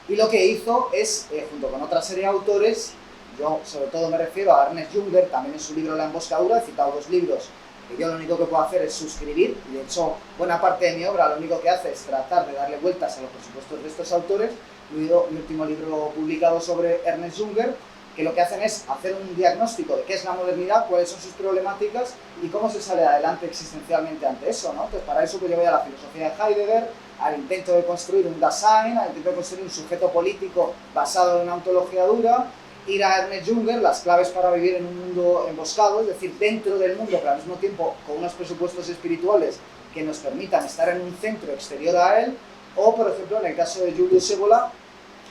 Speaker 2: y lo que hizo es, junto con otra serie de autores, yo sobre todo me refiero a Ernest Junger, también en su libro La Emboscadura, he citado 2 libros que yo lo único que puedo hacer es suscribir, y de hecho buena parte de mi obra lo único que hace es tratar de darle vueltas a los presupuestos de estos autores. Mi último libro publicado sobre Ernest Junger, que lo que hacen es hacer un diagnóstico de qué es la modernidad, cuáles son sus problemáticas y cómo se sale adelante existencialmente ante eso, ¿no? Entonces para eso pues yo voy a la filosofía de Heidegger, al intento de construir un Dasein, al intento de construir un sujeto político basado en una ontología dura, ir a Ernest Junger, las claves para vivir en un mundo emboscado, es decir, dentro del mundo, pero al mismo tiempo con unos presupuestos espirituales que nos permitan estar en un centro exterior a él, o por ejemplo en el caso de Julius Evola,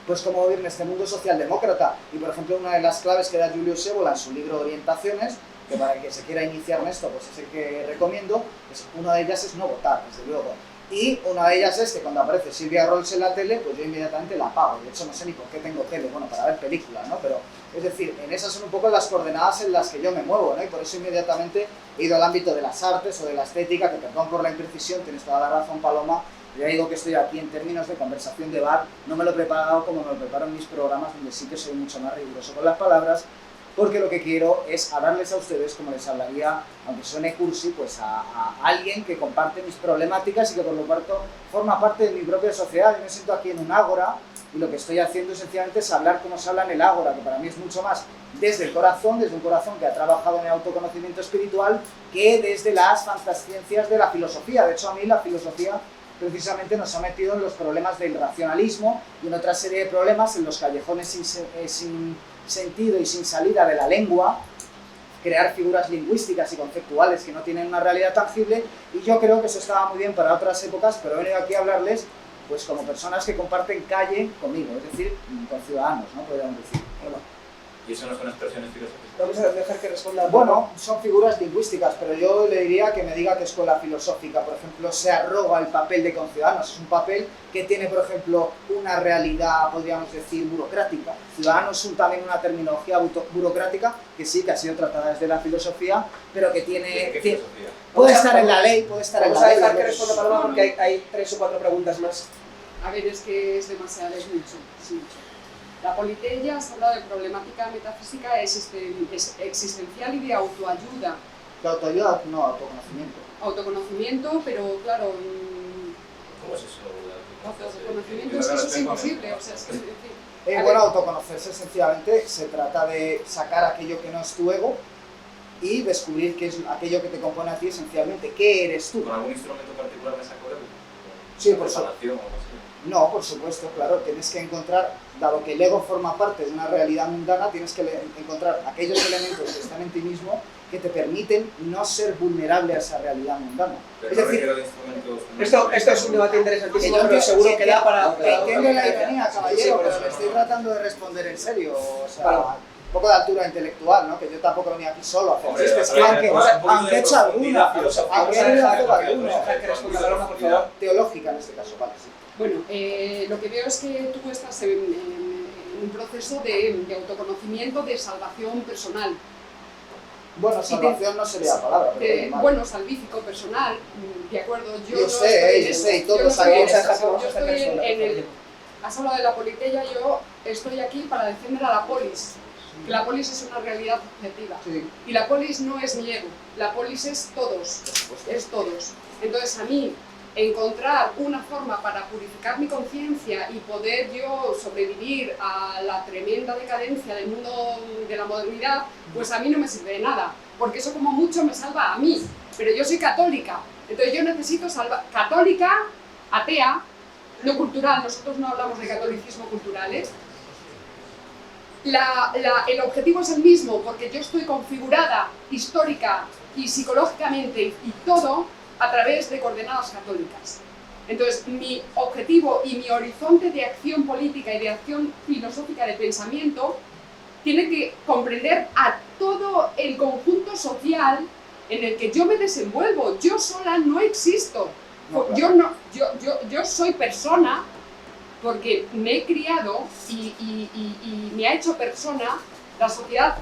Speaker 2: pues cómo vivir en este mundo socialdemócrata. Y por ejemplo una de las claves que da Julius Evola en su libro Orientaciones, que para el que se quiera iniciar en esto, pues es el que recomiendo, pues una de ellas es no votar, desde luego. Y una de ellas es que cuando aparece Silvia Rolls en la tele, pues yo inmediatamente la apago. De hecho, no sé ni por qué tengo tele, bueno, para ver películas, ¿no? Pero, es decir, en esas son un poco las coordenadas en las que yo me muevo, ¿no? Y por eso inmediatamente he ido al ámbito de las artes o de la estética, que perdón por la imprecisión, tienes toda la razón, Paloma. Ya digo que estoy aquí en términos de conversación de bar, no me lo he preparado como me lo preparo en mis programas, donde sí que soy mucho más riguroso con las palabras, porque lo que quiero es hablarles a ustedes como les hablaría, aunque suene cursi, pues a alguien que comparte mis problemáticas y que por lo tanto forma parte de mi propia sociedad. Yo me siento aquí en un ágora y lo que estoy haciendo esencialmente es hablar como se habla en el ágora, que para mí es mucho más desde el corazón, desde un corazón que ha trabajado en el autoconocimiento espiritual, que desde las fantasciencias de la filosofía. De hecho, a mí la filosofía precisamente nos ha metido en los problemas del racionalismo y en otra serie de problemas, en los callejones sin sentido y sin salida de la lengua, crear figuras lingüísticas y conceptuales que no tienen una realidad tangible, y yo creo que eso estaba muy bien para otras épocas, pero he venido aquí a hablarles pues como personas que comparten calle conmigo, es decir, con ciudadanos, ¿no? Podríamos decir. Bueno.
Speaker 5: ¿Y eso no son expresiones filosóficas?
Speaker 1: Vamos a dejar que responda.
Speaker 2: Bueno, son figuras lingüísticas, pero yo le diría que me diga qué escuela filosófica, por ejemplo, se arroga el papel de conciudadanos. Es un papel que tiene, por ejemplo, una realidad, podríamos decir, burocrática. Ciudadanos son también una terminología burocrática que sí, que ha sido tratada desde la filosofía, pero que tiene...
Speaker 5: ¿Qué filosofía?
Speaker 2: Puede estar en la ley, puede estar en la ley.
Speaker 1: Vamos a dejar que responda Paloma porque hay 3 o 4 preguntas más.
Speaker 3: A ver, es que es demasiado, es mucho, es mucho. La politeia se habla de problemática metafísica existencial y de autoayuda.
Speaker 2: La autoayuda, no, autoconocimiento.
Speaker 3: Autoconocimiento, pero claro...
Speaker 5: ¿Cómo es eso?
Speaker 3: Autoconocimiento es que eso es imposible, o sea, es que...
Speaker 2: Bueno, autoconocerse esencialmente se trata de sacar aquello que no es tu ego y descubrir qué es aquello que te compone a ti esencialmente. ¿Qué eres tú?
Speaker 5: ¿Con algún instrumento particular me saco de él?
Speaker 2: Sí, por supuesto.
Speaker 5: ¿Sanación o algo así?
Speaker 2: No, por supuesto, claro. Tienes que encontrar, dado que el ego forma parte de una realidad mundana, tienes que encontrar aquellos elementos que están en ti mismo que te permiten no ser vulnerable a esa realidad mundana.
Speaker 5: Pero
Speaker 2: Es
Speaker 5: no
Speaker 2: decir,
Speaker 5: requiero de instrumentos...
Speaker 1: Esto es un debate interesantísimo, pero seguro que da para...
Speaker 2: entiendo la ironía, caballero,
Speaker 1: Sí,
Speaker 2: pero le estoy tratando de responder en serio. O sea, un poco de altura intelectual, ¿no? Que yo tampoco venía aquí solo a hacer
Speaker 5: Hombre,
Speaker 2: chistes,
Speaker 5: a ver,
Speaker 2: aunque he hecho alguna,
Speaker 1: Vamos a dejar que responda Paloma, por favor.
Speaker 2: teológica en este caso, vale, sí.
Speaker 3: Bueno, lo que veo es que tú estás en un proceso de autoconocimiento, de salvación personal.
Speaker 2: Bueno, salvación no sería la palabra, pero
Speaker 3: bueno, salvífico, personal, de acuerdo.
Speaker 2: Yo sé, y todos sabemos.
Speaker 3: Yo estoy en el... Has hablado de la politeia, yo estoy aquí para defender a la polis. Que la polis es una realidad objetiva.
Speaker 2: Sí.
Speaker 3: Y la polis no es mi ego, la polis es todos, es todos. Entonces a mí, encontrar una forma para purificar mi conciencia y poder yo sobrevivir a la tremenda decadencia del mundo de la modernidad, pues a mí no me sirve de nada, porque eso como mucho me salva a mí, pero yo soy católica, entonces yo necesito salvar, católica, atea, no cultural, nosotros no hablamos de catolicismo cultural, el objetivo es el mismo, porque yo estoy configurada histórica y psicológicamente y todo a través de coordenadas católicas. Entonces, mi objetivo y mi horizonte de acción política y de acción filosófica de pensamiento tiene que comprender a todo el conjunto social en el que yo me desenvuelvo. Yo sola no existo. Yo soy persona porque me he criado y me ha hecho persona la sociedad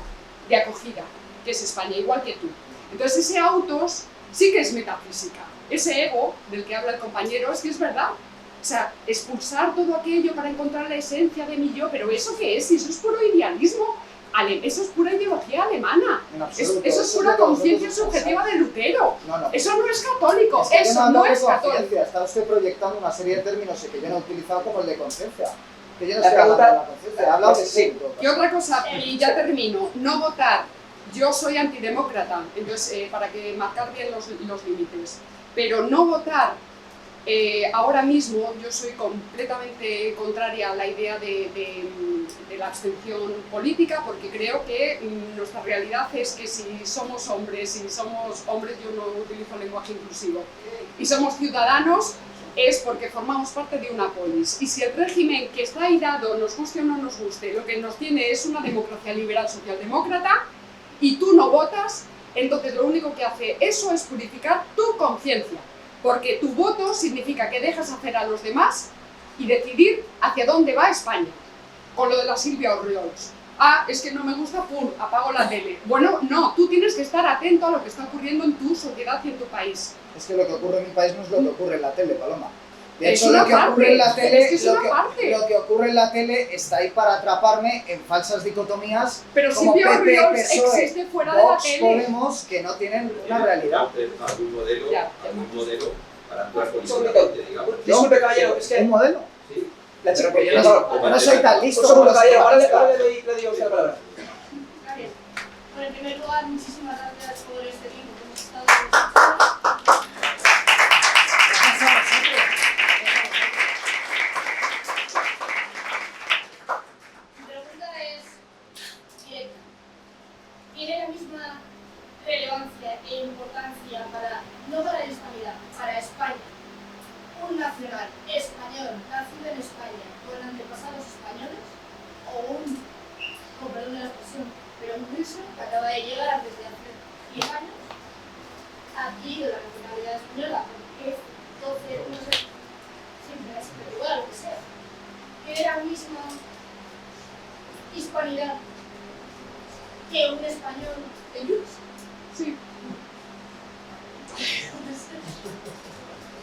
Speaker 3: de acogida, que es España, igual que tú. Entonces, ese autos sí que es metafísica. Ese ego del que habla el compañero es que es verdad. O sea, expulsar todo aquello para encontrar la esencia de mi yo, pero ¿eso qué es? Eso es puro idealismo, eso es pura ideología alemana, eso es pura conciencia subjetiva de Lutero. Eso no es católico, eso no es católico.
Speaker 2: Está usted proyectando una serie de términos que yo no he utilizado como el de conciencia. Que yo no estoy hablando de la conciencia, he hablado de sí.
Speaker 3: Y otra cosa, y ya termino, no votar. Yo soy antidemócrata, entonces para que marcar bien los límites. Pero no votar ahora mismo, yo soy completamente contraria a la idea de la abstención política, porque creo que nuestra realidad es que si somos hombres, yo no utilizo lenguaje inclusivo, y somos ciudadanos, es porque formamos parte de una polis. Y si el régimen que está ahí dado, nos guste o no nos guste, lo que nos tiene es una democracia liberal socialdemócrata, y tú no votas, entonces lo único que hace eso es purificar tu conciencia, porque tu voto significa que dejas hacer a los demás y decidir hacia dónde va España, con lo de la Silvia Orriols. Ah, es que no me gusta, pum, apago la tele. Bueno, no, tú tienes que estar atento a lo que está ocurriendo en tu sociedad y en tu país.
Speaker 2: Es que lo que ocurre en mi país no es lo que ocurre en la tele, Paloma. De
Speaker 3: Es
Speaker 2: hecho,
Speaker 3: una
Speaker 2: lo que ocurre en la
Speaker 3: parte,
Speaker 2: tele,
Speaker 3: es que es una parte.
Speaker 2: lo que ocurre en la tele está ahí para atraparme en falsas dicotomías
Speaker 3: Pero
Speaker 2: como
Speaker 3: Silvia
Speaker 2: PP,
Speaker 3: Orriols
Speaker 2: PSOE,
Speaker 3: existe fuera de la
Speaker 2: Vox,
Speaker 3: tele.
Speaker 2: Podemos, que no tienen una realidad.
Speaker 10: Algún modelo para actuar
Speaker 1: Un
Speaker 10: políticamente, digamos.
Speaker 1: Disculpe, caballero, es que...
Speaker 2: ¿Un modelo?
Speaker 10: Sí.
Speaker 1: La chica,
Speaker 2: Pero que yo no soy tan listo
Speaker 1: un
Speaker 2: como
Speaker 1: segundo,
Speaker 2: los
Speaker 1: caballero, ahora
Speaker 2: demás.
Speaker 1: le doy a usted la palabra.
Speaker 11: Gracias. Bueno, en primer lugar, muchísimas gracias por este tiempo que hemos estado. Mi pregunta es directa. ¿Tiene la misma relevancia e importancia no para la hispanidad, para España, un nacional español nacido en España con antepasados españoles o con perdón de la expresión, pero un ruso que acaba de llegar desde hace 10 años, adquirido la nacionalidad española porque 12, no sé, siempre es igual, lo que sea, tiene la misma hispanidad que un español de Lluís?
Speaker 3: Sí.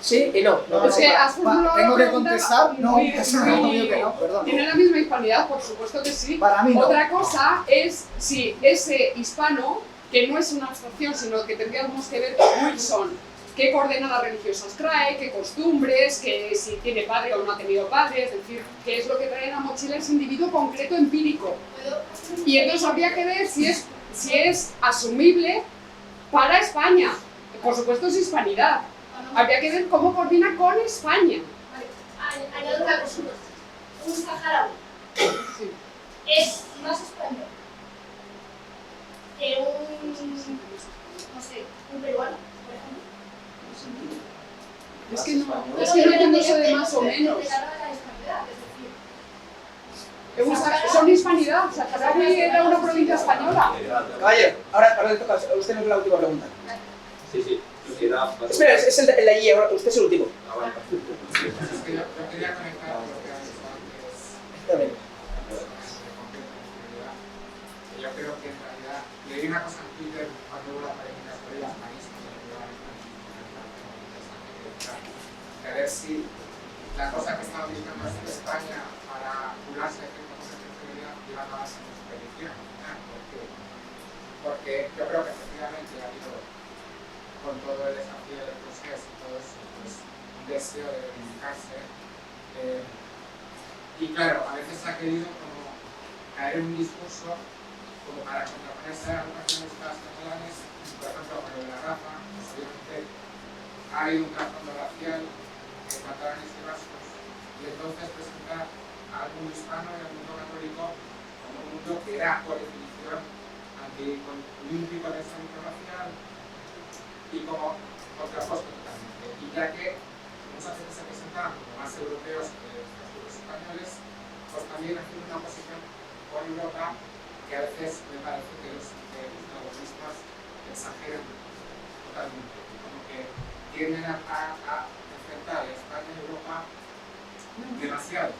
Speaker 1: Sí y no.
Speaker 3: Es que has formulado
Speaker 2: ¿Tengo
Speaker 3: la
Speaker 2: que
Speaker 3: pregunta
Speaker 2: contestar? No,
Speaker 3: muy-
Speaker 2: eso no,
Speaker 3: muy-
Speaker 2: digo que no, perdón.
Speaker 3: ¿Tiene la misma hispanidad? Por supuesto que sí.
Speaker 2: Para mí no.
Speaker 3: Otra cosa es si ese hispano, que no es una abstracción, sino que tendríamos que ver con Wilson, qué coordenadas religiosas trae, qué costumbres, que si tiene padre o no ha tenido padre, es decir, qué es lo que trae en la mochila ese individuo concreto empírico. Y entonces habría que ver si es asumible para España. Por supuesto es hispanidad. Habría que ver cómo coordina con España.
Speaker 11: Vale, añado una cosa. Un saharaui
Speaker 3: Sí.
Speaker 11: es más español que no sé, un peruano, por ejemplo.
Speaker 3: Es que no entiendo eso de más o menos. Son hispanidad. Saharaui era una provincia española.
Speaker 1: Caballero, ahora le toca a usted, no es la última pregunta.
Speaker 10: Sí, sí. Sociedad,
Speaker 1: Espera, es el de allí, ahora usted es el último.
Speaker 10: Avanza.
Speaker 9: Es que yo quería conectar con lo que ha dicho antes.
Speaker 1: También.
Speaker 9: Yo creo que en realidad leí una cosa en Twitter cuando hubo la polémica sobre el hispanismo y a ver si la cosa que estaba utilizando en España para burlarse de cierta cosa de teoría iba a acabarse en su petición. Porque yo creo que efectivamente ha habido, con todo el desafío del proceso y todo eso, pues, un deseo de reivindicarse. Y claro, a veces ha querido como caer en un discurso como para contraponerse a las nacionalistas catalanes, por ejemplo, con lo de la raza, pues obviamente ha habido un trasfondo racial de catalanes y vascos, y entonces presentar al mundo hispano y al mundo católico como mundo que era por definición antiolímpico de extranjero racial y como contrapuesto totalmente. Y ya que muchas veces se presentan como más europeos que los españoles, pues también haciendo una oposición con Europa que a veces me parece que los protagonistas exageran totalmente, como que tienden a enfrentar a España y Europa demasiado,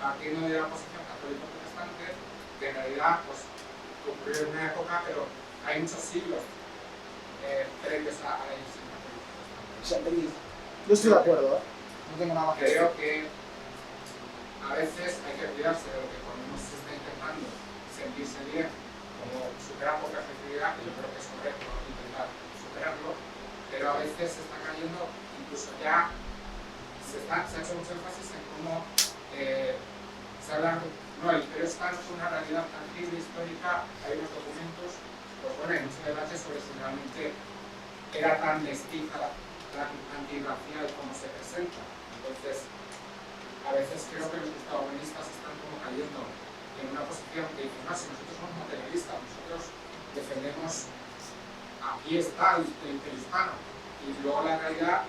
Speaker 9: partiendo de la posición católico-protestante, que en realidad pues, ocurrió en una época, pero hay muchos siglos previos a la iglesia católica.
Speaker 2: Yo estoy de acuerdo, no tengo nada más que decir.
Speaker 9: Creo que a veces hay que cuidarse de lo que cuando uno se está intentando sentirse bien, como superar por perfectibilidad, que yo creo que es correcto intentar superarlo, pero a veces se está cayendo, incluso ya se ha hecho mucho énfasis en cómo se habla, no, el imperio es tanto una realidad tangible, histórica, hay unos documentos, pues bueno, hay mucho debate sobre si realmente era tan mestiza, tan antirracial como se presenta. Entonces, a veces creo que los protagonistas están como cayendo en una posición que dicen, no, si nosotros somos materialistas, nosotros defendemos, aquí está el imperio hispano, y luego la realidad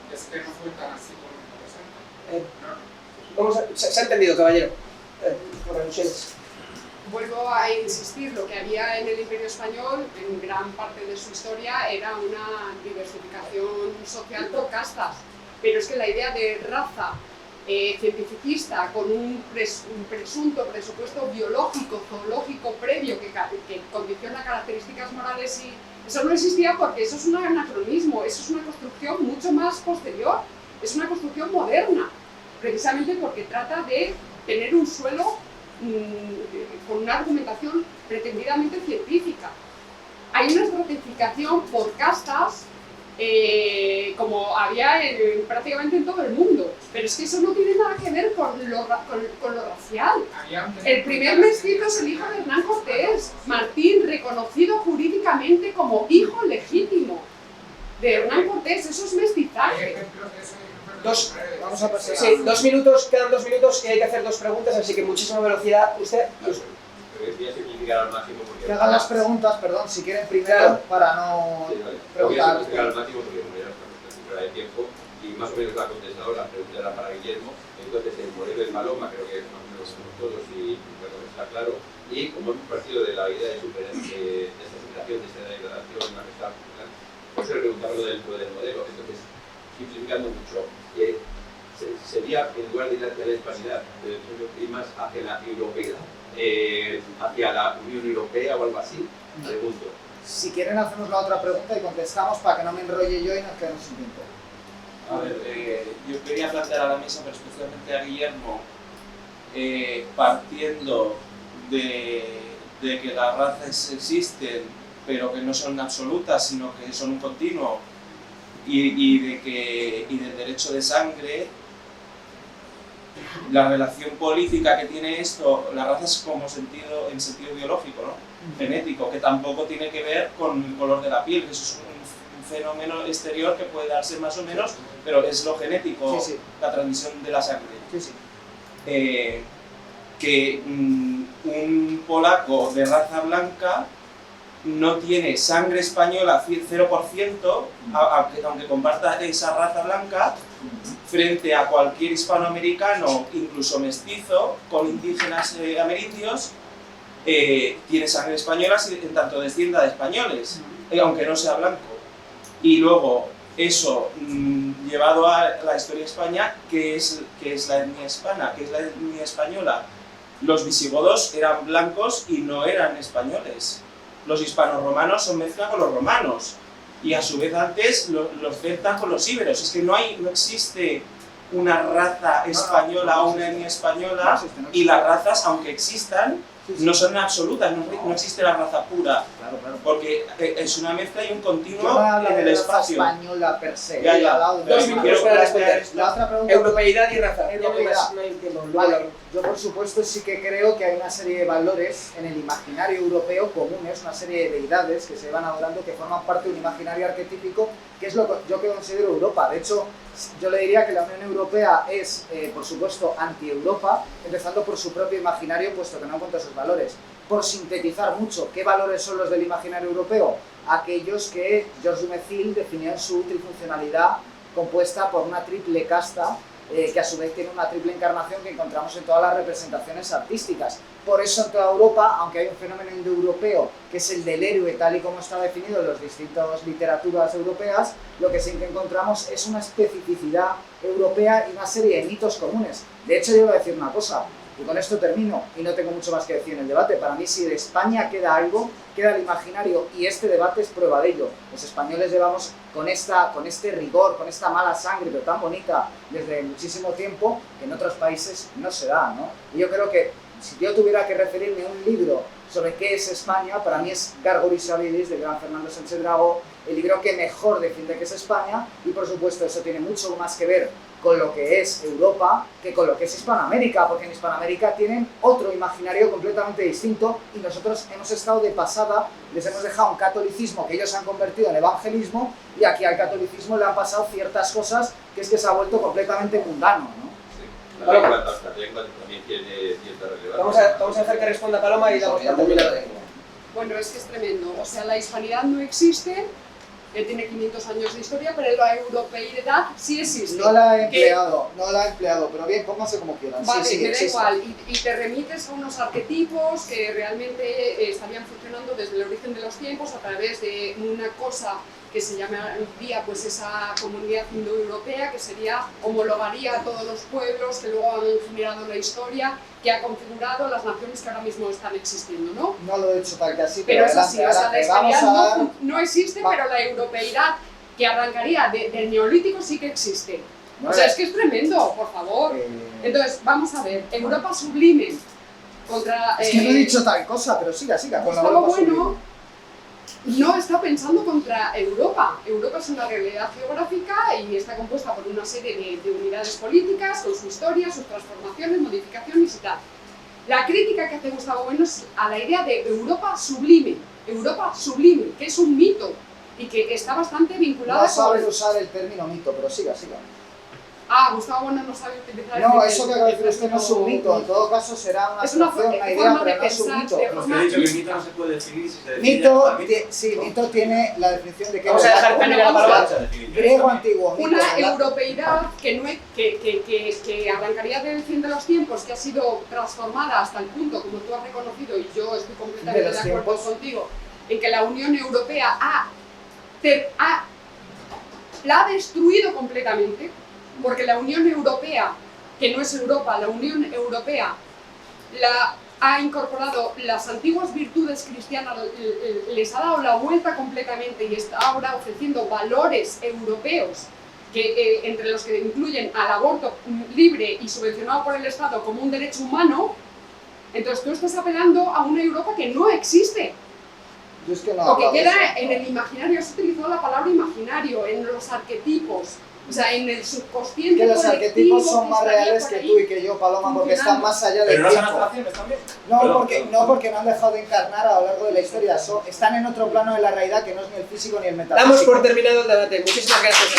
Speaker 9: es que no fue tan así como lo presentan.
Speaker 1: Se ha entendido, caballero.
Speaker 3: Vuelvo a insistir, lo que había en el Imperio Español, en gran parte de su historia, era una diversificación social por castas. Pero es que la idea de raza cientificista con un presunto presupuesto biológico, zoológico previo que condiciona características morales, y eso no existía porque eso es un anacronismo, eso es una construcción mucho más posterior, es una construcción moderna, precisamente porque trata de tener un suelo con una argumentación pretendidamente científica. Hay una estratificación por castas como había prácticamente en todo el mundo, pero es que eso no tiene nada que ver con lo racial. El primer mestizo es el hijo de Hernán Cortés, Martín, reconocido jurídicamente como hijo legítimo de Hernán Cortés. Eso es mestizaje.
Speaker 1: Vamos a pasar. Sí, 2 minutos, quedan 2 minutos y hay que hacer 2 preguntas, así que muchísima velocidad. Usted.
Speaker 10: Voy a simplificar al máximo porque...
Speaker 2: Que hagan las preguntas, perdón, si quieren primero, claro, para no preguntar.
Speaker 10: Voy a simplificar al máximo porque como ya estamos fuera de tiempo y más o menos la contestadora, la pregunta era para Guillermo. Entonces el modelo de Paloma creo que más o menos lo sabemos todos y creo que está claro. Y como hemos partido de la idea de esta superación, de esta degradación, majestad, pues le preguntaba lo del modelo. Entonces, simplificando mucho, sería en lugar de ir hacia la hispanidad, ir más hacia la europeidad, hacia la Unión Europea o algo así, pregunto.
Speaker 2: Si quieren hacemos la otra pregunta y contestamos para que no me enrolle yo y nos quedemos sin tiempo.
Speaker 12: A ver, yo quería plantear a la mesa, pero especialmente a Guillermo, partiendo de que las razas existen, pero que no son absolutas, sino que son un continuo, y del derecho de sangre, la relación política que tiene esto, la raza es como en sentido biológico, ¿no? Genético, que tampoco tiene que ver con el color de la piel, que eso es un fenómeno exterior que puede darse más o menos, pero es lo genético, sí, sí, la transmisión de la sangre. Sí, sí. Que un polaco de raza blanca no tiene sangre española 0%, aunque comparta esa raza blanca, frente a cualquier hispanoamericano, incluso mestizo, con indígenas amerindios, tiene sangre española en tanto descienda de españoles, aunque no sea blanco. Y luego, eso llevado a la historia de España, que es la etnia hispana, que es la etnia española. Los visigodos eran blancos y no eran españoles. Los hispanorromanos son mezcla con los romanos. Y a su vez antes los celtas con los íberos. Es que no existe una raza española o una etnia española, y las razas, aunque existan, no son absolutas, no existe la raza pura, porque es una mezcla y un continuo en el espacio.
Speaker 2: Española per se.
Speaker 1: Ya. 2 minutos para responder.
Speaker 2: La otra pregunta,
Speaker 1: europeidad y raza.
Speaker 2: Europeidad.
Speaker 1: No hay tiempo.
Speaker 2: Vale. Yo por supuesto sí que creo que hay una serie de valores en el imaginario europeo comunes, una serie de deidades que se van adorando, que forman parte de un imaginario arquetípico, que es lo que yo considero Europa. De hecho, Yo le diría que la Unión Europea es, por supuesto, anti-Europa, empezando por su propio imaginario, puesto que no encuentra sus valores. Por sintetizar mucho, ¿qué valores son los del imaginario europeo? Aquellos que Georges Dumézil definió en su trifuncionalidad compuesta por una triple casta, que a su vez tiene una triple encarnación que encontramos en todas las representaciones artísticas. Por eso en toda Europa, aunque hay un fenómeno indoeuropeo, que es el del héroe tal y como está definido en las distintas literaturas europeas, lo que sí que encontramos es una especificidad europea y una serie de mitos comunes. De hecho, yo voy a decir una cosa, y con esto termino, y no tengo mucho más que decir en el debate. Para mí, si de España queda algo, queda el imaginario, y este debate es prueba de ello. Los españoles llevamos con este rigor, con esta mala sangre, pero tan bonita, desde muchísimo tiempo, que en otros países no se da, ¿no? Y yo creo que, si yo tuviera que referirme a un libro sobre qué es España, para mí es Gargoris Abilis, de gran Fernando Sánchez Dragó, el libro que mejor defiende qué es España, y por supuesto eso tiene mucho más que ver con lo que es Europa que con lo que es Hispanoamérica, porque en Hispanoamérica tienen otro imaginario completamente distinto y nosotros hemos estado de pasada, les hemos dejado un catolicismo que ellos han convertido en evangelismo y aquí al catolicismo le han pasado ciertas cosas que es que se ha vuelto completamente mundano, ¿no?
Speaker 10: Sí, la lengua también tiene cierta relevancia.
Speaker 1: Vamos a dejar que responda Paloma y damos por terminado.
Speaker 3: Bueno, es que es tremendo. O sea, la hispanidad no existe, tiene 500 años de historia, pero la europeidad sí existe.
Speaker 2: No la he empleado, pero bien, pónganse como quieran.
Speaker 3: Vale,
Speaker 2: sí,
Speaker 3: me da
Speaker 2: existe.
Speaker 3: igual. Y te remites a unos arquetipos que realmente estarían funcionando desde el origen de los tiempos a través de una cosa que se llamaría pues esa comunidad indoeuropea, que sería, homologaría a todos los pueblos que luego han generado la historia, que ha configurado las naciones que ahora mismo están existiendo, ¿no?
Speaker 2: No lo he hecho tal que así,
Speaker 3: Pero es así, o sea, la hispanidad
Speaker 2: dar...
Speaker 3: no existe, pero la europeidad que arrancaría del neolítico sí que existe.
Speaker 2: No,
Speaker 3: o sea, es que es tremendo, por favor. Entonces, vamos a ver, Europa sublime contra...
Speaker 2: Es que no he dicho tal cosa, pero siga, con la
Speaker 3: Gustavo
Speaker 2: Europa
Speaker 3: Bueno
Speaker 2: sublime.
Speaker 3: no está pensando contra Europa. Europa es una realidad geográfica y está compuesta por una serie de unidades políticas, con su historia, sus transformaciones, modificaciones y tal. La crítica que hace Gustavo Bueno es a la idea de Europa sublime, que es un mito y que está bastante vinculada
Speaker 2: No sabes usar el término mito, pero siga.
Speaker 3: Ah, Gustavo Bueno no sabe utilizar
Speaker 2: No, eso que acaba de decir usted no es un mito, en todo caso será una abstracción, una idea, pero no es un mito.
Speaker 5: Usted ha dicho que el mito no se puede definir si se define.
Speaker 2: Mito tiene la definición de que
Speaker 1: Vamos a dejar terminar la palabra.
Speaker 2: Griego antiguo, mito.
Speaker 3: Una europeidad que arrancaría del fin de los tiempos, que ha sido transformada hasta el punto, como tú has reconocido, y yo estoy completamente de acuerdo contigo, en que la Unión Europea la ha destruido completamente, porque la Unión Europea, que no es Europa, la Unión Europea ha incorporado las antiguas virtudes cristianas, les ha dado la vuelta completamente y está ahora ofreciendo valores europeos, entre los que incluyen al aborto libre y subvencionado por el Estado como un derecho humano. Entonces tú estás apelando a una Europa que no existe.
Speaker 2: Yo es que no
Speaker 3: Porque queda en el imaginario, has utilizado la palabra imaginario, en los arquetipos. O sea, en el subconsciente
Speaker 2: que los
Speaker 3: colectivo
Speaker 2: arquetipos son más
Speaker 3: estaría
Speaker 2: reales
Speaker 3: por
Speaker 2: que
Speaker 3: ahí
Speaker 2: tú y que yo, Paloma, porque están más allá del
Speaker 5: Pero no
Speaker 2: tiempo.
Speaker 5: son abstracciones también.
Speaker 2: No, porque no han dejado de encarnar a lo largo de la historia. Están en otro plano de la realidad que no es ni el físico ni el metafísico.
Speaker 1: Damos por terminado el debate. Muchísimas gracias.